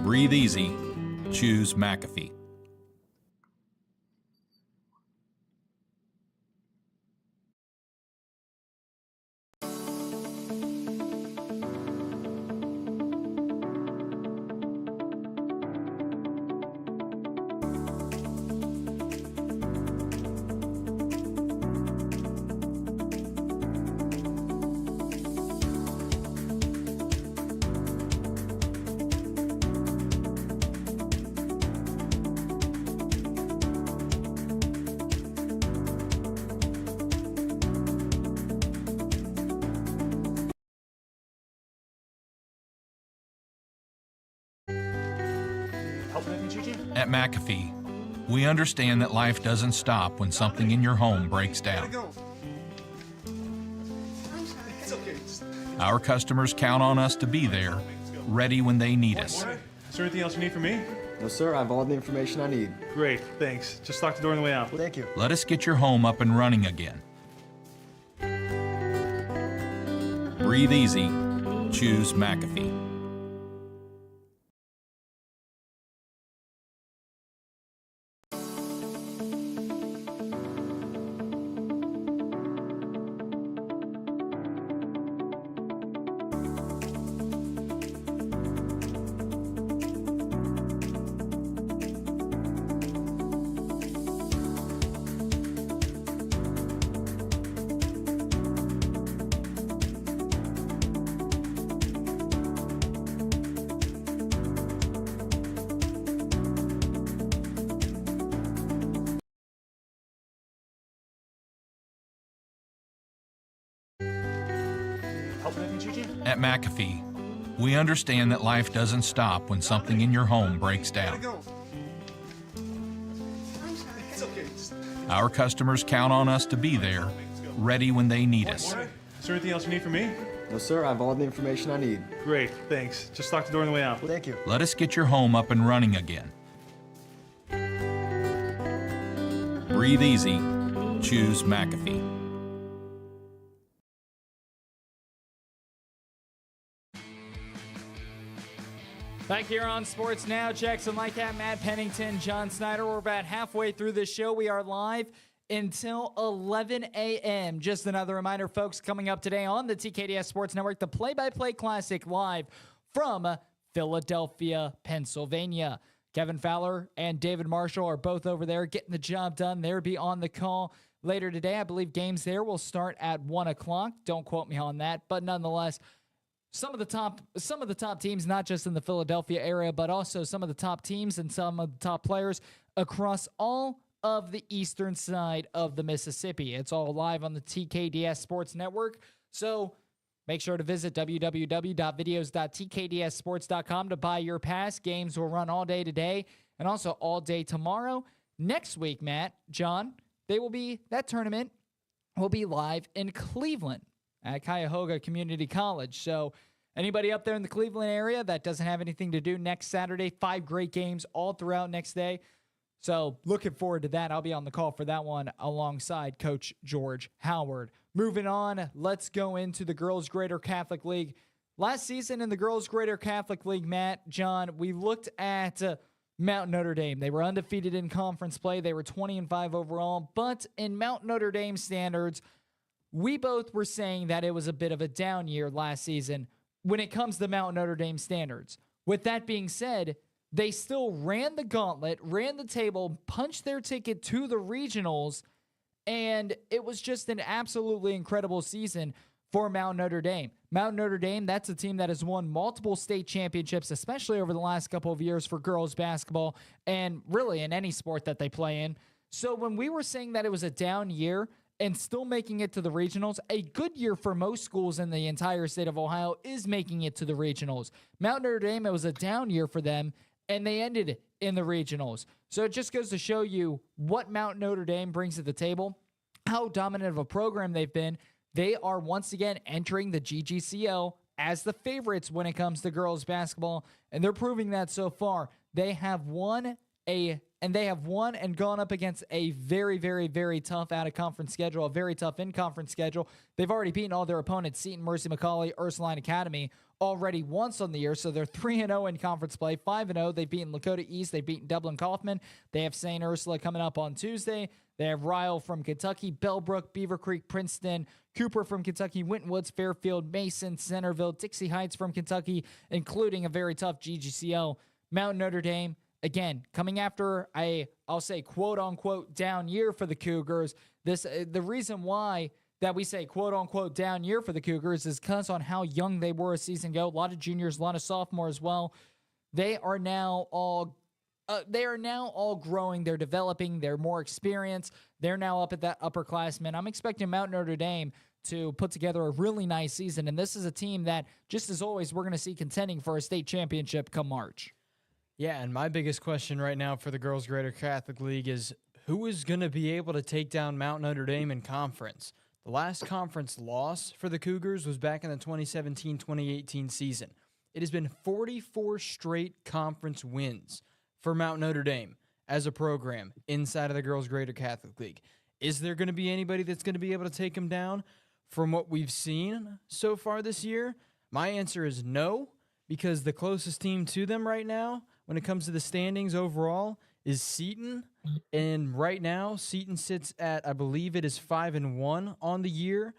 Breathe easy. Choose McAfee. Help with anything, Gigi? At McAfee, we understand that life doesn't stop when something in your home breaks down. It's okay. Our customers count on us to be there, ready when they need us. Is there anything else you need from me? No, sir, I have all the information I need. Great, thanks. Just lock the door on the way out. Thank you. Let us get your home up and running again. Breathe easy. Choose McAfee. Help with anything, Gigi? At McAfee, we understand that life doesn't stop when something in your home breaks down. It's okay. Our customers count on us to be there, ready when they need us. Is there anything else you need from me? No, sir, I have all the information I need. Great, thanks. Just lock the door on the way out. Thank you. Let us get your home up and running again. Breathe easy. Choose McAfee. Back here on Sports Now, Jackson Lightcap, Matt Pennington, John Snyder. We're about halfway through this show. We are live until 11 a.m. Just another reminder, folks, coming up today on the TKDS Sports Network, the Play-by-Play Classic live from Philadelphia, Pennsylvania. Kevin Fowler and David Marshall are both over there getting the job done. They'll be on the call later today. I believe games there will start at 1 o'clock. Don't quote me on that, but nonetheless, some of the top teams, not just in the Philadelphia area, but also some of the top teams and some of the top players across all of the eastern side of the Mississippi. It's all live on the TKDS Sports Network. So make sure to visit www.videos.tkdsports.com to buy your pass. Games will run all day today and also all day tomorrow. Next week, Matt, John, that tournament will be live in Cleveland at Cuyahoga Community College. So anybody up there in the Cleveland area that doesn't have anything to do next Saturday, 5 great games all throughout next day. So looking forward to that. I'll be on the call for that one alongside Coach George Howard. Moving on, let's go into the Girls Greater Catholic League. Last season in the Girls Greater Catholic League, Matt, John, we looked at Mount Notre Dame. They were undefeated in conference play. They were 20-5 overall. But in Mount Notre Dame standards, we both were saying that it was a bit of a down year last season when it comes to Mount Notre Dame standards. With that being said, they still ran the gauntlet, ran the table, punched their ticket to the regionals, and it was just an absolutely incredible season for Mount Notre Dame. Mount Notre Dame, that's a team that has won multiple state championships, especially over the last couple of years for girls basketball and really in any sport that they play in. So when we were saying that it was a down year and still making it to the regionals, a good year for most schools in the entire state of Ohio is making it to the regionals. Mount Notre Dame, it was a down year for them, and they ended in the regionals. So it just goes to show you what Mount Notre Dame brings to the table, how dominant of a program they've been. They are once again entering the GGCL as the favorites when it comes to girls basketball, and they're proving that so far. They have won and gone up against a very, very, very tough out-of-conference schedule, a very tough in-conference schedule. They've already beaten all their opponents, Seton, Mercy McCauley, Ursuline Academy, already once on the year, so they're 3-0 in conference play, 5-0. They've beaten Lakota East. They've beaten Dublin Kaufman. They have St. Ursula coming up on Tuesday. They have Ryle from Kentucky, Bellbrook, Beaver Creek, Princeton, Cooper from Kentucky, Winton Woods, Fairfield, Mason, Centerville, Dixie Heights from Kentucky, including a very tough GGCL. Mount Notre Dame, again, coming after I'll say quote-unquote down year for the Cougars. The reason why that we say quote-unquote down year for the Cougars is because on how young they were a season ago. A lot of juniors, a lot of sophomores as well. They are now all growing. They're developing. They're more experienced. They're now up at that upperclassmen. I'm expecting Mount Notre Dame to put together a really nice season. And this is a team that, just as always, we're going to see contending for a state championship come March. Yeah, and my biggest question right now for the Girls Greater Catholic League is who is going to be able to take down Mount Notre Dame in conference? The last conference loss for the Cougars was back in the 2017-2018 season. It has been 44 straight conference wins for Mount Notre Dame as a program inside of the Girls Greater Catholic League. Is there going to be anybody that's going to be able to take them down from what we've seen so far this year? My answer is no, because the closest team to them right now when it comes to the standings overall is Seton. And right now, Seton sits at, I believe it is 5-1 on the year,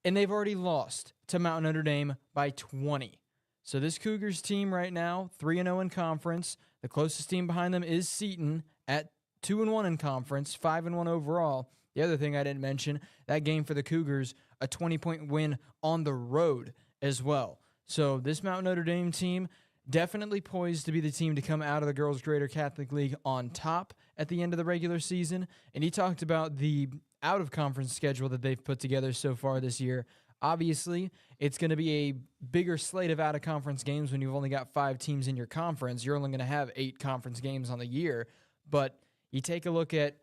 and they've already lost to Mount Notre Dame by 20. So this Cougars team right now, 3-0 in conference. The closest team behind them is Seton at 2-1 in conference, 5-1 overall. The other thing I didn't mention, that game for the Cougars, a 20-point win on the road as well. So this Mount Notre Dame team definitely poised to be the team to come out of the Girls Greater Catholic League on top at the end of the regular season. And he talked about the out-of-conference schedule that they've put together so far this year. Obviously, it's going to be a bigger slate of out-of-conference games when you've only got 5 teams in your conference. You're only going to have 8 conference games on the year. But you take a look at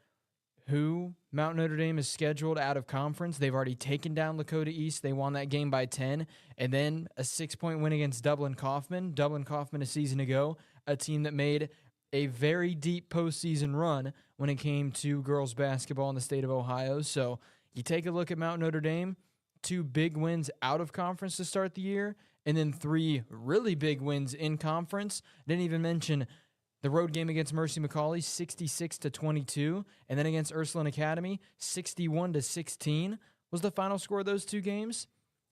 who Mount Notre Dame is scheduled out of conference. They've already taken down Lakota East. They won that game by 10. And then a 6-point win against Dublin Kaufman. Dublin Kaufman a season ago, a team that made a very deep postseason run when it came to girls basketball in the state of Ohio. So you take a look at Mount Notre Dame, 2 big wins out of conference to start the year, and then 3 really big wins in conference. Didn't even mention the road game against Mercy McCauley, 66-22, and then against Ursuline Academy, 61-16 was the final score of those 2 games.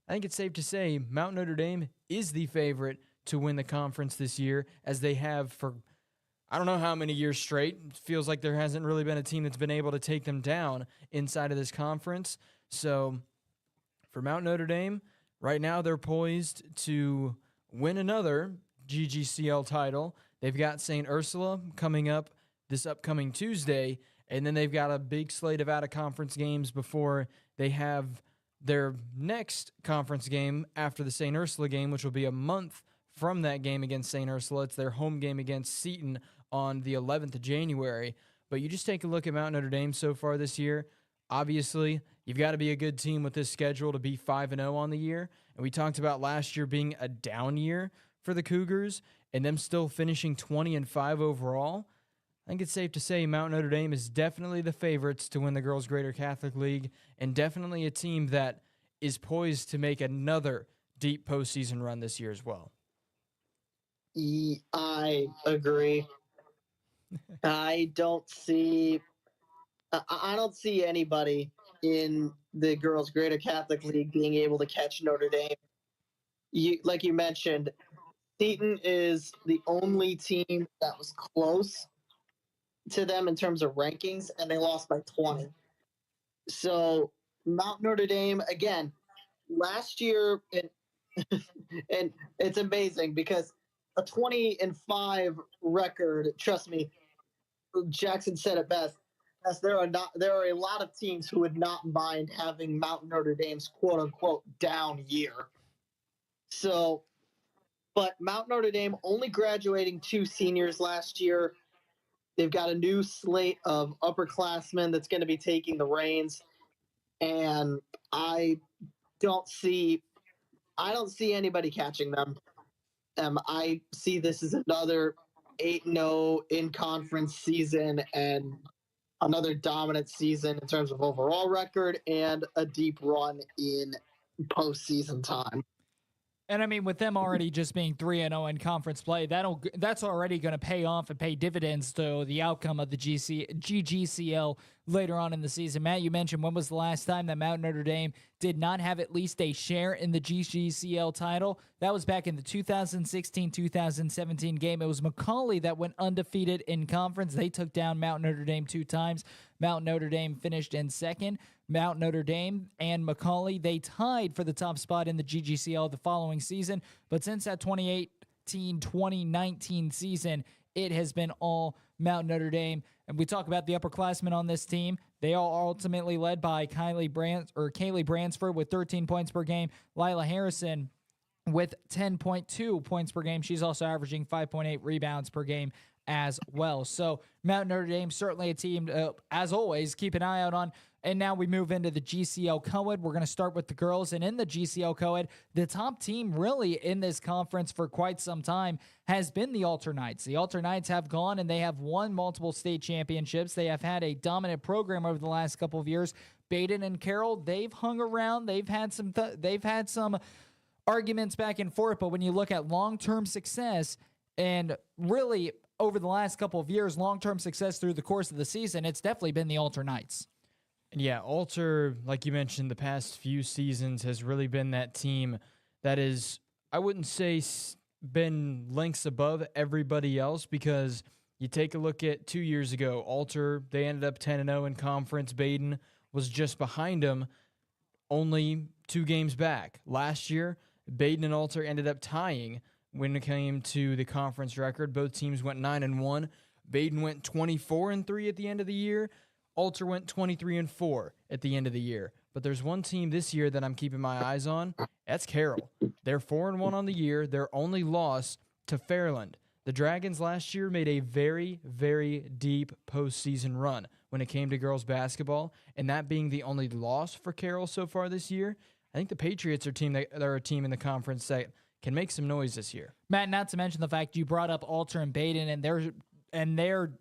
I think it's safe to say Mount Notre Dame is the favorite to win the conference this year, as they have for I don't know how many years straight. It feels like there hasn't really been a team that's been able to take them down inside of this conference. So for Mount Notre Dame, right now they're poised to win another GGCL title. They've got St. Ursula coming up this upcoming Tuesday, and then they've got a big slate of out-of-conference games before they have their next conference game after the St. Ursula game, which will be a month from that game against St. Ursula. It's their home game against Seton on the 11th of January. But you just take a look at Mount Notre Dame so far this year. Obviously, you've got to be a good team with this schedule to be 5-0 on the year. And we talked about last year being a down year for the Cougars and them still finishing 20-5 overall. I think it's safe to say Mount Notre Dame is definitely the favorites to win the Girls Greater Catholic League, and definitely a team that is poised to make another deep postseason run this year as well. I agree. I don't see I don't see anybody in the girls' Greater Catholic League being able to catch Notre Dame. Like you mentioned, Seton is the only team that was close to them in terms of rankings, and they lost by 20. So Mount Notre Dame again last year, and it's amazing because a 20-5 record. Trust me, Jackson said it best. As there are a lot of teams who would not mind having Mount Notre Dame's quote unquote down year. So, but Mount Notre Dame only graduating 2 seniors last year. They've got a new slate of upperclassmen that's going to be taking the reins, and I don't see anybody catching them. I see this as another 8-0 in conference season and another dominant season in terms of overall record and a deep run in postseason time. And I mean, with them already just being 3-0 in conference play, that's already going to pay off and pay dividends to the outcome of the GGCL later on in the season. Matt, you mentioned when was the last time that Mount Notre Dame did not have at least a share in the GGCL title? That was back in the 2016-2017 game. It was Macaulay that went undefeated in conference. They took down Mount Notre Dame 2 times. Mount Notre Dame finished in second. Mount Notre Dame and Macaulay, they tied for the top spot in the GGCL the following season. But since that 2018-2019 season, it has been all Mount Notre Dame. And we talk about the upperclassmen on this team. They are ultimately led by Kaylee Bransford with 13 points per game. Lila Harrison with 10.2 points per game. She's also averaging 5.8 rebounds per game as well. So Mount Notre Dame, certainly a team, as always, keep an eye out on. And now we move into the GCL Co-Ed. We're going to start with the girls. And in the GCL Co-Ed, the top team really in this conference for quite some time has been the Alter Knights. The Alter Knights have gone and they have won multiple state championships. They have had a dominant program over the last couple of years. Baden and Carroll, they've hung around. They've had some arguments back and forth. But when you look at long-term success and really over the last couple of years, long-term success through the course of the season, it's definitely been the Alter Knights. And yeah, Alter, like you mentioned, the past few seasons has really been that team that is, I wouldn't say been lengths above everybody else, because you take a look at 2 years ago, Alter, they ended up 10-0 in conference. Baden was just behind them, only 2 games back. Last year, Baden and Alter ended up tying when it came to the conference record. Both teams went 9-1. Baden went 24-3 at the end of the year. Alter went 23-4 at the end of the year. But there's one team this year that I'm keeping my eyes on. That's Carroll. They're 4-1 on the year. Their only loss to Fairland. The Dragons last year made a very, very deep postseason run when it came to girls basketball, and that being the only loss for Carroll so far this year. I think the Patriots are a team in the conference that can make some noise this year. Matt, not to mention the fact you brought up Alter and Baden and their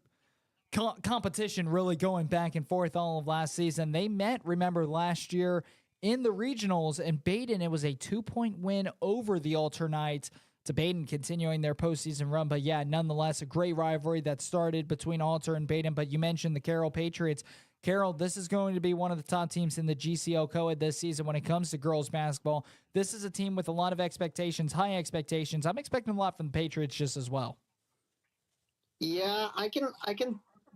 competition really going back and forth all of last season. They met, remember, last year in the regionals, and Baden, it was a 2-point win over the Alter Knights. To Baden continuing their postseason run. But yeah, nonetheless, a great rivalry that started between Alter and Baden. But you mentioned the Carroll Patriots. Carroll, this is going to be one of the top teams in the GCL Co-Ed this season when it comes to girls basketball. This is a team with a lot of expectations, high expectations. I'm expecting a lot from the Patriots just as well. Yeah, I can.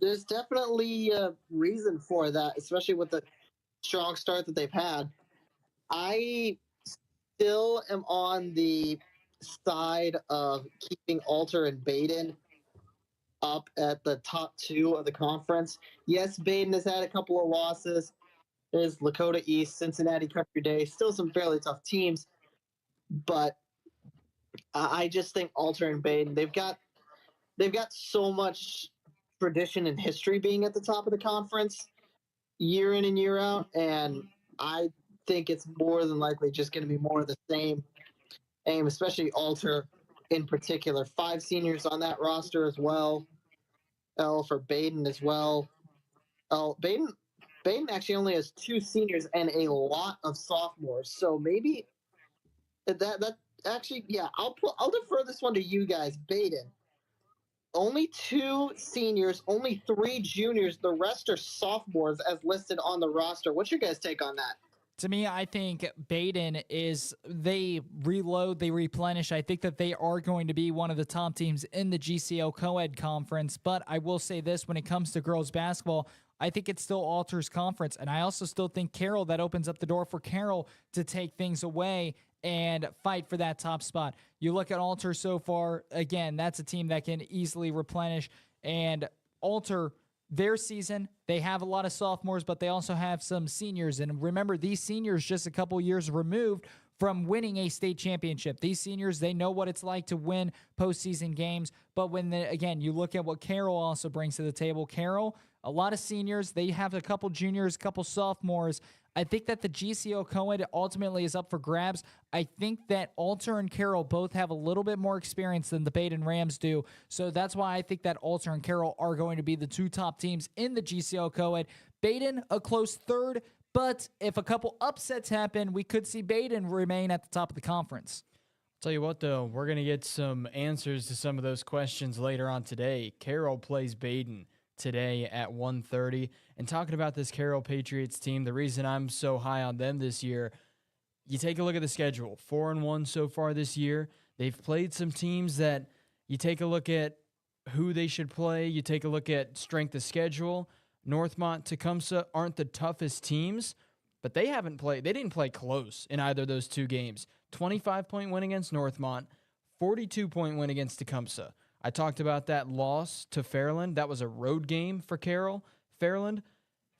There's definitely a reason for that, especially with the strong start that they've had. I still am on the side of keeping Alter and Baden up at the top 2 of the conference. Yes, Baden has had a couple of losses. There's Lakota East, Cincinnati Country Day, still some fairly tough teams. But I just think Alter and Baden, they've got so much tradition and history being at the top of the conference year in and year out, and I think it's more than likely just going to be more of the same. And especially Alter in particular. 5 seniors on that roster as well. For Baden as well. Baden actually only has 2 seniors and a lot of sophomores. So maybe that actually, yeah, I'll defer this one to you guys. Baden, Only 2 seniors, only 3 juniors. The rest are sophomores as listed on the roster. What's your guys' take on that? To me, I think Baden is, they reload, they replenish. I think that they are going to be one of the top teams in the GCL co-ed conference. But I will say this, when it comes to girls basketball, I think it's still Alter's conference. And I also still think Carroll, that opens up the door for Carroll to take things away and fight for that top spot. You look at Alter so far, again, that's a team that can easily replenish. And Alter, their season, they have a lot of sophomores, but they also have some seniors. And remember, these seniors just a couple years removed from winning a state championship. These seniors, they know what it's like to win postseason games. But again, you look at what Carroll also brings to the table. Carroll, a lot of seniors, they have a couple juniors, a couple sophomores. I think that the GCO co-ed ultimately is up for grabs. I think that Alter and Carroll both have a little bit more experience than the Baden Rams do. So that's why I think that Alter and Carroll are going to be the 2 top teams in the GCO co-ed. Baden, a close third, but if a couple upsets happen, we could see Baden remain at the top of the conference. Tell you what, though, we're going to get some answers to some of those questions later on today. Carroll plays Baden today at 1:30. And talking about this Carroll Patriots team, the reason I'm so high on them this year, you take a look at the schedule. 4-1 so far this year. They've played some teams that you take a look at who they should play. You take a look at strength of schedule. Northmont, Tecumseh aren't the toughest teams, but they didn't play close in either of those 2 games. 25-point win against Northmont, 42-point win against Tecumseh. I talked about that loss to Fairland. That was a road game for Carroll. Fairland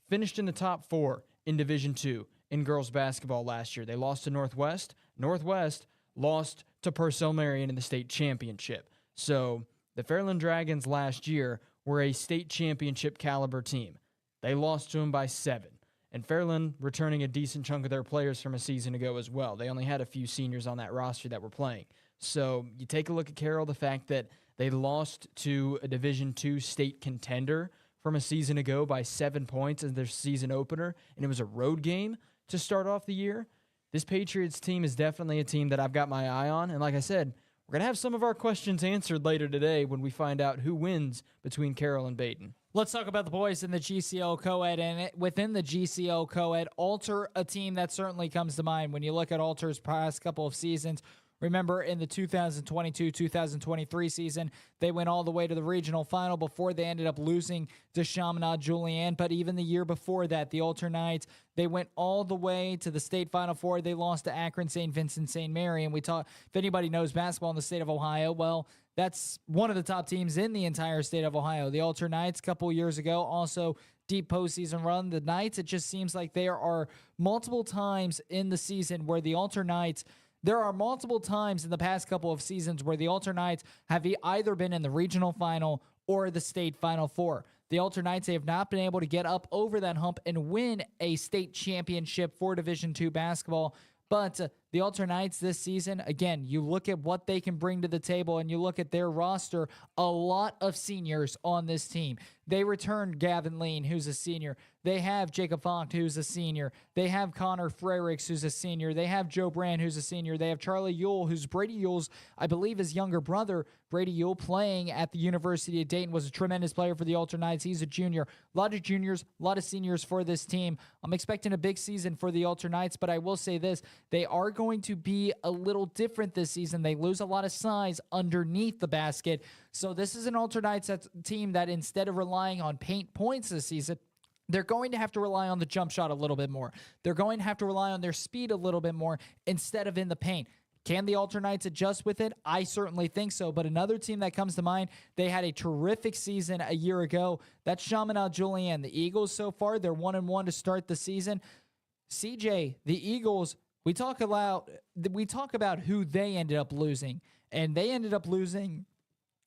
finished in the top 4 in Division II in girls basketball last year. They lost to Northwest. Northwest lost to Purcell Marion in the state championship. So the Fairland Dragons last year were a state championship caliber team. They lost to them by 7. And Fairland returning a decent chunk of their players from a season ago as well. They only had a few seniors on that roster that were playing. So you take a look at Carroll, the fact that they lost to a Division II state contender from a season ago by 7 points in their season opener, and it was a road game to start off the year. This Patriots team is definitely a team that I've got my eye on, and like I said, we're going to have some of our questions answered later today when we find out who wins between Carroll and Baden. Let's talk about the boys in the GCL co-ed, and within the GCL co-ed, Alter, a team that certainly comes to mind when you look at Alter's past couple of seasons. Remember, in the 2022-2023 season, they went all the way to the regional final before they ended up losing to Chaminade Julienne. But even the year before that, the Alter Knights, they went all the way to the state Final Four. They lost to Akron St. Vincent St. Mary. And we talk, if anybody knows basketball in the state of Ohio, well, that's one of the top teams in the entire state of Ohio. The Alter Knights, a couple years ago, also deep postseason run. The Knights, it just seems like there are multiple times in the season where the Alter Knights, there are multiple times in the past couple of seasons where the Alter Knights have either been in the regional final or the state Final Four. The Alter Knights, they have not been able to get up over that hump and win a state championship for Division II basketball. But the Alter Knights this season, again, you look at what they can bring to the table and you look at their roster, a lot of seniors on this team. They returned Gavin Lean, who's a senior. They have Jacob Vogt, who's a senior. They have Connor Frericks, who's a senior. They have Joe Brand, who's a senior. They have Charlie Yule, who's Brady Yule's, I believe, his younger brother. Brady Yule, playing at the University of Dayton, was a tremendous player for the Alter Knights. He's a junior. A lot of juniors, a lot of seniors for this team. I'm expecting a big season for the Alter Knights, but I will say this. They are going to be a little different this season. They lose a lot of size underneath the basket. So this is an Alter Knights team that, instead of relying on paint points this season, they're going to have to rely on the jump shot a little bit more. They're going to have to rely on their speed a little bit more instead of in the paint. Can the Alter Knights adjust with it? I certainly think so. But another team that comes to mind, they had a terrific season a year ago. That's Chaminade Julienne. The Eagles so far, they're 1-1 to start the season. CJ, the Eagles, we talk about who they ended up losing. And they ended up losing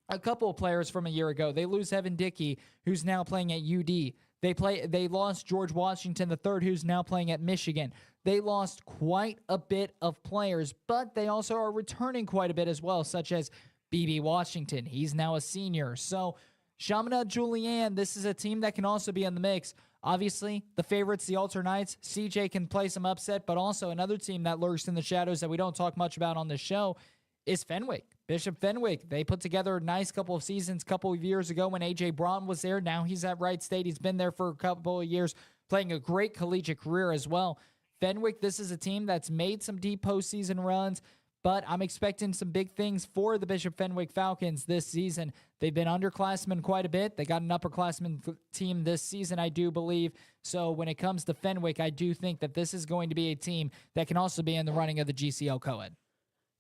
a couple of players from a year ago. They lose Evan Dickey, who's now playing at UD. They lost George Washington III, who's now playing at Michigan. They lost quite a bit of players, but they also are returning quite a bit as well, such as BB Washington. He's now a senior. So Chaminade Julienne, this is a team that can also be in the mix. Obviously, the favorites, the Alter Knights, CJ can play some upset, but also another team that lurks in the shadows that we don't talk much about on this show is Fenwick. Bishop Fenwick, they put together a nice couple of seasons, couple of years ago when A.J. Braun was there. Now he's at Wright State. He's been there for a couple of years, playing a great collegiate career as well. Fenwick, this is a team that's made some deep postseason runs, but I'm expecting some big things for the Bishop Fenwick Falcons this season. They've been underclassmen quite a bit. They got an upperclassmen team this season, I do believe. So when it comes to Fenwick, I do think that this is going to be a team that can also be in the running of the GCL Co-Ed.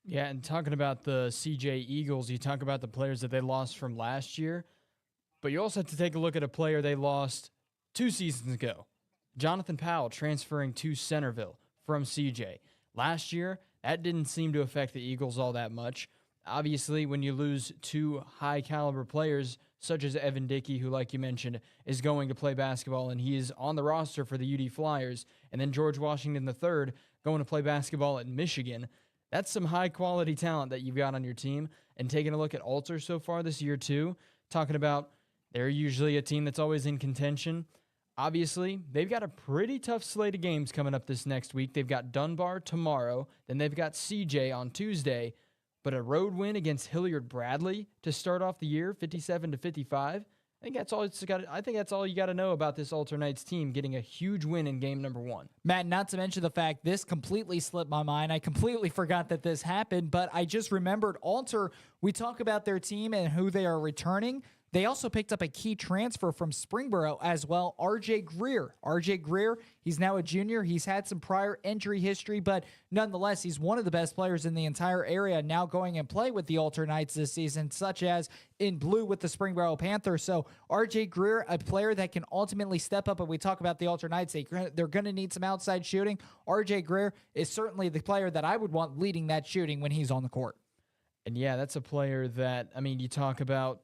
Yeah, and talking about the CJ Eagles, you talk about the players that they lost from last year, but you also have to take a look at a player they lost 2 seasons ago. Jonathan Powell transferring to Centerville from CJ. Last year, that didn't seem to affect the Eagles all that much. Obviously, when you lose 2 high-caliber players, such as Evan Dickey, who, like you mentioned, is going to play basketball, and he is on the roster for the UD Flyers, and then George Washington III going to play basketball at Michigan, that's some high-quality talent that you've got on your team. And taking a look at Alter so far this year, too, talking about they're usually a team that's always in contention. Obviously, they've got a pretty tough slate of games coming up this next week. They've got Dunbar tomorrow, then they've got CJ on Tuesday, but a road win against Hilliard Bradley to start off the year, 57-55. I think that's all you got to know about this Alter Knights team getting a huge win in game number 1. Matt, not to mention the fact this completely slipped my mind. I completely forgot that this happened, but I just remembered Alter. We talk about their team and who they are returning. They also picked up a key transfer from Springboro as well, R.J. Greer. R.J. Greer, he's now a junior. He's had some prior injury history, but nonetheless, he's one of the best players in the entire area now going and play with the Alter Knights this season, such as in blue with the Springboro Panthers. So R.J. Greer, a player that can ultimately step up, and we talk about the Alter Knights, they're going to need some outside shooting. R.J. Greer is certainly the player that I would want leading that shooting when he's on the court. And yeah, that's a player that, you talk about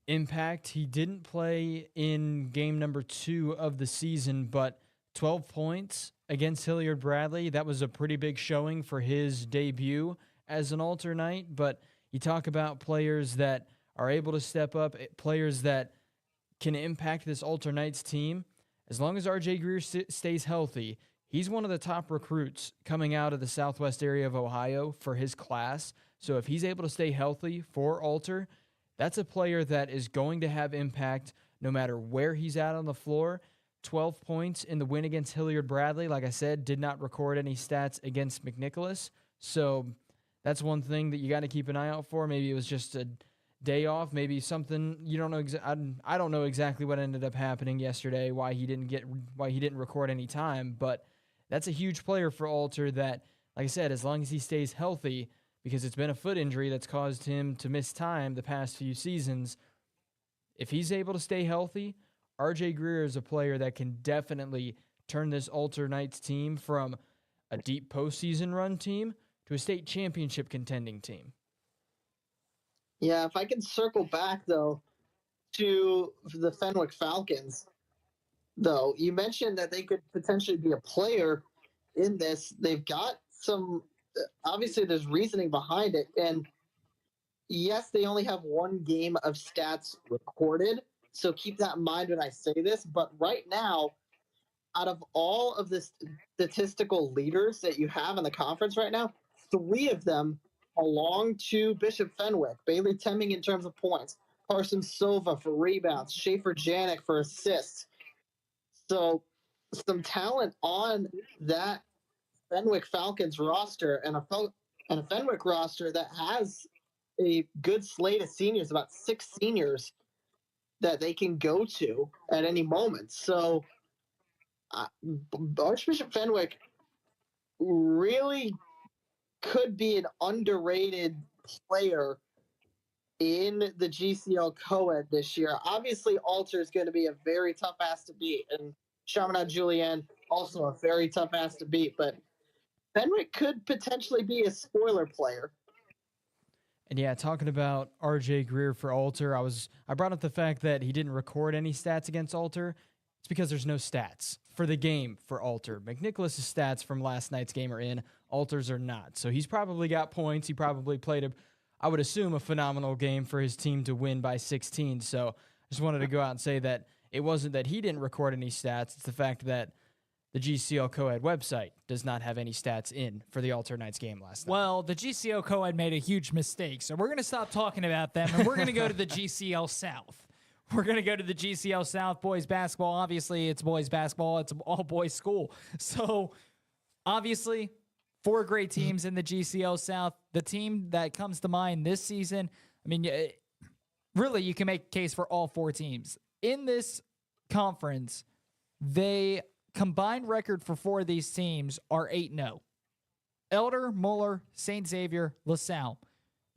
impact. He didn't play in game number 2 of the season, but 12 points against Hilliard Bradley. That was a pretty big showing for his debut as an Alter Knight. But you talk about players that are able to step up, players that can impact this Alter Knights team. As long as R.J. Greer stays healthy, he's one of the top recruits coming out of the southwest area of Ohio for his class. So if he's able to stay healthy for Alter, that's a player that is going to have impact no matter where he's at on the floor. 12 points in the win against Hilliard Bradley. Like I said, did not record any stats against McNicholas. So that's one thing that you got to keep an eye out for. Maybe it was just a day off. Maybe something you don't know. I don't know exactly what ended up happening yesterday, why he didn't record any time. But that's a huge player for Alter that, like I said, as long as he stays healthy, because it's been a foot injury that's caused him to miss time the past few seasons. If he's able to stay healthy, R.J. Greer is a player that can definitely turn this Alter Knights team from a deep postseason run team to a state championship contending team. Yeah, if I can circle back, though, to the Fenwick Falcons, though, you mentioned that they could potentially be a player in this. They've got some... Obviously, there's reasoning behind it. And yes, they only have 1 game of stats recorded. So keep that in mind when I say this. But right now, out of all of the statistical leaders that you have in the conference right now, 3 of them belong to Bishop Fenwick. Bailey Temming in terms of points, Carson Silva for rebounds, Schaefer Janik for assists. So some talent on that Fenwick Falcons roster and a Fenwick roster that has a good slate of seniors, about 6 seniors that they can go to at any moment. So Archbishop Fenwick really could be an underrated player in the GCL Co-Ed this year. Obviously, Alter is going to be a very tough ass to beat, and Chaminade Julienne also a very tough ass to beat, but Fenwick could potentially be a spoiler player. And yeah, talking about R.J. Greer for Alter, I brought up the fact that he didn't record any stats against Alter. It's because there's no stats for the game for Alter. McNicholas' stats from last night's game are in. Alter's are not. So he's probably got points. He probably played, I would assume, a phenomenal game for his team to win by 16. So I just wanted to go out and say that it wasn't that he didn't record any stats. It's the fact that the GCL Co-Ed website does not have any stats in for the Alternites game last night. Well, the GCL Co-Ed made a huge mistake, so we're going to stop talking about them, and we're going to go to the GCL South. We're going to go to the GCL South boys basketball. Obviously, it's boys basketball. It's an all-boys school. So, obviously, 4 great teams in the GCL South. The team that comes to mind this season, I mean, really, you can make a case for all 4 teams. In this conference, they combined record for 4 of these teams are 8-0. Elder, Moeller, St. Xavier, LaSalle.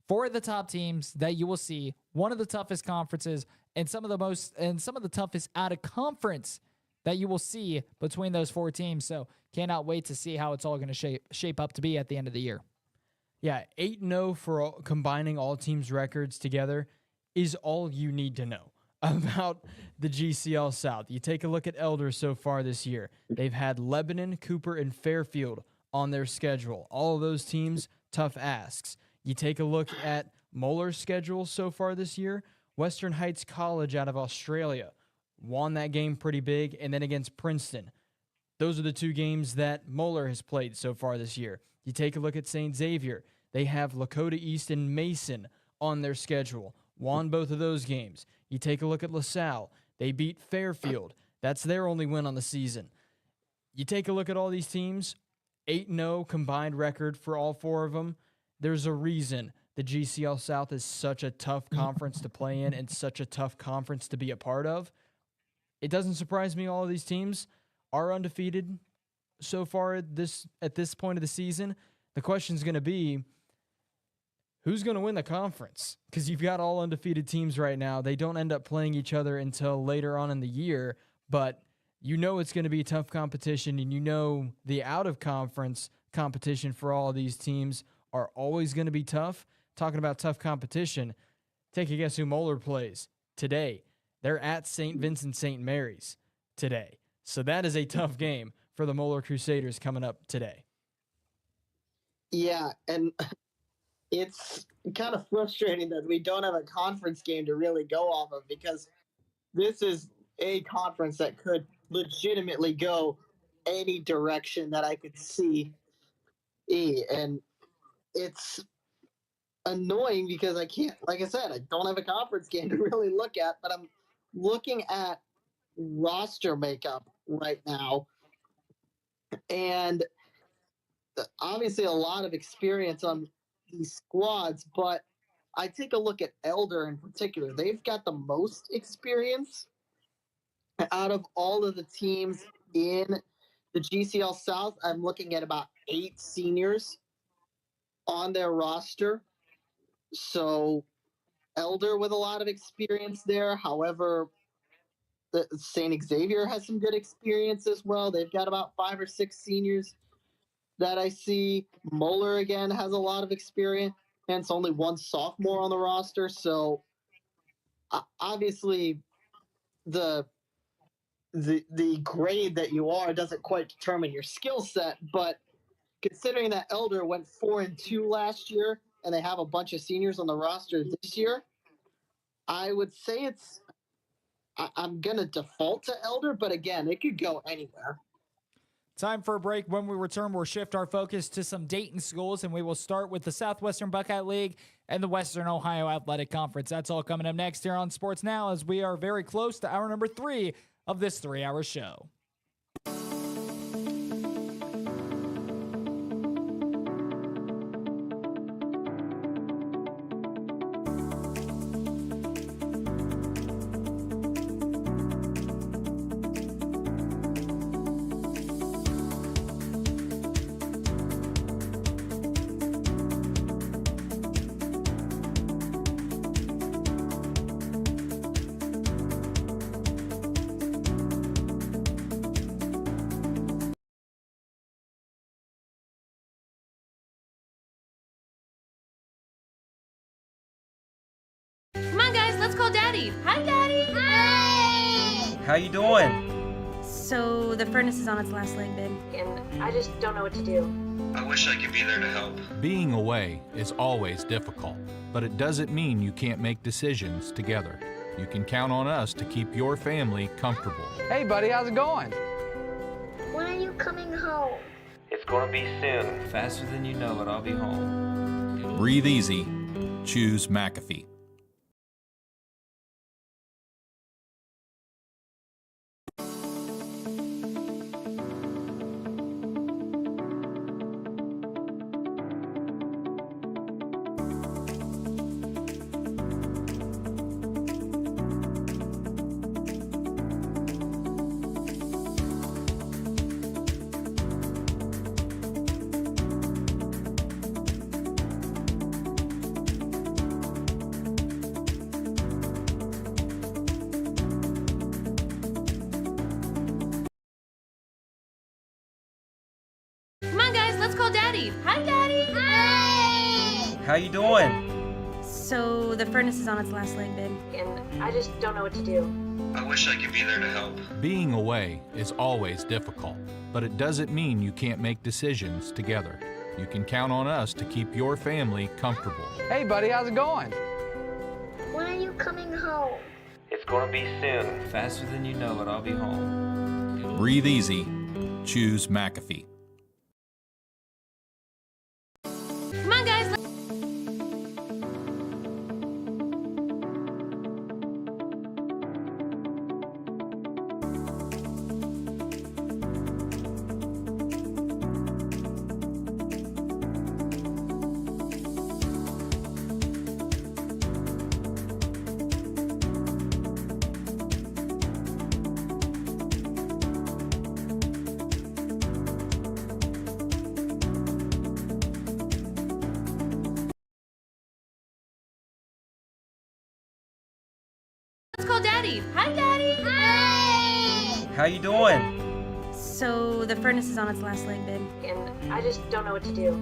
4 of the top teams that you will see, one of the toughest conferences, and some of the toughest out of conference that you will see between those 4 teams. So cannot wait to see how it's all going to shape up to be at the end of the year. Yeah, 8-0 for combining all teams' records together is all you need to know about the GCL South. You take a look at Elder so far this year. They've had Lebanon, Cooper, and Fairfield on their schedule. All of those teams, tough asks. You take a look at Moeller's schedule so far this year. Western Heights College out of Australia won that game pretty big, and then against Princeton. Those are the 2 games that Moeller has played so far this year. You take a look at St. Xavier. They have Lakota East and Mason on their schedule. Won both of those games. You take a look at LaSalle. They beat Fairfield. That's their only win on the season. You take a look at all these teams, 8-0 combined record for all 4 of them. There's a reason the GCL South is such a tough conference to play in and such a tough conference to be a part of. It doesn't surprise me all of these teams are undefeated so far at this point of the season. The question is going to be, who's going to win the conference? Because you've got all undefeated teams right now. They don't end up playing each other until later on in the year, but you know it's going to be tough competition, and you know the out-of-conference competition for all of these teams are always going to be tough. Talking about tough competition, take a guess who Moeller plays today. They're at St. Vincent St. Mary's today. So that is a tough game for the Moeller Crusaders coming up today. Yeah, and it's kind of frustrating that we don't have a conference game to really go off of, because this is a conference that could legitimately go any direction that I could see. And it's annoying because I can't, like I said, I don't have a conference game to really look at, but I'm looking at roster makeup right now, and obviously a lot of experience on these squads, but I take a look at Elder in particular. They've got the most experience out of all of the teams in the GCL South. I'm looking at about 8 seniors on their roster. So Elder with a lot of experience there. However, the St. Xavier has some good experience as well. They've got about 5 or 6 seniors that I see. Moeller again has a lot of experience, and it's only 1 sophomore on the roster. So obviously the grade that you are doesn't quite determine your skill set, but considering that Elder went 4-2 last year and they have a bunch of seniors on the roster this year, I would say I'm going to default to Elder, but again, it could go anywhere. Time for a break. When we return, we'll shift our focus to some Dayton schools, and we will start with the Southwestern Buckeye League and the Western Ohio Athletic Conference. That's all coming up next here on Sports Now, as we are very close to hour number 3 of this 3-hour show. Come on, guys, let's call Daddy. Hi, Daddy. Hi. How you doing? So the furnace is on its last leg, babe. And I just don't know what to do. I wish I could be there to help. Being away is always difficult, but it doesn't mean you can't make decisions together. You can count on us to keep your family comfortable. Hey, buddy, how's it going? When are you coming home? It's gonna be soon. Faster than you know it, I'll be home. Breathe easy. Choose McAfee. Come on, guys, let's call Daddy. Hi, Daddy. How you doing? So the furnace is on its last leg, babe. And I just don't know what to do. I wish I could be there to help. Being away is always difficult, but it doesn't mean you can't make decisions together. You can count on us to keep your family comfortable. Hey, buddy, how's it going? When are you coming home? It's gonna be soon. Faster than you know it, I'll be home. Breathe easy. Choose McAfee. Come on, guys. Let's call Daddy. Hi, Daddy. How you doing? So the furnace is on its last leg, babe. And I just don't know what to do.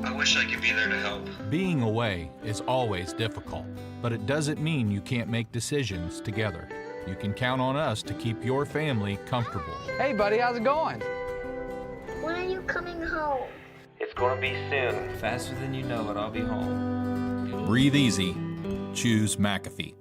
I wish I could be there to help. Being away is always difficult, but it doesn't mean you can't make decisions together. You can count on us to keep your family comfortable. Hey, buddy, how's it going? When are you coming home? It's gonna be soon. Faster than you know it, I'll be home. Breathe easy. Choose McAfee.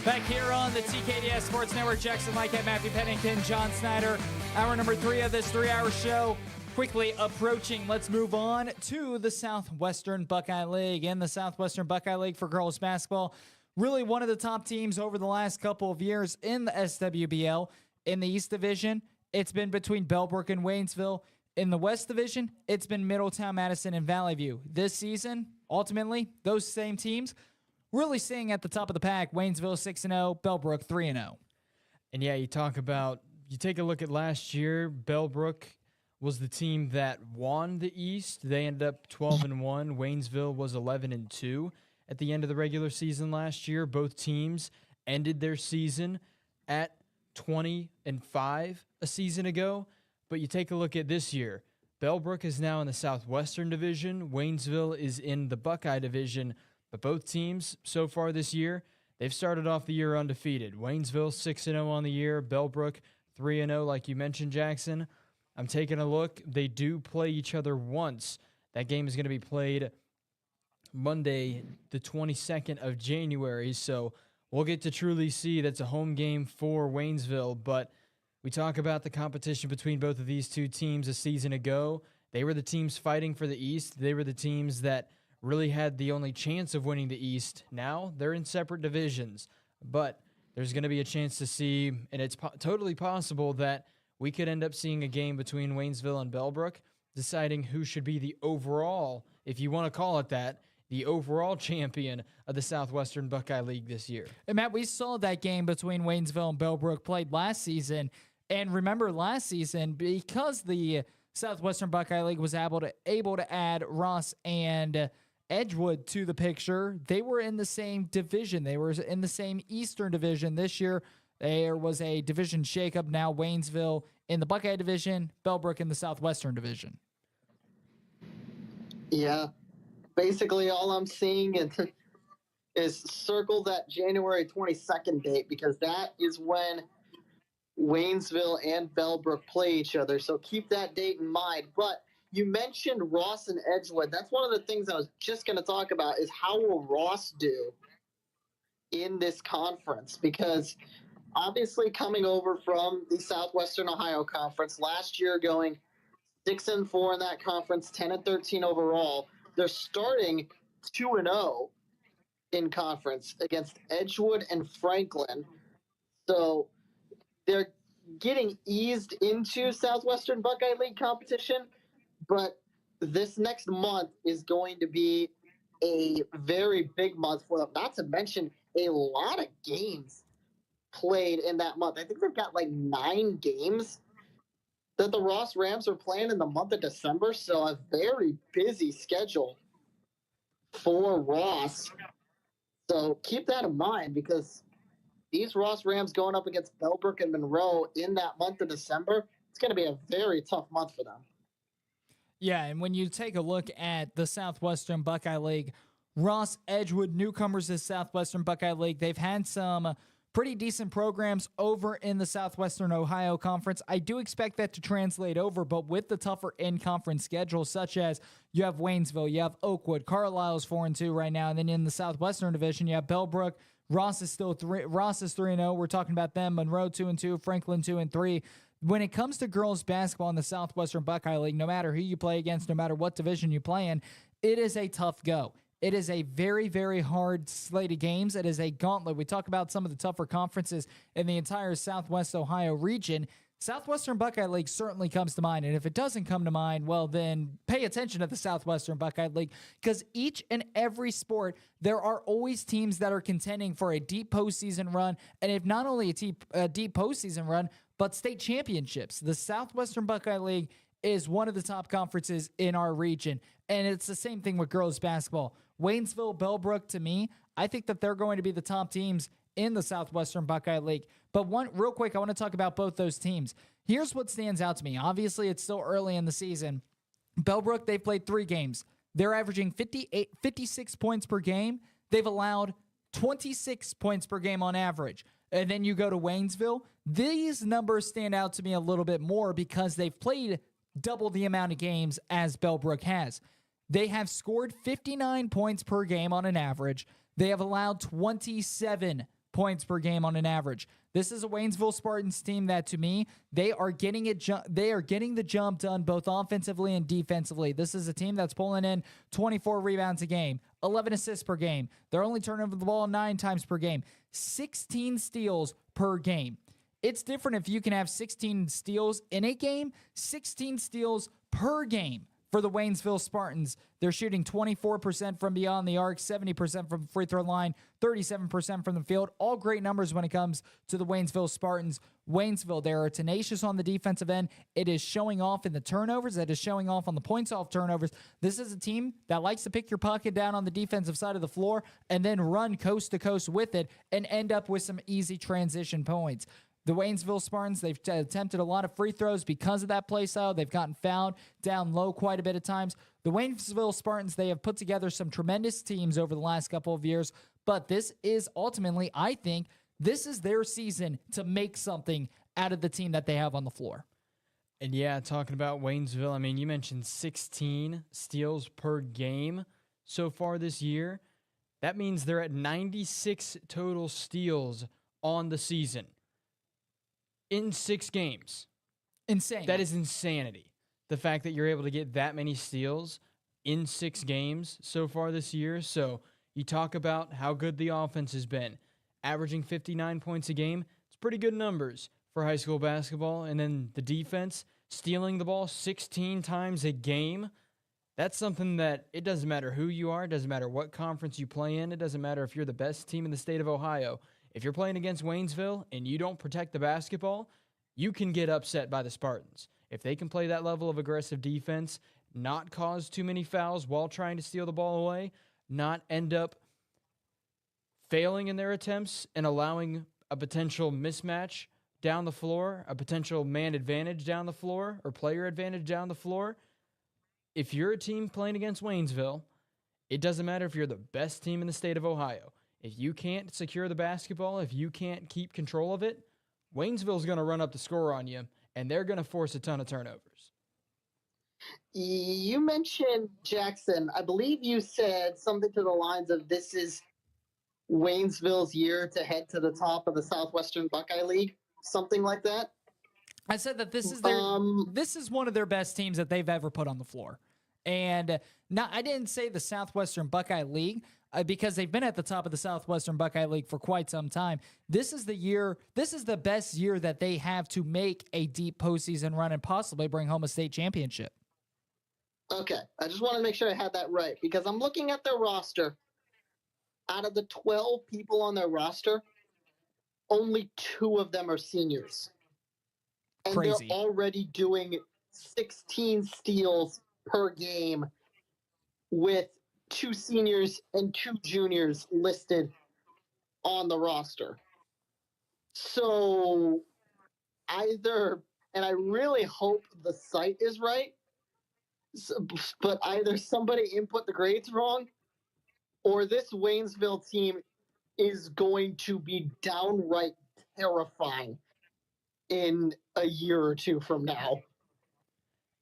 Back here on the TKDS Sports Network, Jackson Lightcap, Matthew Pennington, John Snyder. Hour number 3 of this 3-hour show. Quickly approaching, let's move on to the Southwestern Buckeye League. And the Southwestern Buckeye League for girls basketball, really one of the top teams over the last couple of years in the SWBL. In the East Division, it's been between Bellbrook and Waynesville. In the West Division, it's been Middletown, Madison, and Valley View. This season, ultimately, those same teams really staying at the top of the pack. Waynesville 6-0, Bellbrook 3-0. And yeah, you take a look at last year, Bellbrook was the team that won the East. They ended up 12-1. Waynesville was 11-2 at the end of the regular season last year. Both teams ended their season at 20-5 a season ago. But you take a look at this year, Bellbrook is now in the Southwestern Division. Waynesville is in the Buckeye Division. But both teams so far this year, they've started off the year undefeated. Waynesville 6-0 on the year. Bellbrook 3-0, like you mentioned, Jackson. I'm taking a look. They do play each other once. That game is going to be played Monday, the 22nd of January. So we'll get to truly see that's a home game for Waynesville. But we talk about the competition between both of these two teams a season ago. They were the teams fighting for the East. They were the teams that really had the only chance of winning the East. Now they're in separate divisions, but there's going to be a chance to see, and it's totally possible that we could end up seeing a game between Waynesville and Bellbrook, deciding who should be the overall, if you want to call it that, the overall champion of the Southwestern Buckeye League this year. And Matt, we saw that game between Waynesville and Bellbrook played last season. And remember last season, because the Southwestern Buckeye League was able to add Ross and Edgewood to the picture, they were in the same division. They were in the same Eastern Division. This year, there was a division shakeup. Now Waynesville in the Buckeye Division, Bellbrook in the Southwestern Division. Yeah. Basically, all I'm seeing is circle that January 22nd date, because that is when Waynesville and Bellbrook play each other. So keep that date in mind. But you mentioned Ross and Edgewood. That's one of the things I was just going to talk about is how will Ross do in this conference? Because obviously coming over from the Southwestern Ohio Conference last year, going 6-4 in that conference, 10-13 overall. They're starting 2-0 in conference against Edgewood and Franklin. So they're getting eased into Southwestern Buckeye League competition, but this next month is going to be a very big month for them. Not to mention a lot of games played in that month. I think they've got like 9 games that the Ross Rams are playing in the month of December, so a very busy schedule for Ross. So keep that in mind because these Ross Rams going up against Bellbrook and Monroe in that month of December, it's going to be a very tough month for them. Yeah, and when you take a look at the Southwestern Buckeye League, Ross, Edgewood, newcomers to Southwestern Buckeye League, they've had some pretty decent programs over in the Southwestern Ohio Conference. I do expect that to translate over, but with the tougher in-conference schedule, such as you have Waynesville, you have Oakwood, Carlisle's 4-2 right now, and then in the Southwestern Division, you have Bellbrook. Ross is 3-0. We're talking about them. Monroe 2-2, Franklin 2-3. When it comes to girls basketball in the Southwestern Buckeye League, no matter who you play against, no matter what division you play in, it is a tough go. It is a very, very hard slate of games. It is a gauntlet. We talk about some of the tougher conferences in the entire Southwest Ohio region. Southwestern Buckeye League certainly comes to mind. And if it doesn't come to mind, well, then pay attention to the Southwestern Buckeye League because each and every sport, there are always teams that are contending for a deep postseason run. And if not only a deep postseason run, but state championships. The Southwestern Buckeye League is one of the top conferences in our region. And it's the same thing with girls basketball. Waynesville, Bellbrook, to me, I think that they're going to be the top teams in the Southwestern Buckeye League. But real quick, I want to talk about both those teams. Here's what stands out to me. Obviously, it's still early in the season. Bellbrook, they've played 3 games. They're averaging 56 points per game. They've allowed 26 points per game on average. And then you go to Waynesville. These numbers stand out to me a little bit more because they've played double the amount of games as Bellbrook has. They have scored 59 points per game on an average. They have allowed 27 points per game on an average. This is a Waynesville Spartans team that, to me, they are getting the jump done both offensively and defensively. This is a team that's pulling in 24 rebounds a game, 11 assists per game. They're only turning over the ball 9 times per game, 16 steals per game. It's different if you can have 16 steals in a game, 16 steals per game. For the Waynesville Spartans, they're shooting 24% from beyond the arc, 70% from free throw line, 37% from the field. All great numbers when it comes to the Waynesville Spartans. Waynesville, they are tenacious on the defensive end. It is showing off in the turnovers. It is showing off on the points off turnovers. This is a team that likes to pick your pocket down on the defensive side of the floor and then run coast to coast with it and end up with some easy transition points. The Waynesville Spartans, they've attempted a lot of free throws because of that play style. They've gotten fouled down low quite a bit of times. The Waynesville Spartans, they have put together some tremendous teams over the last couple of years, but this is ultimately, I think, this is their season to make something out of the team that they have on the floor. And yeah, talking about Waynesville, I mean, you mentioned 16 steals per game so far this year. That means they're at 96 total steals on the season. In 6 games. Insane. That is insanity. The fact that you're able to get that many steals in 6 games so far this year. So you talk about how good the offense has been. Averaging 59 points a game. It's pretty good numbers for high school basketball. And then the defense, stealing the ball 16 times a game. That's something that it doesn't matter who you are. It doesn't matter what conference you play in. It doesn't matter if you're the best team in the state of Ohio. If you're playing against Waynesville and you don't protect the basketball, you can get upset by the Spartans. If they can play that level of aggressive defense, not cause too many fouls while trying to steal the ball away, not end up failing in their attempts and allowing a potential mismatch down the floor, a potential man advantage down the floor or player advantage down the floor. If you're a team playing against Waynesville, it doesn't matter if you're the best team in the state of Ohio. If you can't secure the basketball, if you can't keep control of it, Waynesville's going to run up the score on you, and they're going to force a ton of turnovers. You mentioned Jackson. I believe you said something to the lines of this is Waynesville's year to head to the top of the Southwestern Buckeye League, something like that. I said that this is this is one of their best teams that they've ever put on the floor. And I didn't say the Southwestern Buckeye League because they've been at the top of the Southwestern Buckeye League for quite some time. This is the best year that they have to make a deep postseason run and possibly bring home a state championship. Okay, I just want to make sure I had that right because I'm looking at their roster. Out of the 12 people on their roster, only 2 of them are seniors. And Crazy. They're already doing 16 steals per game with 2 seniors and 2 juniors listed on the roster. So either, and I really hope the site is right, but either somebody input the grades wrong or this Waynesville team is going to be downright terrifying in a year or 2 from now.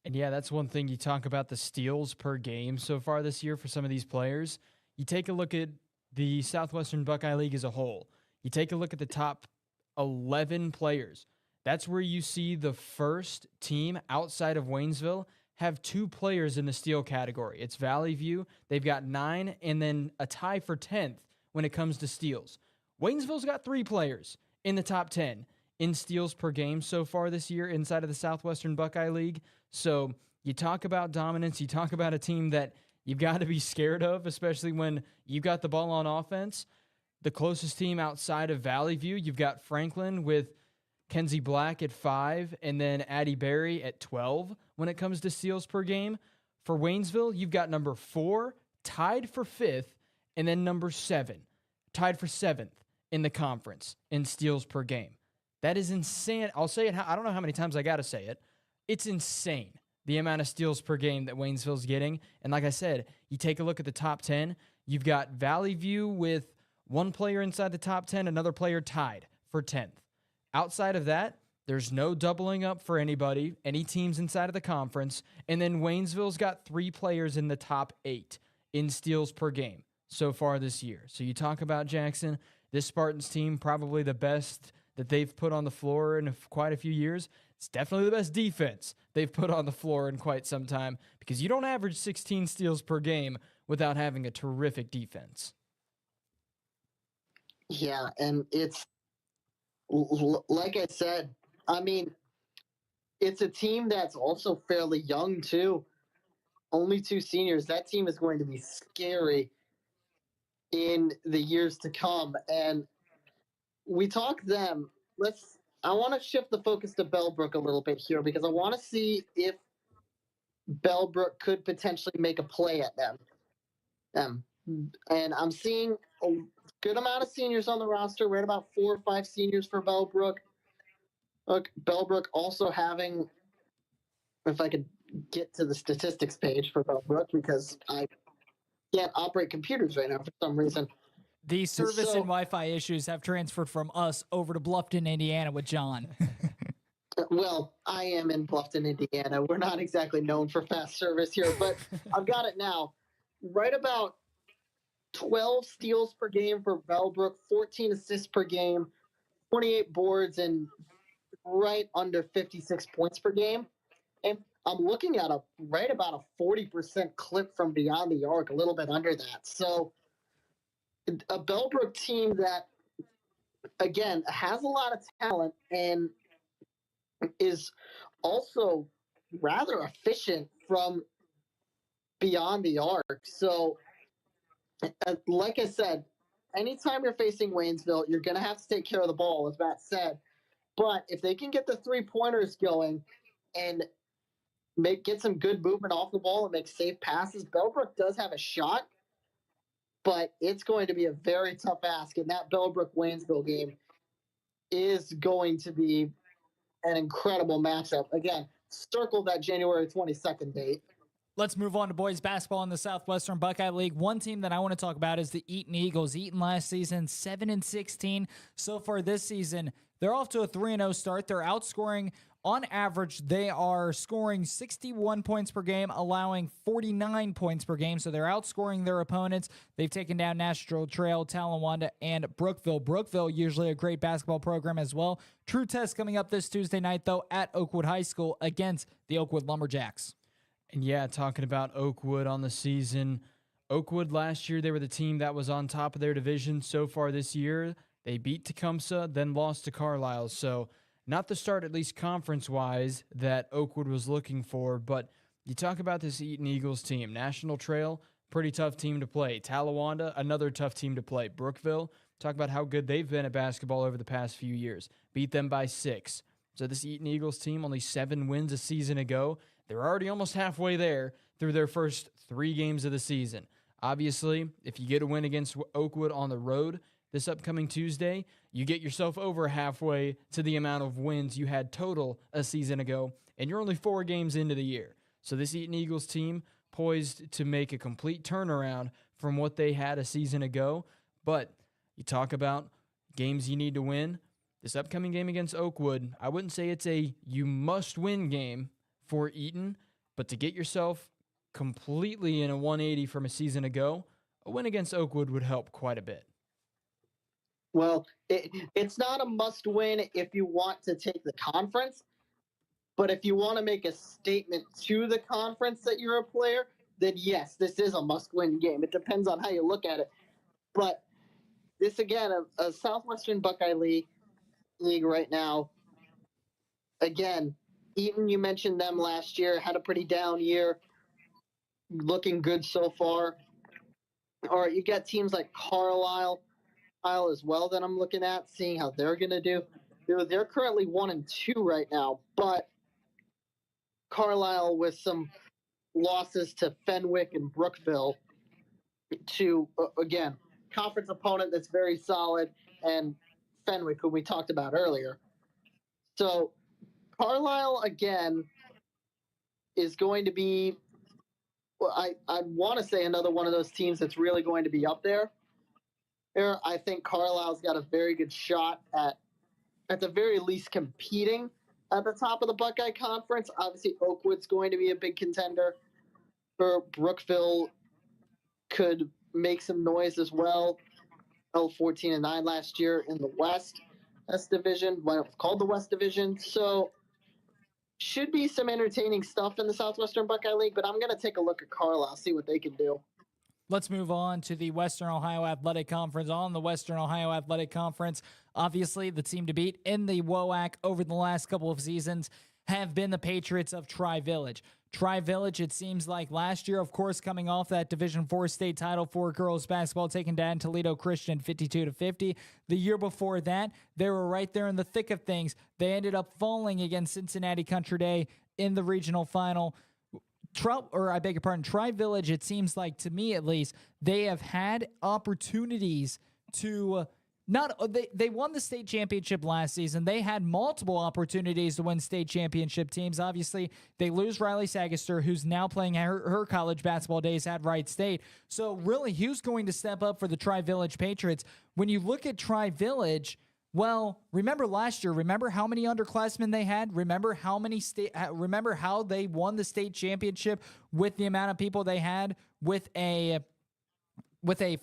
And yeah, that's one thing. You talk about the steals per game so far this year for some of these players. You take a look at the Southwestern Buckeye League as a whole. You take a look at the top 11 players. That's where you see the first team outside of Waynesville have 2 players in the steal category. It's Valley View. They've got 9 and then a tie for 10th when it comes to steals. Waynesville's got 3 players in the top 10 in steals per game so far this year inside of the Southwestern Buckeye League. So you talk about dominance, you talk about a team that you've got to be scared of, especially when you've got the ball on offense. The closest team outside of Valley View, you've got Franklin with Kenzie Black at 5 and then Addie Berry at 12 when it comes to steals per game. For Waynesville, you've got number 4 tied for 5th and then number 7 tied for 7th in the conference in steals per game. That is insane. I'll say it. I don't know how many times I got to say it. It's insane, the amount of steals per game that Waynesville's getting. And like I said, you take a look at the top 10, you've got Valley View with 1 player inside the top 10, another player tied for 10th. Outside of that, there's no doubling up for anybody, any teams inside of the conference. And then Waynesville's got 3 players in the top 8 in steals per game so far this year. So you talk about Jackson, this Spartans team, probably the best that they've put on the floor in quite a few years. It's definitely the best defense they've put on the floor in quite some time because you don't average 16 steals per game without having a terrific defense. Yeah, and it's like I said, I mean, it's a team that's also fairly young too. Only 2 seniors. That team is going to be scary in the years to come. And we talk them. I want to shift the focus to Bellbrook a little bit here because I want to see if Bellbrook could potentially make a play at them. And I'm seeing a good amount of seniors on the roster. We're at about 4 or 5 seniors for Bellbrook. Look, Bellbrook also having, if I could get to the statistics page for Bellbrook because I can't operate computers right now for some reason. The service and Wi-Fi issues have transferred from us over to Bluffton, Indiana with John. Well, I am in Bluffton, Indiana. We're not exactly known for fast service here, but I've got it now. Right about 12 steals per game for Bellbrook, 14 assists per game, 28 boards, and right under 56 points per game. And I'm looking at right about a 40% clip from beyond the arc, a little bit under that. So a Bellbrook team that, again, has a lot of talent and is also rather efficient from beyond the arc. So, like I said, anytime you're facing Waynesville, you're going to have to take care of the ball, as Matt said. But if they can get the 3-pointers going and get some good movement off the ball and make safe passes, Bellbrook does have a shot, but it's going to be a very tough ask. And that Bellbrook-Waynesville game is going to be an incredible matchup. Again, circle that January 22nd date. Let's move on to boys basketball in the Southwestern Buckeye League. One team that I want to talk about is the Eaton Eagles. Eaton last season, 7-16. So far this season, They're off to a 3-0 start. They're outscoring, on average, they are scoring 61 points per game, allowing 49 points per game. So they're outscoring their opponents. They've taken down National Trail, Talawanda, and Brookville. Brookville, usually a great basketball program as well. True test coming up this Tuesday night, though, at Oakwood High School against the Oakwood Lumberjacks. And yeah, talking about Oakwood on the season, Oakwood last year, they were the team that was on top of their division. So far this year, they beat Tecumseh, then lost to Carlisle. So not the start, at least conference-wise, that Oakwood was looking for. But you talk about this Eaton Eagles team. National Trail, pretty tough team to play. Talawanda, another tough team to play. Brookville, talk about how good they've been at basketball over the past few years. Beat them by 6. So this Eaton Eagles team, only 7 wins a season ago. They're already almost halfway there through their first 3 games of the season. Obviously, if you get a win against Oakwood on the road this upcoming Tuesday, you get yourself over halfway to the amount of wins you had total a season ago, and you're only 4 games into the year. So this Eaton Eagles team poised to make a complete turnaround from what they had a season ago. But you talk about games you need to win. This upcoming game against Oakwood, I wouldn't say it's a you must win game for Eaton, but to get yourself completely in a 180 from a season ago, a win against Oakwood would help quite a bit. Well, it's not a must-win if you want to take the conference, but if you want to make a statement to the conference that you're a player, then yes, this is a must-win game. It depends on how you look at it. But this, again, a Southwestern Buckeye League right now, again, Eaton, you mentioned them last year, had a pretty down year, looking good so far. All right, you got teams like Carlisle as well that I'm looking at, seeing how they're going to do. They're currently 1-2 right now, but Carlisle with some losses to Fenwick and Brookville to, again, conference opponent that's very solid, and Fenwick, who we talked about earlier. So Carlisle, again, is going to be, well, I want to say another one of those teams that's really going to be up there. I think Carlisle's got a very good shot at the very least, competing at the top of the Buckeye Conference. Obviously, Oakwood's going to be a big contender. For Brookville could make some noise as well. 14-9 last year in the West Division, when it was called the West Division. So should be some entertaining stuff in the Southwestern Buckeye League, but I'm going to take a look at Carlisle, see what they can do. Let's move on to the Western Ohio Athletic Conference. On the Western Ohio Athletic Conference, obviously the team to beat in the WOAC over the last couple of seasons have been the Patriots of Tri-Village. Tri-Village, it seems like last year, of course, coming off that Division IV state title for girls basketball, taking down Toledo Christian 52-50. The year before that, they were right there in the thick of things. They ended up falling against Cincinnati Country Day in the regional final. Tri-Village, it seems like, to me at least, they have had opportunities to they won the state championship last season. They had multiple opportunities to win state championship teams. Obviously, they lose Riley Sagister, who's now playing her college basketball days at Wright State. So really, who's going to step up for the Tri-Village Patriots? When you look at Tri-Village, well, remember last year, remember how many underclassmen they had? Remember how they won the state championship with the amount of people they had, with a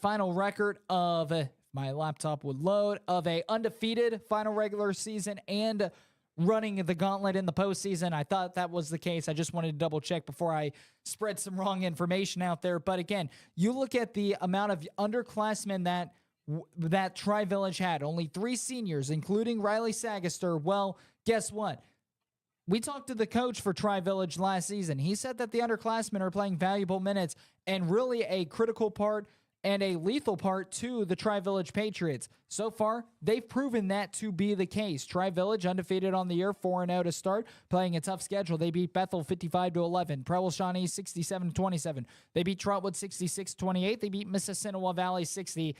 final record of, my laptop would load, of a undefeated final regular season and running the gauntlet in the postseason. I thought that was the case. I just wanted to double check before I spread some wrong information out there. But again, you look at the amount of underclassmen that Tri-Village had, only 3 seniors, including Riley Sagister. Well, guess what? We talked to the coach for Tri-Village last season. He said that the underclassmen are playing valuable minutes and really a critical part and a lethal part to the Tri-Village Patriots. So far, they've proven that to be the case. Tri-Village undefeated on the year, 4-0 to start, playing a tough schedule. They beat Bethel 55-11, Preble Shawnee 67-27. They beat Trotwood 66-28. They beat Mississinawa Valley 60-59.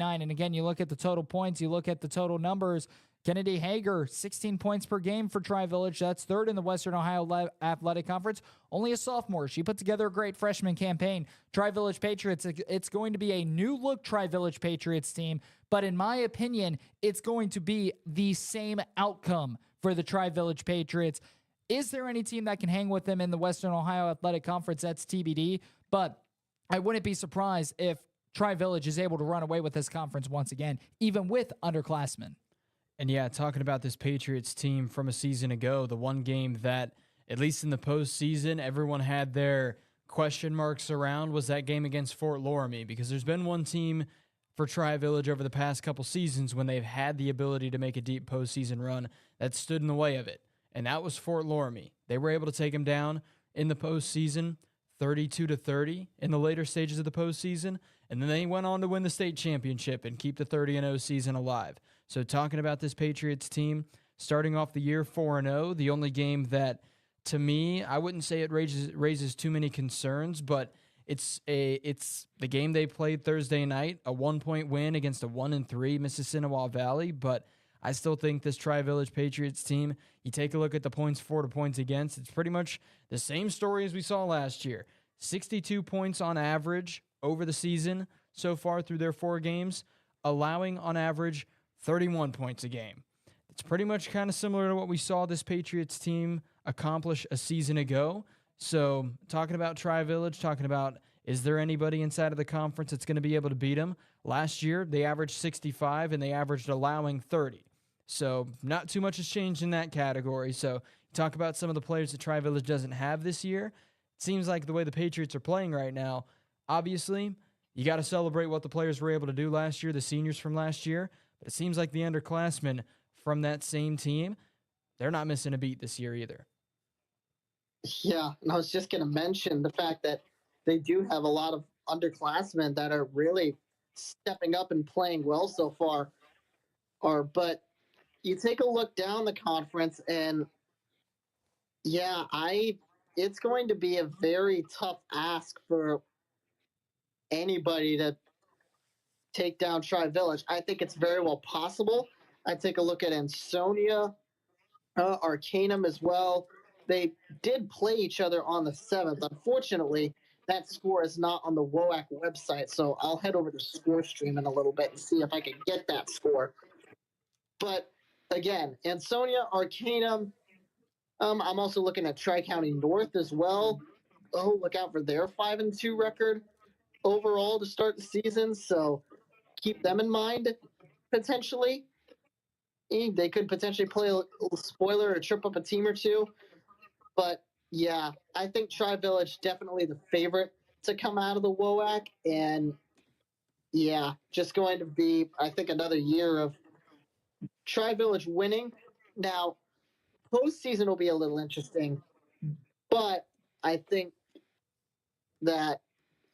And again, you look at the total points, you look at the total numbers. Kennedy Hager, 16 points per game for Tri-Village. That's third in the Western Ohio Athletic Conference. Only a sophomore. She put together a great freshman campaign. Tri-Village Patriots, it's going to be a new-look Tri-Village Patriots team, but in my opinion, it's going to be the same outcome for the Tri-Village Patriots. Is there any team that can hang with them in the Western Ohio Athletic Conference? That's TBD, but I wouldn't be surprised if Tri-Village is able to run away with this conference once again, even with underclassmen. And yeah, talking about this Patriots team from a season ago, the one game that, at least in the postseason, everyone had their question marks around was that game against Fort Loramie, because there's been one team for Tri-Village over the past couple seasons when they've had the ability to make a deep postseason run that stood in the way of it, and that was Fort Loramie. They were able to take them down in the postseason, 32-30 in the later stages of the postseason, and then they went on to win the state championship and keep the 30-0 season alive. So talking about this Patriots team, starting off the year 4-0, the only game that, to me, I wouldn't say it raises too many concerns, but it's the game they played Thursday night, a 1-point win against a 1-3 Mississinawa Valley, but I still think this Tri-Village Patriots team, you take a look at the points for to points against, it's pretty much the same story as we saw last year. 62 points on average over the season so far through their 4 games, allowing on average 31 points a game. It's pretty much kind of similar to what we saw this Patriots team accomplish a season ago. So talking about Tri-Village, talking about is there anybody inside of the conference that's going to be able to beat them? Last year, they averaged 65 and they averaged allowing 30. So not too much has changed in that category. So talk about some of the players that Tri-Village doesn't have this year. It seems like the way the Patriots are playing right now, obviously, you got to celebrate what the players were able to do last year, the seniors from last year. But it seems like the underclassmen from that same team, they're not missing a beat this year either. Yeah, and I was just going to mention the fact that they do have a lot of underclassmen that are really stepping up and playing well so far. But you take a look down the conference, and yeah, it's going to be a very tough ask for anybody to take down Tri-Village. I think it's very well possible. I take a look at Ansonia, Arcanum as well. They did play each other on the 7th. Unfortunately, that score is not on the WOAC website, so I'll head over to ScoreStream in a little bit and see if I can get that score. But again, Ansonia, Arcanum. I'm also looking at Tri-County North as well. Oh, look out for their 5-2 record overall to start the season. So keep them in mind potentially. They could potentially play a little spoiler or trip up a team or two. But yeah, I think Tri-Village definitely the favorite to come out of the WOAC. And yeah, just going to be, I think, another year of Tri-Village winning. Now, postseason will be a little interesting, but I think that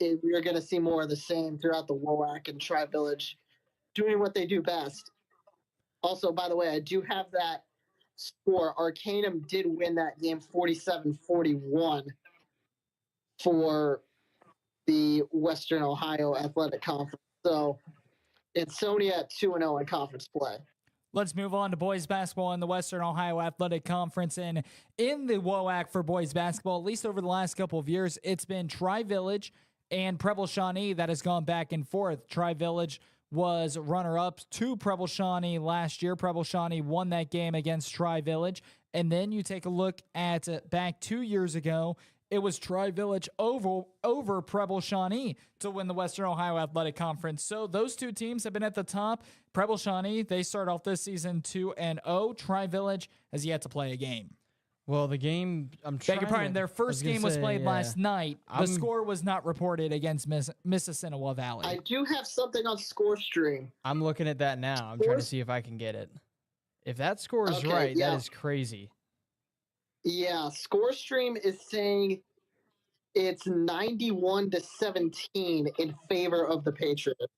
we're going to see more of the same throughout the WOAC and Tri-Village doing what they do best. Also, by the way, I do have that score. Arcanum did win that game 47-41 for the Western Ohio Athletic Conference. So it's Sony at 2-0 in conference play. Let's move on to boys basketball in the Western Ohio Athletic Conference. And in the WOAC for boys basketball, at least over the last couple of years, it's been Tri-Village and Preble Shawnee that has gone back and forth. Tri-Village was runner-up to Preble Shawnee last year. Preble Shawnee won that game against Tri-Village. And then you take a look at back 2 years ago, it was Tri-Village over Preble Shawnee to win the Western Ohio Athletic Conference. So those two teams have been at the top. Preble Shawnee, they start off this season 2-0. Tri-Village has yet to play a game. Well, the game, Beg your pardon, their first game was played last night. The score was not reported against Mississinawa Valley. I do have something on ScoreStream. I'm looking at that now. I'm trying to see if I can get it. If that score is right, that is crazy. Yeah, ScoreStream is saying it's 91-17 in favor of the Patriots.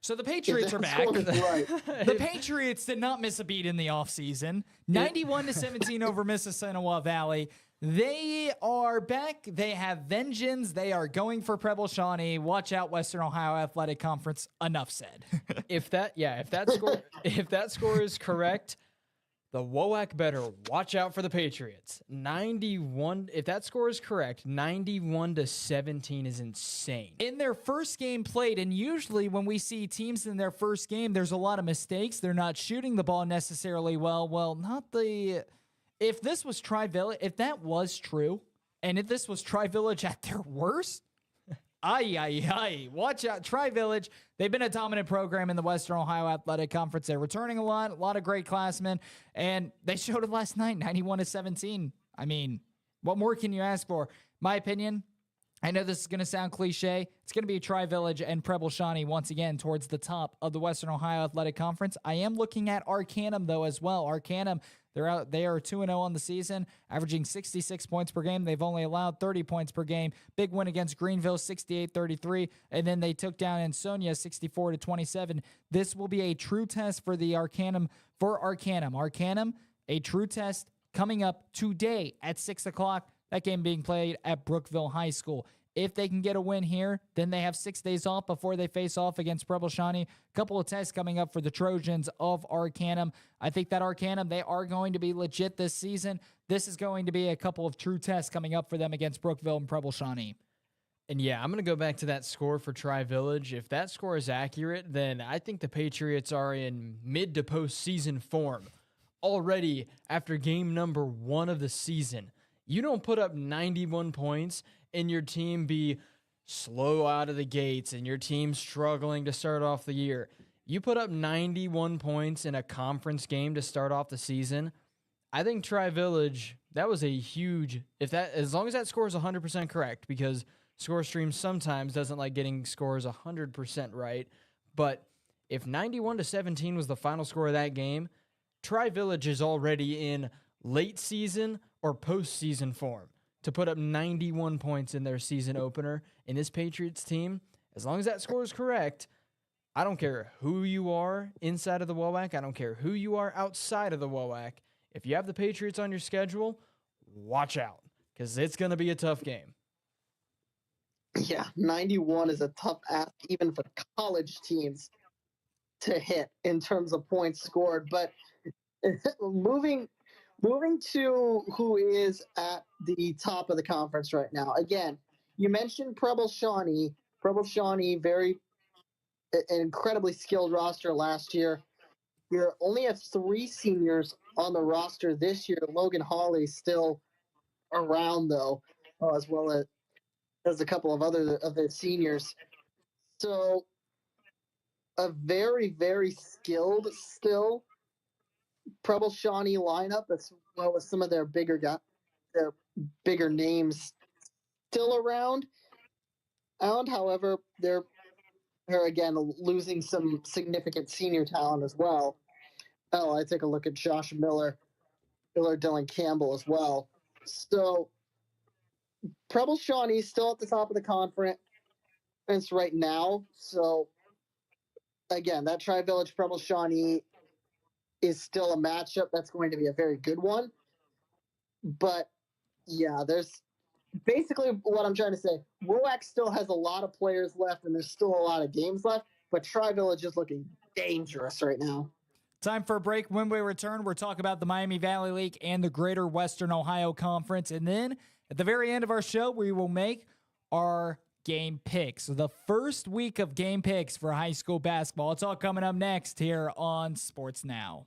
So the Patriots are back. Right. The Patriots did not miss a beat in the offseason. 91-17 over Mississinawa Valley. They are back. They have vengeance. They are going for Preble Shawnee. Watch out, Western Ohio Athletic Conference. Enough said. If that score is correct, the WOAC better watch out for the Patriots. 91. If that score is correct, 91-17 is insane. In their first game played, and usually when we see teams in their first game, there's a lot of mistakes. They're not shooting the ball necessarily well. Well, not the. If this was Tri-Village, if that was true, and if this was Tri-Village at their worst, watch out. Tri-Village, they've been a dominant program in the Western Ohio Athletic Conference. They're returning a lot of great classmen, and they showed it last night, 91-17. I mean, what more can you ask for? My opinion, I know this is going to sound cliche. It's going to be Tri-Village and Preble Shawnee once again towards the top of the Western Ohio Athletic Conference. I am looking at Arcanum, though, as well. Arcanum, they are 2-0 on the season, averaging 66 points per game. They've only allowed 30 points per game. Big win against Greenville, 68-33, and then they took down Ansonia, 64-27. This will be a true test for the Arcanum. Arcanum, a true test coming up today at 6 o'clock. That game being played at Brookville High School. If they can get a win here, then they have 6 days off before they face off against Preble Shawnee. A couple of tests coming up for the Trojans of Arcanum. I think that Arcanum, they are going to be legit this season. This is going to be a couple of true tests coming up for them against Brookville and Preble Shawnee. And yeah, I'm going to go back to that score for Tri-Village. If that score is accurate, then I think the Patriots are in mid to postseason form already after game number 1 of the season. You don't put up 91 points and your team be slow out of the gates and your team struggling to start off the year. You put up 91 points in a conference game to start off the season. I think Tri-Village, that was a huge, as long as that score is 100% correct, because ScoreStream sometimes doesn't like getting scores 100% right. But if 91-17 was the final score of that game, Tri-Village is already in late season or postseason form to put up 91 points in their season opener. In this Patriots team, as long as that score is correct, I don't care who you are inside of the WOAC. I don't care who you are outside of the WOAC. If you have the Patriots on your schedule, watch out, because it's going to be a tough game. Yeah, 91 is a tough ask even for college teams to hit in terms of points scored. But moving to who is at the top of the conference right now. Again, you mentioned Preble Shawnee. Preble Shawnee, an incredibly skilled roster last year. You only have 3 seniors on the roster this year. Logan Hawley's still around, though, as well as a couple of other of their seniors. So a very, very skilled still Preble Shawnee lineup, as well as some of their bigger names still around. However, they're again losing some significant senior talent as well. Oh, I take a look at Josh Miller, Dylan Campbell as well. So Preble Shawnee still at the top of the conference right now. So again, that Tri-Village Preble Shawnee is still a matchup that's going to be a very good one. But yeah, there's basically what I'm trying to say. WOAC still has a lot of players left and there's still a lot of games left, but Tri-Village is looking dangerous right now. Time for a break. When we return, we're talking about the Miami Valley League and the Greater Western Ohio Conference. And then at the very end of our show, we will make our game picks. So the first week of game picks for high school basketball. It's all coming up next here on Sports Now.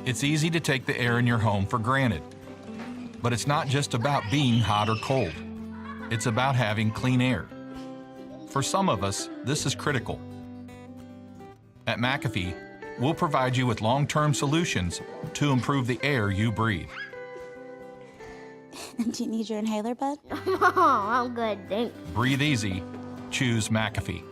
It's easy to take the air in your home for granted. But it's not just about being hot or cold. It's about having clean air. For some of us, this is critical. At McAfee, we'll provide you with long-term solutions to improve the air you breathe. Do you need your inhaler, bud? Oh, I'm good, thanks. Breathe easy. Choose McAfee.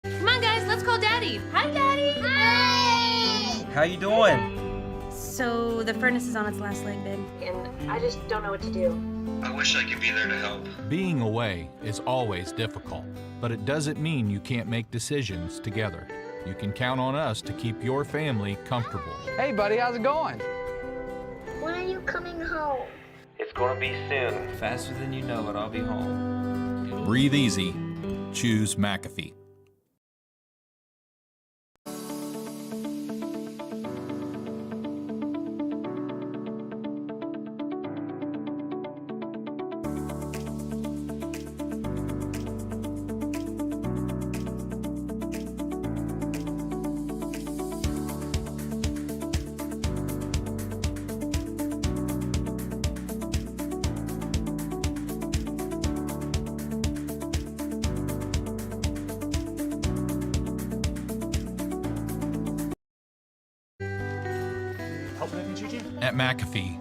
Come on, guys, let's call Daddy. Hi, Daddy. Hi. How you doing? So the furnace is on its last leg, babe. And I just don't know what to do. I wish I could be there to help. Being away is always difficult, but it doesn't mean you can't make decisions together. You can count on us to keep your family comfortable. Hey, buddy, how's it going? When are you coming home? It's gonna be soon. Faster than you know it, I'll be home. Breathe easy. Choose McAfee. Help with anything, Gigi? At McAfee,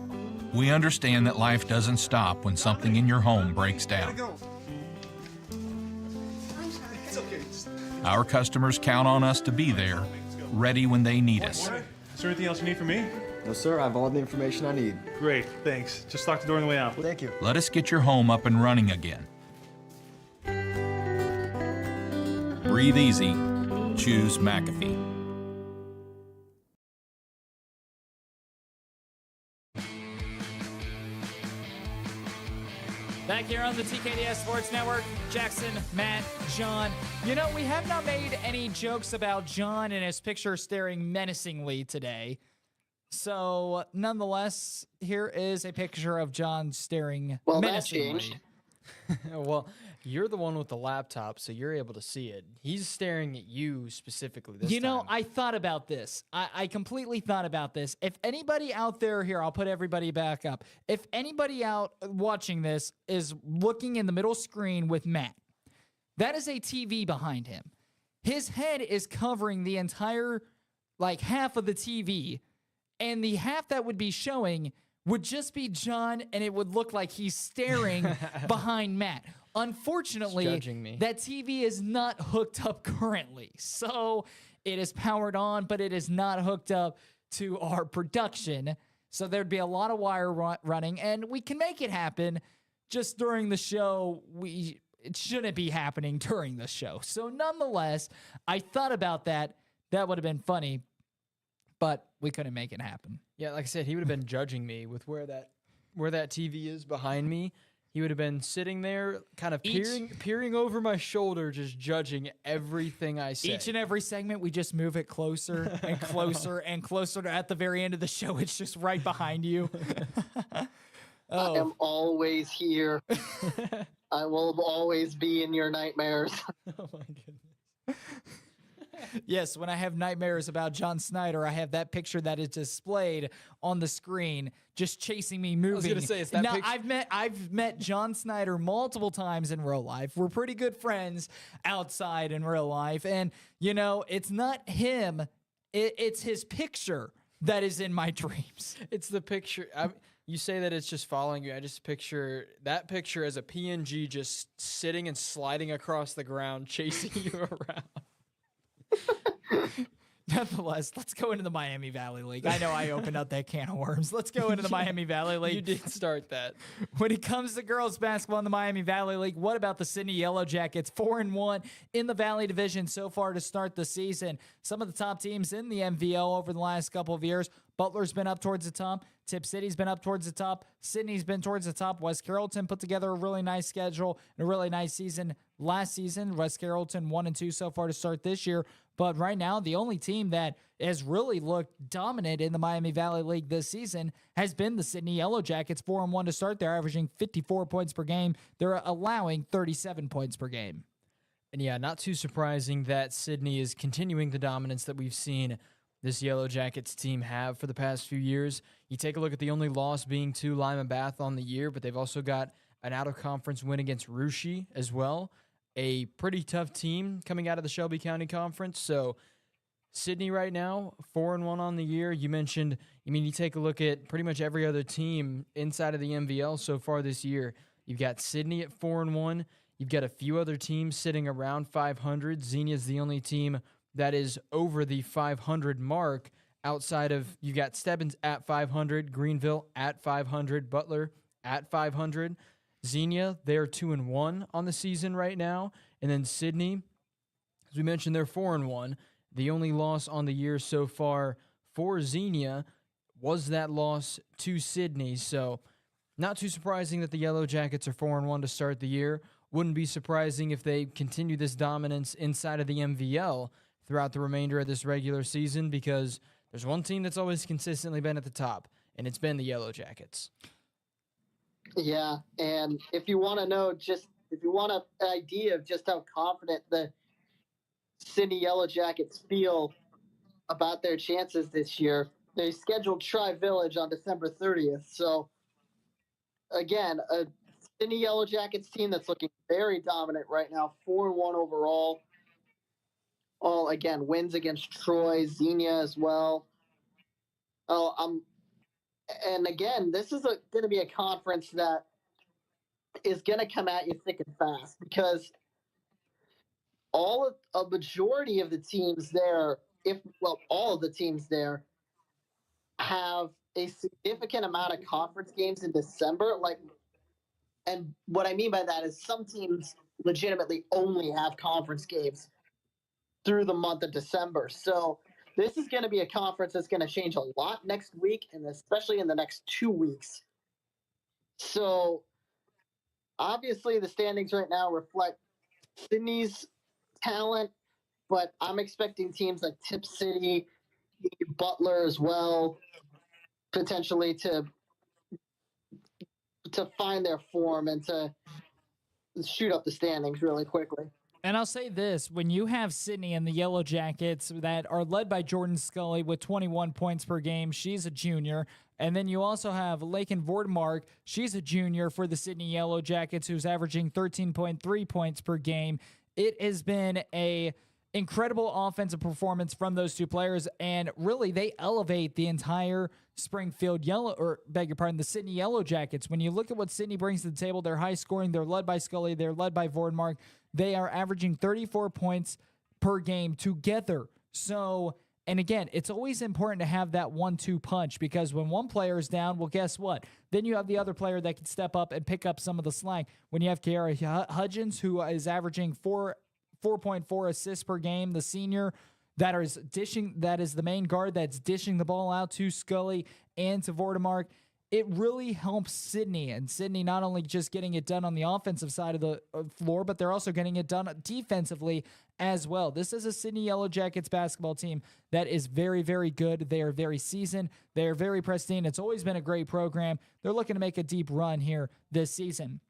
we understand that life doesn't stop when something in your home breaks down. Go. It's okay. Our customers count on us to be there, ready when they need us. Is there anything else you need from me? No, sir, I have all the information I need. Great, thanks. Just lock the door on the way out. Thank you. Let us get your home up and running again. Breathe easy. Choose McAfee. Back here on the TKDS Sports Network, Jackson, Matt, John. You know, we have not made any jokes about John and his picture staring menacingly today. So, nonetheless, here is a picture of John staring Well, that menacingly. changed. Well, you're the one with the laptop, so you're able to see it. He's staring at you specifically this You know, time. I thought about this. I completely thought about this. If anybody out there here, I'll put everybody back up. If anybody out watching this is looking in the middle screen with Matt, that is a TV behind him. His head is covering the entire, like, half of the TV, and the half that would be showing would just be John, and it would look like he's staring behind Matt. Unfortunately, Judging me. that TV is not hooked up currently. So it is powered on, but it is not hooked up to our production. So there'd be a lot of wire running, and we can make it happen just during the show. It shouldn't be happening during the show. So nonetheless, I thought about that. That would have been funny, but we couldn't make it happen. Yeah, like I said, he would have been judging me with where that TV is behind me. He would have been sitting there, kind of peering over my shoulder, just judging everything I say. Each and every segment, we just move it closer and closer and closer to at the very end of the show. It's just right behind you. I am always here. I will always be in your nightmares. Oh my goodness. Yes, when I have nightmares about John Snyder, I have that picture that is displayed on the screen, just chasing me, moving. I was gonna say, it's that now, picture. I've met John Snyder multiple times in real life. We're pretty good friends outside in real life, and you know, it's not him; it's his picture that is in my dreams. It's the picture. You say that it's just following you. I just picture that picture as a PNG just sitting and sliding across the ground, chasing you around. Nonetheless, let's go into the Miami Valley League. I know I opened up that can of worms. Let's go into the Miami Valley League. You did start that. When it comes to girls basketball in the Miami Valley League, what about the Sydney Yellow Jackets? 4-1 in the Valley Division so far to start the season. Some of the top teams in the MVO over the last couple of years. Butler's been up towards the top. Tip City's been up towards the top. Sydney's been towards the top. West Carrollton put together a really nice schedule and a really nice season last season. West Carrollton 1-2 so far to start this year. But right now, the only team that has really looked dominant in the Miami Valley League this season has been the Sydney Yellow Jackets. 4-1 to start. They're averaging 54 points per game. They're allowing 37 points per game. And yeah, not too surprising that Sydney is continuing the dominance that we've seen this Yellow Jackets team have for the past few years. You take a look at the only loss being to Lima Bath on the year, but they've also got an out-of-conference win against Russia as well. A pretty tough team coming out of the Shelby County Conference. So Sydney right now, 4-1 on the year. You mentioned, you take a look at pretty much every other team inside of the MVL so far this year. You've got Sydney at 4-1. You've got a few other teams sitting around 500. Xenia's the only team that is over the 500 mark outside of, you got Stebbins at 500, Greenville at 500, Butler at 500. Xenia, they're 2-1 on the season right now. And then Sydney, as we mentioned, they're 4-1. The only loss on the year so far for Xenia was that loss to Sydney. So not too surprising that the Yellow Jackets are 4-1 to start the year. Wouldn't be surprising if they continue this dominance inside of the MVL throughout the remainder of this regular season, because there's one team that's always consistently been at the top, and it's been the Yellow Jackets. Yeah, and if you want to know, if you want an idea of just how confident the Sydney Yellow Jackets feel about their chances this year, they scheduled Tri-Village on December 30th. So, again, a Sydney Yellow Jackets team that's looking very dominant right now, 4-1 overall. All, again, wins against Troy, Xenia as well. And again, this is going to be a conference that is going to come at you thick and fast, because a majority of the teams there, all of the teams there have a significant amount of conference games in December. And what I mean by that is some teams legitimately only have conference games through the month of December. So this is going to be a conference that's going to change a lot next week, and especially in the next 2 weeks. So obviously the standings right now reflect Sydney's talent, but I'm expecting teams like Tip City, Butler as well, potentially to find their form and to shoot up the standings really quickly. And I'll say this, when you have Sydney and the Yellow Jackets that are led by Jordan Scully with 21 points per game, she's a junior, and then you also have Lakin Vordemark, she's a junior for the Sydney Yellow Jackets who's averaging 13.3 points per game. It has been a incredible offensive performance from those two players, and really they elevate the entire Springfield the Sydney Yellow Jackets. When you look at what Sydney brings to the table, they're high scoring, they're led by Scully, they're led by Vordemark. They are averaging 34 points per game together. So, and again, it's always important to have that 1-2 punch, because when one player is down, well, guess what? Then you have the other player that can step up and pick up some of the slack. When you have Kiara Hudgens, who is averaging 4.4 assists per game, the senior that is the main guard that's dishing the ball out to Scully and to Vordemark. It really helps Sydney, and Sydney not only just getting it done on the offensive side of the floor, but they're also getting it done defensively as well. This is a Sydney Yellow Jackets basketball team that is very, very good. They are very seasoned. They are very pristine. It's always been a great program. They're looking to make a deep run here this season.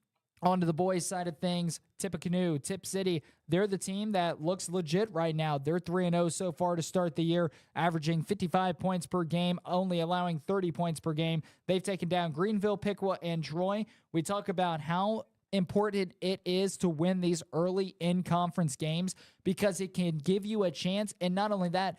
On to the boys' side of things, Tippecanoe, Tip City, they're the team that looks legit right now. They're 3-0 so far to start the year, averaging 55 points per game, only allowing 30 points per game. They've taken down Greenville, Piqua, and Troy. We talk about how important it is to win these early in-conference games, because it can give you a chance, and not only that,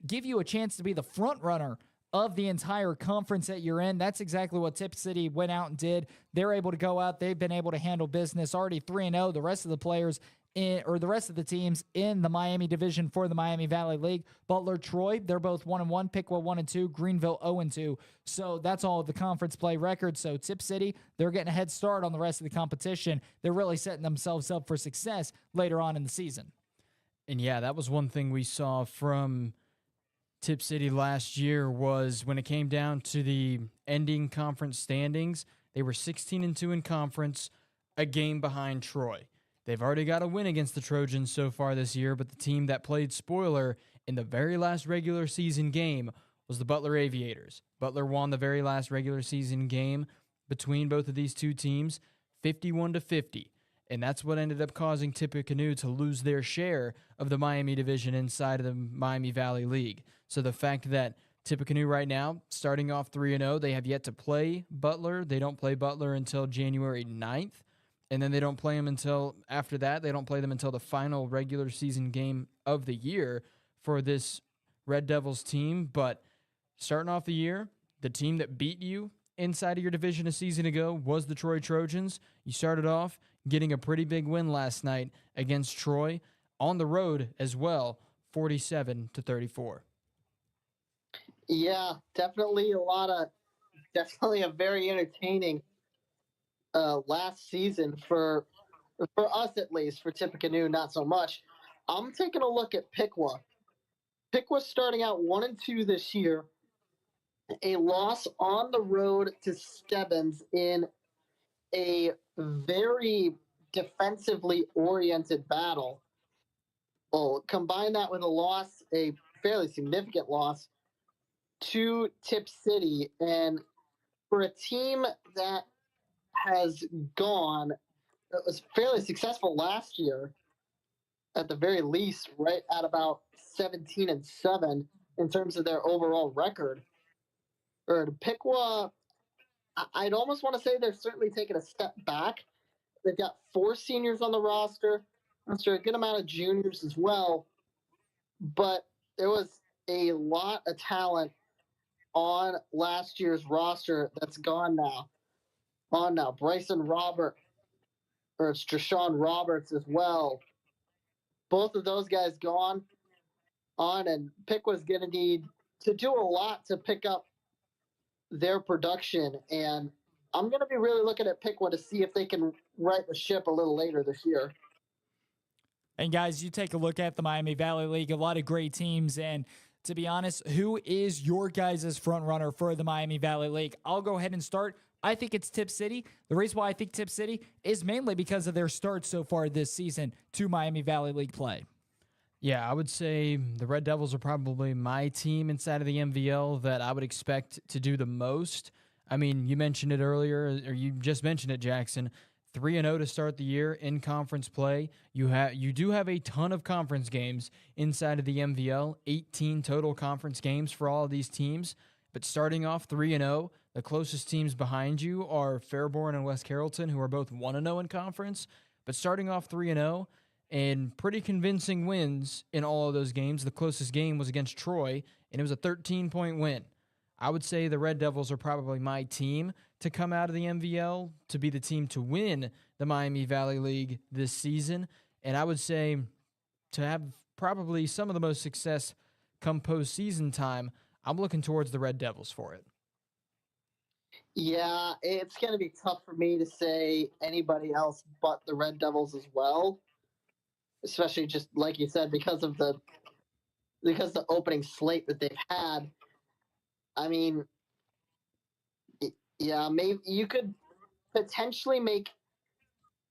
give you a chance to be the front runner of the entire conference that you're in. That's exactly what Tip City went out and did. They're able to go out. They've been able to handle business. Already 3-0. The rest of the players the rest of the teams in the Miami division for the Miami Valley League, Butler, Troy, they're both 1-1. Piqua 1-2. Greenville 0-2. So that's all of the conference play records. So Tip City, they're getting a head start on the rest of the competition. They're really setting themselves up for success later on in the season. And yeah, that was one thing we saw from Tip City last year was when it came down to the ending conference standings, they were 16-2 in conference, a game behind Troy. They've already got a win against the Trojans so far this year, but the team that played spoiler in the very last regular season game was the Butler Aviators. Butler won the very last regular season game between both of these two teams, 51-50. And that's what ended up causing Tippecanoe to lose their share of the Miami division inside of the Miami Valley League. So the fact that Tippecanoe right now, starting off 3-0, they have yet to play Butler. They don't play Butler until January 9th. And then they don't play them until after that. They don't play them until the final regular season game of the year for this Red Devils team. But starting off the year, the team that beat you inside of your division a season ago was the Troy Trojans. You started off getting a pretty big win last night against Troy on the road as well, 47-34. Yeah, definitely definitely a very entertaining last season for us, at least. For Tippecanoe, not so much. I'm taking a look at Piqua. Piqua starting out 1-2 this year. A loss on the road to Stebbins in a very defensively oriented battle. Well, combine that with a fairly significant loss to Tip City, and for a team that has gone, it was fairly successful last year, at the very least, right at about 17-7 in terms of their overall record. Or to Piqua, I'd almost want to say they're certainly taking a step back. They've got 4 seniors on the roster. I'm sure a good amount of juniors as well. But there was a lot of talent on last year's roster that's gone now. Bryson Robert, or it's Treshawn Roberts as well. Both of those guys gone on, and Piqua's going to need to do a lot to pick up their production. And I'm going to be really looking at Piqua to see if they can right the ship a little later this year. And guys, you take a look at the Miami Valley League, a lot of great teams. And to be honest, who is your guys' front runner for the Miami Valley League? I'll go ahead and start. I think it's Tip City. The reason why I think Tip City is mainly because of their start so far this season to Miami Valley League play. Yeah, I would say the Red Devils are probably my team inside of the MVL that I would expect to do the most. I mean, you mentioned it earlier, or you just mentioned it, Jackson. 3-0 to start the year in conference play. You do have a ton of conference games inside of the MVL, 18 total conference games for all of these teams. But starting off 3-0, the closest teams behind you are Fairborn and West Carrollton, who are both 1-0 in conference. But starting off 3-0 and pretty convincing wins in all of those games. The closest game was against Troy, and it was a 13-point win. I would say the Red Devils are probably my team to come out of the MVL, to be the team to win the Miami Valley League this season. And I would say to have probably some of the most success come postseason time, I'm looking towards the Red Devils for it. Yeah, it's going to be tough for me to say anybody else but the Red Devils as well, especially just like you said, because the opening slate that they've had. I mean, yeah, maybe you could potentially make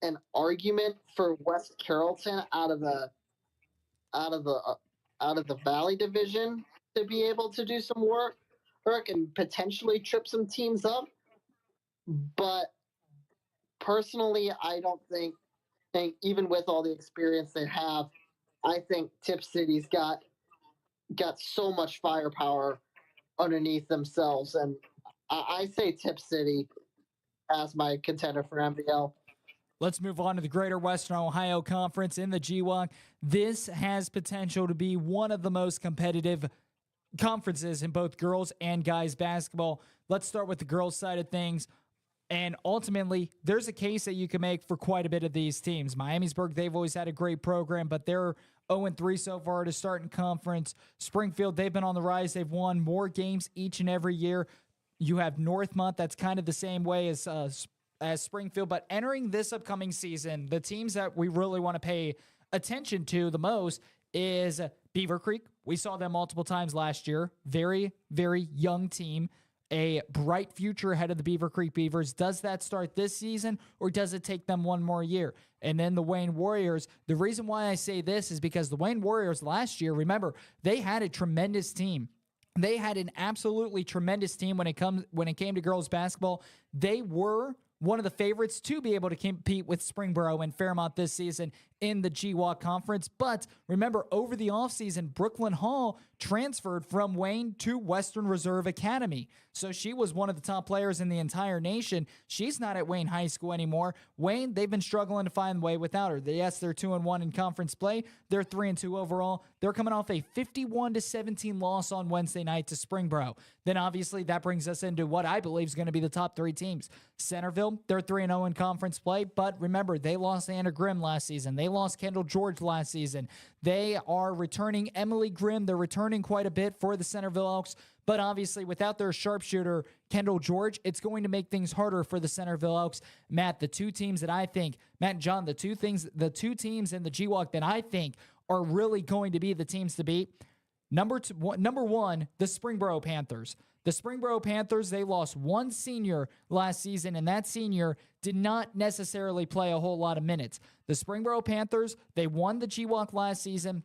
an argument for West Carrollton out of the Valley Division to be able to do some work and potentially trip some teams up. But personally, I don't think even with all the experience they have, I think Tip City's got so much firepower underneath themselves, and I say Tip City as my contender for MVL. Let's move on to the Greater Western Ohio Conference in the GWOC. This has potential to be one of the most competitive conferences in both girls and guys basketball. Let's start with the girls side of things. And ultimately, there's a case that you can make for quite a bit of these teams. Miamisburg, they've always had a great program, but they're 0-3 so far to start in conference. Springfield, they've been on the rise. They've won more games each and every year. You have Northmont, that's kind of the same way as Springfield. But entering this upcoming season, the teams that we really want to pay attention to the most is Beaver Creek, We saw them multiple times last year. Very, very young team. A bright future ahead of the Beaver Creek Beavers. Does that start this season, or does it take them one more year? And then the Wayne Warriors. The reason why I say this is because the Wayne Warriors last year, remember, they had a tremendous team. They had an absolutely tremendous team when it came to girls basketball. They were one of the favorites to be able to compete with Springboro and Fairmont this season in the GWAC Conference. But remember, over the offseason, Brooklyn Hall transferred from Wayne to Western Reserve Academy. So she was one of the top players in the entire nation. She's not at Wayne High School anymore. Wayne, they've been struggling to find a way without her. Yes, they're 2-1 in conference play. They're 3-2 overall. They're coming off a 51-17 loss on Wednesday night to Springboro. Then obviously that brings us into what I believe is going to be the top three teams. Centerville, they're 3-0 in conference play, but remember, they lost Anna Grimm last season. They lost Kendall George last season. They are returning Emily Grimm. They're returning quite a bit for the Centerville Elks, but obviously without their sharpshooter, Kendall George, it's going to make things harder for the Centerville Elks. Matt, the two teams that I think, Matt and John, the two teams in the GWAC that I think are really going to be the teams to beat. Number one, the Springboro Panthers. The Springboro Panthers, they lost one senior last season, and that senior did not necessarily play a whole lot of minutes. The Springboro Panthers, they won the GWAC last season.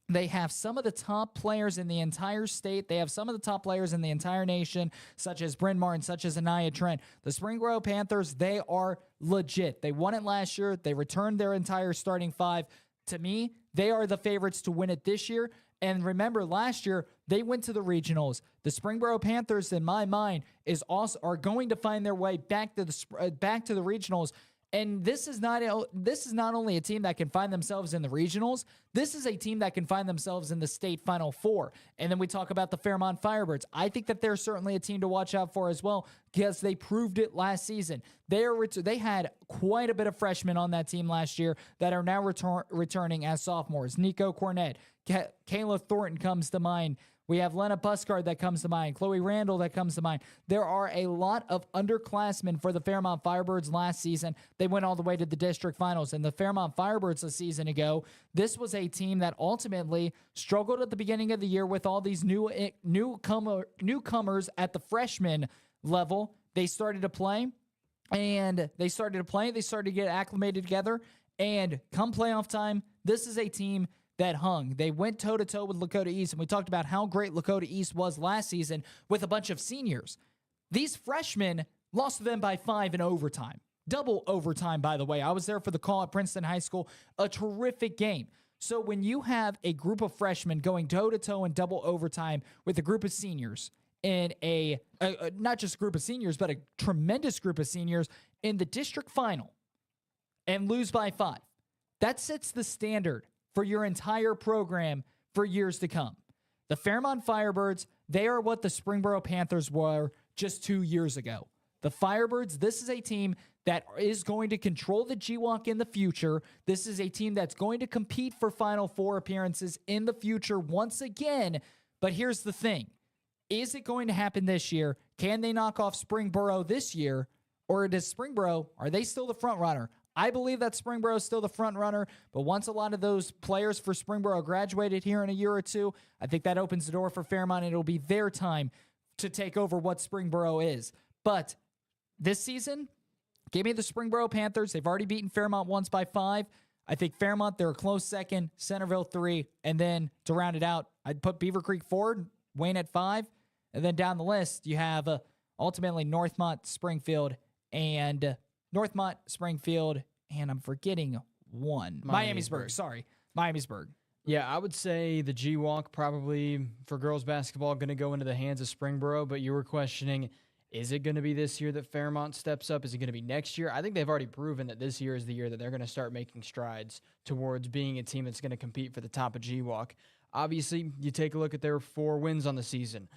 They have some of the top players in the entire state. They have some of the top players in the entire nation, such as Bryn Martin, such as Anaya Trent. The Springboro Panthers, they are legit. They won it last year. They returned their entire starting five. To me, they are the favorites to win it this year. And remember, last year, they went to the regionals. The Springboro Panthers, in my mind, are going to find their way back to the regionals. And this is not only a team that can find themselves in the regionals. This is a team that can find themselves in the state Final Four. And then we talk about the Fairmont Firebirds. I think that they're certainly a team to watch out for as well, because they proved it last season. They had quite a bit of freshmen on that team last year that are now returning as sophomores. Nico Cornett, Kayla Thornton comes to mind. We have Lena Buscard that comes to mind. Chloe Randall that comes to mind. There are a lot of underclassmen for the Fairmont Firebirds last season. They went all the way to the district finals. And the Fairmont Firebirds a season ago, this was a team that ultimately struggled at the beginning of the year with all these newcomers at the freshman level. They started to play, they started to get acclimated together. And come playoff time, this is a team that hung. They went toe-to-toe with Lakota East, and we talked about how great Lakota East was last season with a bunch of seniors. These freshmen lost to them by 5 in overtime. Double overtime, by the way. I was there for the call at Princeton High School. A terrific game. So when you have a group of freshmen going toe-to-toe in double overtime with a group of seniors, in not just a group of seniors, but a tremendous group of seniors in the district final, and lose by 5, that sets the standard for your entire program for years to come. The Fairmont Firebirds, they are what the Springboro Panthers were just 2 years ago. The Firebirds, this is a team that is going to control the GWAC in the future. This is a team that's going to compete for Final Four appearances in the future once again. But here's the thing. Is it going to happen this year? Can they knock off Springboro this year? Or does Springboro, are they still the front runner? I believe that Springboro is still the front runner, but once a lot of those players for Springboro graduated here in a year or two, I think that opens the door for Fairmont, and it'll be their time to take over what Springboro is. But this season, give me the Springboro Panthers. They've already beaten Fairmont once by 5. I think Fairmont, they're a close second, Centerville 3, and then to round it out, I'd put Beaver Creek 4, Wayne at 5, and then down the list, you have ultimately Northmont, Springfield, and I'm forgetting one. Miamisburg. Sorry. Miamisburg. Yeah, I would say the GWAC probably for girls basketball going to go into the hands of Springboro, but you were questioning, is it going to be this year that Fairmont steps up? Is it going to be next year? I think they've already proven that this year is the year that they're going to start making strides towards being a team that's going to compete for the top of GWAC. Obviously, you take a look at their 4 wins on the season.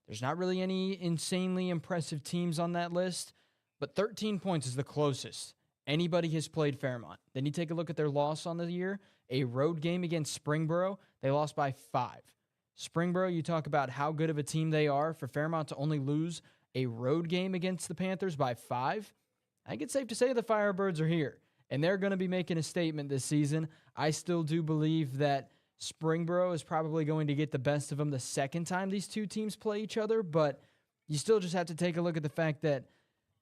There's not really any insanely impressive teams on that list, but 13 points is the closest anybody has played Fairmont. Then you take a look at their loss on the year, a road game against Springboro. They lost by 5. Springboro, you talk about how good of a team they are. For Fairmont to only lose a road game against the Panthers by 5, I think it's safe to say the Firebirds are here, and they're going to be making a statement this season. I still do believe that Springboro is probably going to get the best of them the second time these two teams play each other, but you still just have to take a look at the fact that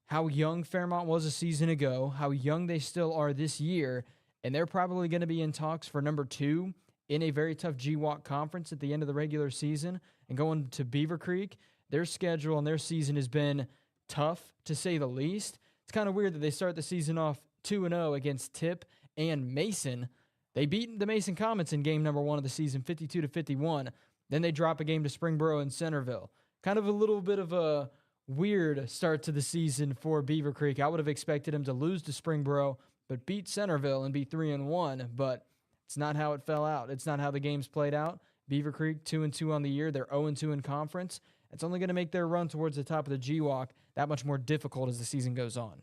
how young Fairmont was a season ago, how young they still are this year, and they're probably going to be in talks for number 2 in a very tough GWAC conference at the end of the regular season. And going to Beaver Creek, their schedule and their season has been tough, to say the least. It's kind of weird that they start the season off 2-0 against Tip and Mason. They beat the Mason Comets in game number 1 of the season, 52-51. Then they drop a game to Springboro and Centerville. Kind of a little bit of a weird start to the season for Beaver Creek. I would have expected them to lose to Springboro, but beat Centerville and be 3-1. But it's not how it fell out. It's not how the games played out. Beaver Creek 2-2 on the year. They're 0-2 in conference. It's only going to make their run towards the top of the GWAC that much more difficult as the season goes on.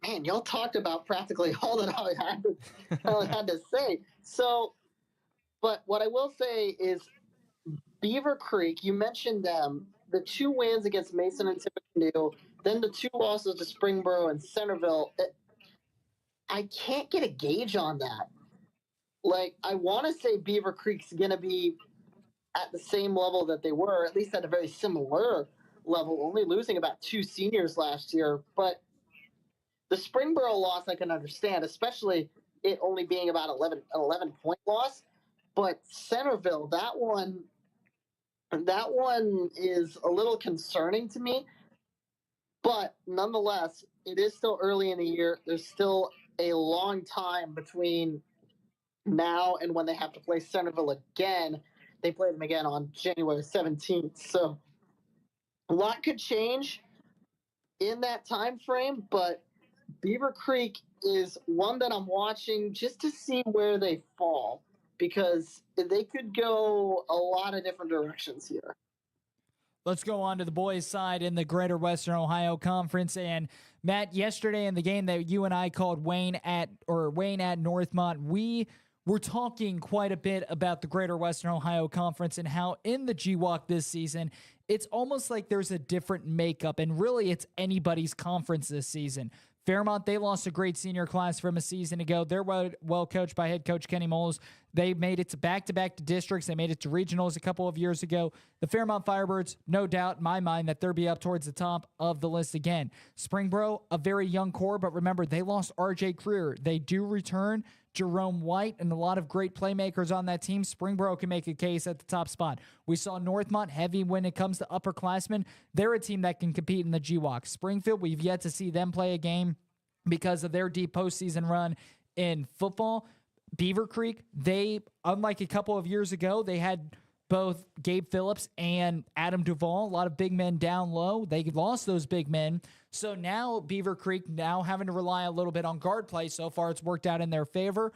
Man, y'all talked about practically all that I had to say. So, but what I will say is Beaver Creek, you mentioned them, the 2 wins against Mason and Tippecanoe, then the 2 losses to Springboro and Centerville. I can't get a gauge on that. Like, I want to say Beaver Creek's going to be at the same level that they were, at least at a very similar level, only losing about 2 seniors last year. But the Springboro loss I can understand, especially it only being about an 11-point loss. But Centerville, that one is a little concerning to me. But nonetheless, it is still early in the year. There's still a long time between now and when they have to play Centerville again. They play them again on January 17th. So a lot could change in that time frame, but Beaver Creek is one that I'm watching just to see where they fall, because they could go a lot of different directions here. Let's go on to the boys' side in the Greater Western Ohio Conference. And Matt, yesterday in the game that you and I called Wayne at Northmont, we were talking quite a bit about the Greater Western Ohio Conference and how in the GWAC this season, it's almost like there's a different makeup, and really it's anybody's conference this season. Fairmont, they lost a great senior class from a season ago. They're well coached by head coach Kenny Moles. They made it to back-to-back districts. They made it to regionals a couple of years ago. The Fairmont Firebirds, no doubt in my mind that they'll be up towards the top of the list again. Springboro, a very young core, but remember, they lost R.J. Creer. They do return Jerome White and a lot of great playmakers on that team. Springboro can make a case at the top spot. We saw Northmont heavy when it comes to upperclassmen. They're a team that can compete in the GWAC. Springfield, we've yet to see them play a game because of their deep postseason run in football. Beaver Creek, they, unlike a couple of years ago, they had both Gabe Phillips and Adam Duvall, a lot of big men down low. They lost those big men. So now Beaver Creek now having to rely a little bit on guard play. So far it's worked out in their favor.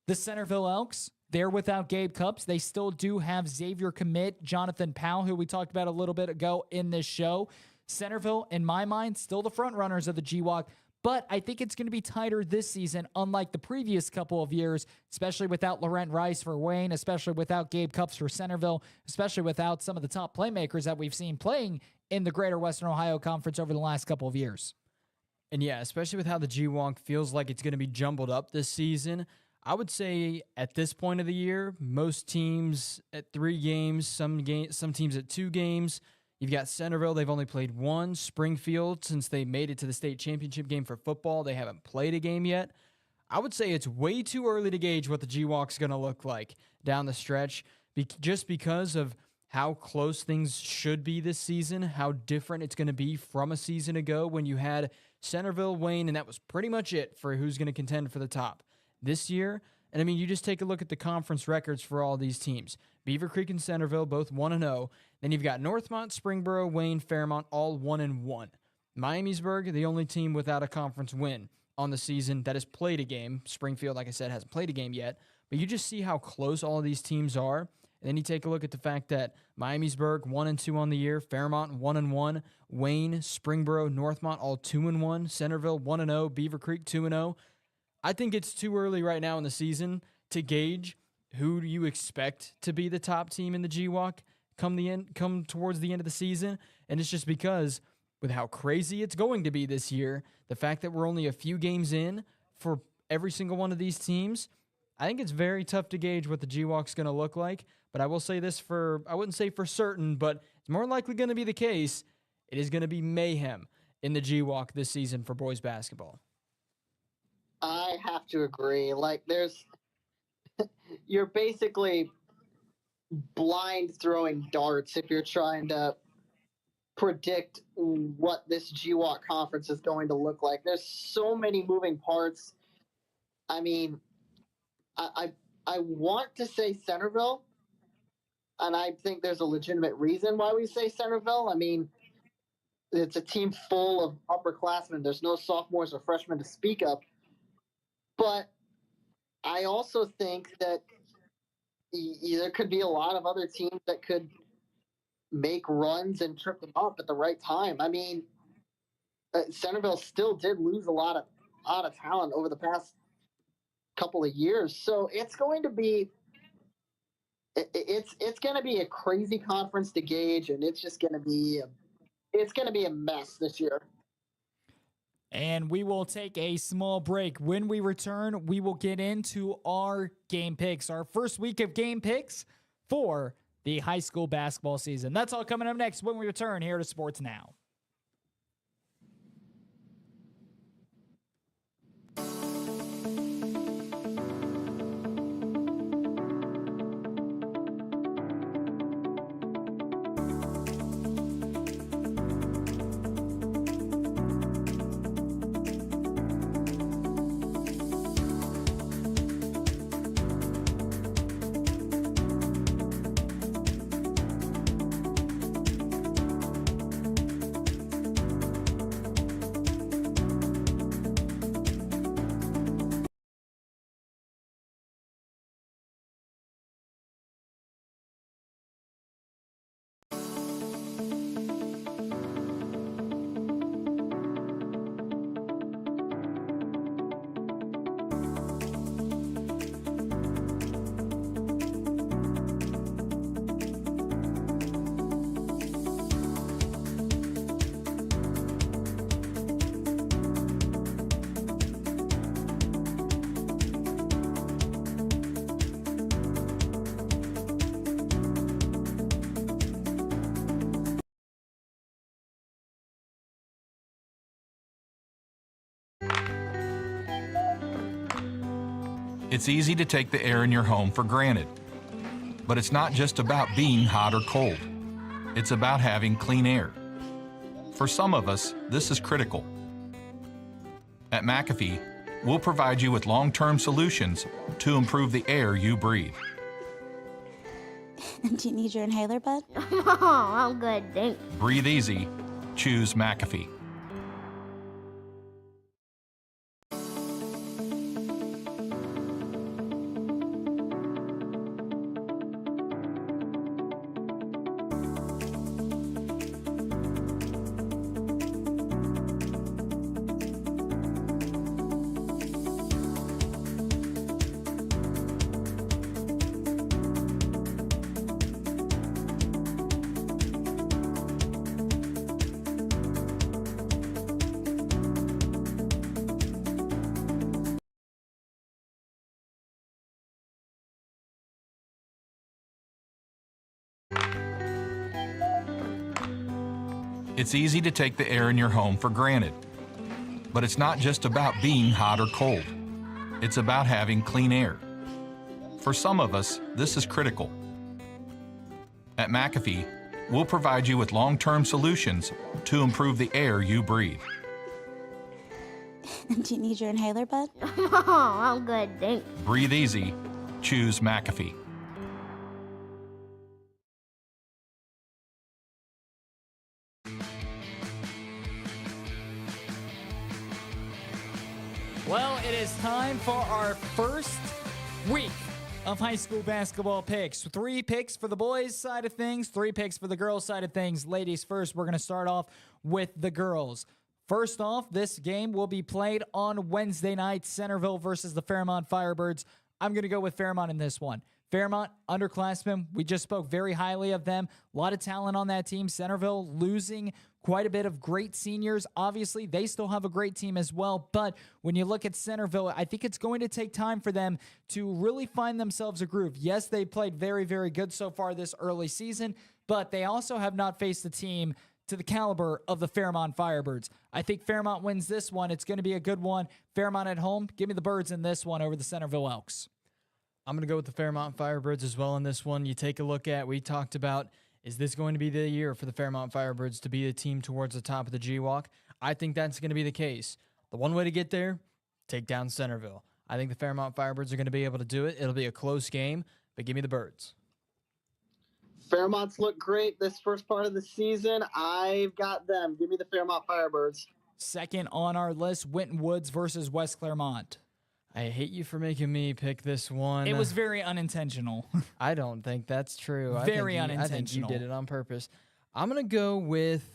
The Centerville Elks, they're without Gabe Cups. They still do have Xavier commit Jonathan Powell, who we talked about a little bit ago in this show. Centerville, in my mind, still the front runners of the GWAC. But I think it's going to be tighter this season, unlike the previous couple of years, especially without Laurent Rice for Wayne, especially without Gabe Cups for Centerville, especially without some of the top playmakers that we've seen playing in the Greater Western Ohio Conference over the last couple of years. And yeah, especially with how the GWAC feels like it's going to be jumbled up this season, I would say at this point of the year, most teams at 3 games, some teams at 2 games. You've got Centerville, they've only played 1. Springfield, since they made it to the state championship game for football, they haven't played a game yet. I would say it's way too early to gauge what the GWAC's going to look like down the stretch, just because of how close things should be this season, how different it's going to be from a season ago when you had Centerville, Wayne, and that was pretty much it for who's going to contend for the top. This year, and I mean, you just take a look at the conference records for all these teams. Beaver Creek and Centerville, both 1-0. Then you've got Northmont, Springboro, Wayne, Fairmont, all 1-1. Miamisburg, the only team without a conference win on the season that has played a game. Springfield, like I said, hasn't played a game yet. But you just see how close all of these teams are. And then you take a look at the fact that Miamisburg, 1-2 on the year. Fairmont, 1-1. Wayne, Springboro, Northmont, all 2-1. Centerville, 1-0. Beaver Creek, 2-0. I think it's too early right now in the season to gauge who do you expect to be the top team in the GWAC come towards the end of the season. And it's just because with how crazy it's going to be this year, the fact that we're only a few games in for every single one of these teams, I think it's very tough to gauge what the GWalk's going to look like, but I will say this I wouldn't say for certain, but it's more likely going to be the case. It is going to be mayhem in the GWalk this season for boys basketball. I have to agree. Like, you're basically blind throwing darts if you're trying to predict what this GWalk conference is going to look like. There's so many moving parts. I mean, I want to say Centerville, and I think there's a legitimate reason why we say Centerville. I mean, it's a team full of upperclassmen. There's no sophomores or freshmen to speak of. But I also think that there could be a lot of other teams that could make runs and trip them up at the right time. I mean, Centerville still did lose a lot of talent over the past couple of years, so it's going to be a crazy conference to gauge, and it's going to be a mess this year. And we will take a small break. When we return, we will get into our game picks, our first week of game picks for the high school basketball season. That's all coming up next when we return here to Sports Now. It's easy to take the air in your home for granted. But it's not just about being hot or cold. It's about having clean air. For some of us, this is critical. At McAfee, we'll provide you with long-term solutions to improve the air you breathe. Do you need your inhaler, bud? Oh, I'm good, thanks. Breathe easy. Choose McAfee. It's easy to take the air in your home for granted. But it's not just about being hot or cold. It's about having clean air. For some of us, this is critical. At McAfee, we'll provide you with long-term solutions to improve the air you breathe. Do you need your inhaler, bud? Oh, I'm good, thanks. Breathe easy. Choose McAfee. Well, it is time for our first week of high school basketball picks. 3 picks for the boys' side of things, 3 picks for the girls' side of things. Ladies first, we're going to start off with the girls. First off, this game will be played on Wednesday night, Centerville versus the Fairmont Firebirds. I'm going to go with Fairmont in this one. Fairmont, underclassmen, we just spoke very highly of them. A lot of talent on that team. Centerville losing quite a bit of great seniors. Obviously, they still have a great team as well. But when you look at Centerville, I think it's going to take time for them to really find themselves a groove. Yes, they played very, very good so far this early season, but they also have not faced a team to the caliber of the Fairmont Firebirds. I think Fairmont wins this one. It's going to be a good one. Fairmont at home, give me the Birds in this one over the Centerville Elks. I'm going to go with the Fairmont Firebirds as well in this one. You take a look at, we talked about, is this going to be the year for the Fairmont Firebirds to be the team towards the top of the G-Walk? I think that's going to be the case. The one way to get there, take down Centerville. I think the Fairmont Firebirds are going to be able to do it. It'll be a close game, but give me the Birds. Fairmont's looked great this first part of the season. I've got them. Give me the Fairmont Firebirds. Second on our list, Winton Woods versus West Claremont. I hate you for making me pick this one. It was very unintentional. I don't think that's true. Very unintentional. I think you did it on purpose. I'm going to go with,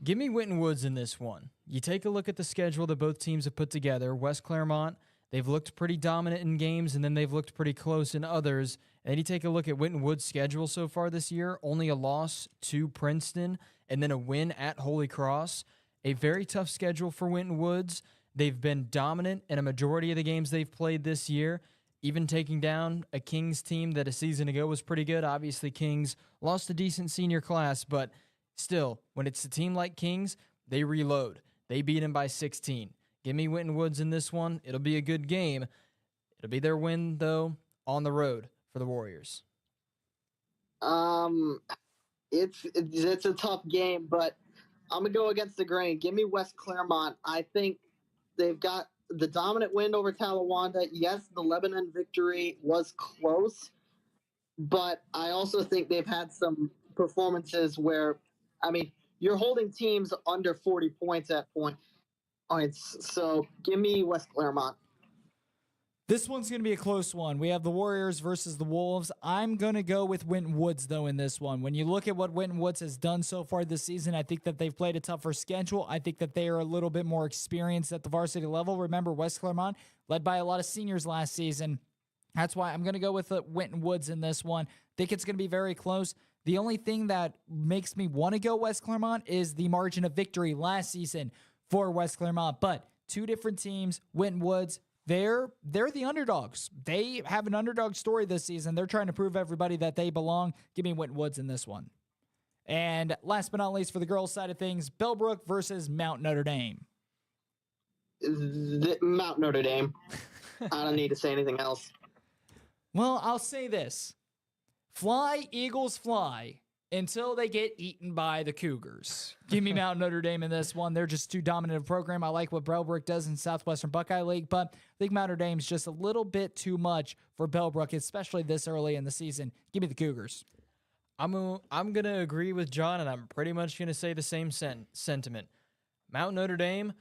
give me Winton Woods in this one. You take a look at the schedule that both teams have put together. West Claremont, they've looked pretty dominant in games, and then they've looked pretty close in others. And you take a look at Winton Woods' schedule so far this year, only a loss to Princeton, and then a win at Holy Cross. A very tough schedule for Winton Woods. They've been dominant in a majority of the games they've played this year, even taking down a Kings team that a season ago was pretty good. Obviously, Kings lost a decent senior class, but still, when it's a team like Kings, they reload. They beat them by 16. Give me Winton Woods in this one. It'll be a good game. It'll be their win, though, on the road for the Warriors. It's a tough game, but I'm going to go against the grain. Give me West Claremont. I think they've got the dominant win over Talawanda. Yes, the Lebanon victory was close, but I also think they've had some performances where, you're holding teams under 40 points at points. So give me West Claremont. This one's going to be a close one. We have the Warriors versus the Wolves. I'm going to go with Winton Woods, though, in this one. When you look at what Winton Woods has done so far this season, I think that they've played a tougher schedule. I think that they are a little bit more experienced at the varsity level. Remember, West Claremont led by a lot of seniors last season. That's why I'm going to go with Winton Woods in this one. Think it's going to be very close. The only thing that makes me want to go West Claremont is the margin of victory last season for West Claremont. But two different teams, Winton Woods, they're the underdogs. They have an underdog story this season. They're trying to prove everybody that they belong. Give me Winton Woods in this one. And last but not least, for the girls' side of things, Bellbrook versus Mount Notre Dame. Mount Notre Dame. I don't need to say anything else. Well, I'll say this. Fly, Eagles, fly until they get eaten by the Cougars. Give me Mount Notre Dame in this one. They're just too dominant a program. I like what Bellbrook does in Southwestern Buckeye League, but I think Mount Notre Dame's just a little bit too much for Bellbrook, especially this early in the season. Give me the Cougars. I'm going to agree with John, and I'm pretty much going to say the same sentiment. Mount Notre Dame,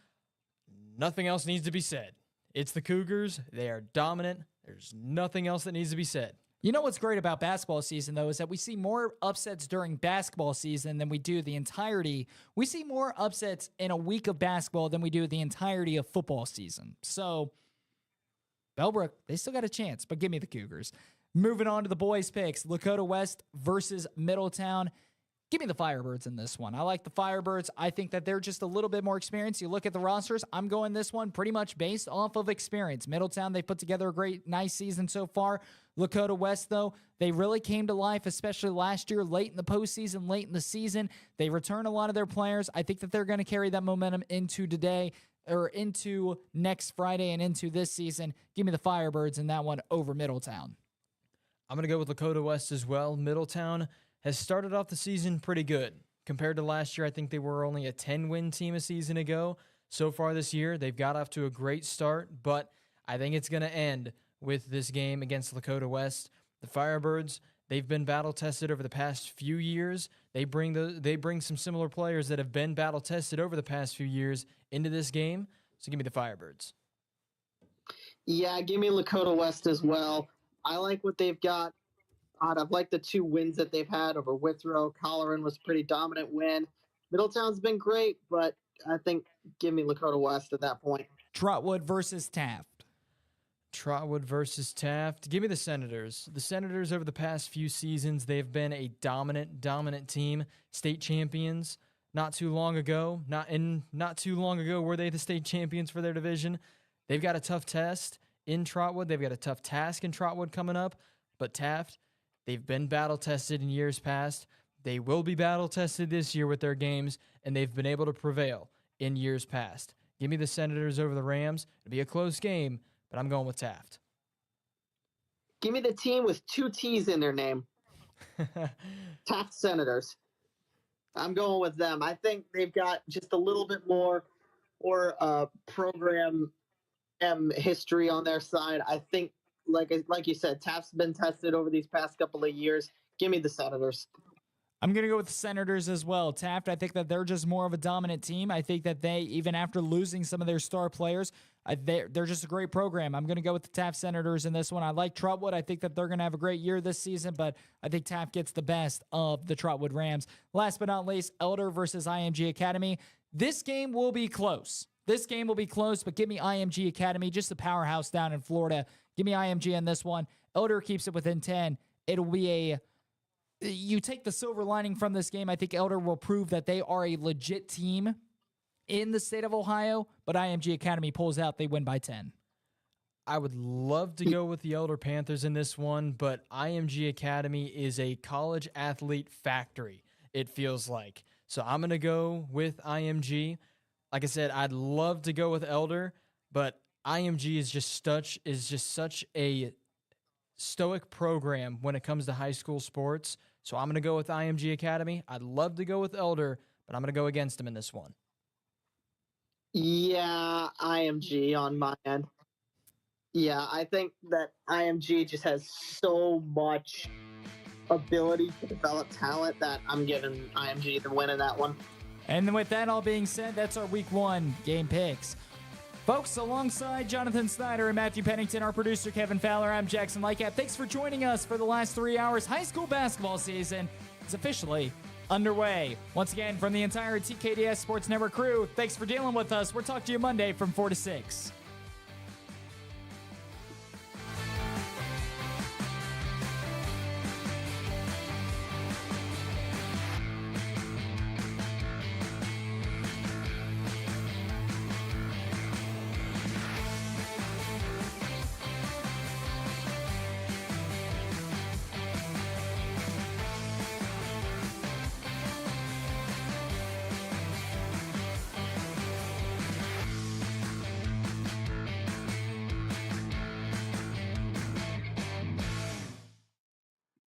nothing else needs to be said. It's the Cougars. They are dominant. There's nothing else that needs to be said. You know what's great about basketball season, though, is that we see more upsets during basketball season than we do the entirety. We see more upsets in a week of basketball than we do the entirety of football season. So, Bellbrook, they still got a chance, but give me the Cougars. Moving on to the boys' picks, Lakota West versus Middletown. Give me the Firebirds in this one. I like the Firebirds. I think that they're just a little bit more experienced. You look at the rosters, I'm going this one pretty much based off of experience. Middletown, they put together a nice season so far. Lakota West, though, they really came to life, especially last year, late in the postseason, late in the season. They return a lot of their players. I think that they're going to carry that momentum into today, or into next Friday and into this season. Give me the Firebirds in that one over Middletown. I'm going to go with Lakota West as well. Middletown has started off the season pretty good. Compared to last year, I think they were only a 10-win team a season ago. So far this year, they've got off to a great start, but I think it's going to end with this game against Lakota West. The Firebirds, they've been battle-tested over the past few years. They bring some similar players that have been battle-tested over the past few years into this game. So give me the Firebirds. Yeah, give me Lakota West as well. I like what they've got. I've liked the 2 wins that they've had over Withrow. Colleran was a pretty dominant win. Middletown's been great, but I think give me Lakota West at that point. Trotwood versus Taft. Trotwood versus Taft. Give me the Senators. The Senators over the past few seasons, they've been a dominant team. State champions not too long ago. Not too long ago were they the state champions for their division. They've got a tough test in Trotwood. They've got a tough task in Trotwood coming up. But Taft, they've been battle tested in years past. They will be battle tested this year with their games, and they've been able to prevail in years past. Give me the Senators over the Rams. It'll be a close game, but I'm going with Taft. Give me the team with 2 T's in their name. Taft Senators. I'm going with them. I think they've got just a little bit more program history on their side. I think, like you said, Taft's been tested over these past couple of years. Give me the Senators. I'm going to go with the Senators as well. Taft, I think that they're just more of a dominant team. I think that they, even after losing some of their star players, they're just a great program. I'm going to go with the Taft Senators in this one. I like Trotwood. I think that they're going to have a great year this season, but I think Taft gets the best of the Trotwood Rams. Last but not least, Elder versus IMG Academy. This game will be close. But give me IMG Academy, just a powerhouse down in Florida. Give me IMG in this one. Elder keeps it within 10. It'll be you take the silver lining from this game. I think Elder will prove that they are a legit team in the state of Ohio, but IMG Academy pulls out. They win by 10. I would love to go with the Elder Panthers in this one, but IMG Academy is a college athlete factory, it feels like. So I'm going to go with IMG. Like I said, I'd love to go with Elder, but IMG is just such a stoic program when it comes to high school sports. So I'm going to go with IMG Academy. I'd love to go with Elder, but I'm going to go against them in this one. Yeah, IMG on my end. Yeah, I think that IMG just has so much ability to develop talent that I'm giving IMG the win in that one. And with that all being said, that's our week 1 game picks. Folks, alongside Jonathan Snyder and Matthew Pennington, our producer Kevin Fowler, I'm Jackson Lightcap. Thanks for joining us for the last 3 hours. High school basketball season is officially underway. Once again, from the entire TKDS Sports Network crew, thanks for dealing with us. We'll talk to you Monday from 4 to 6.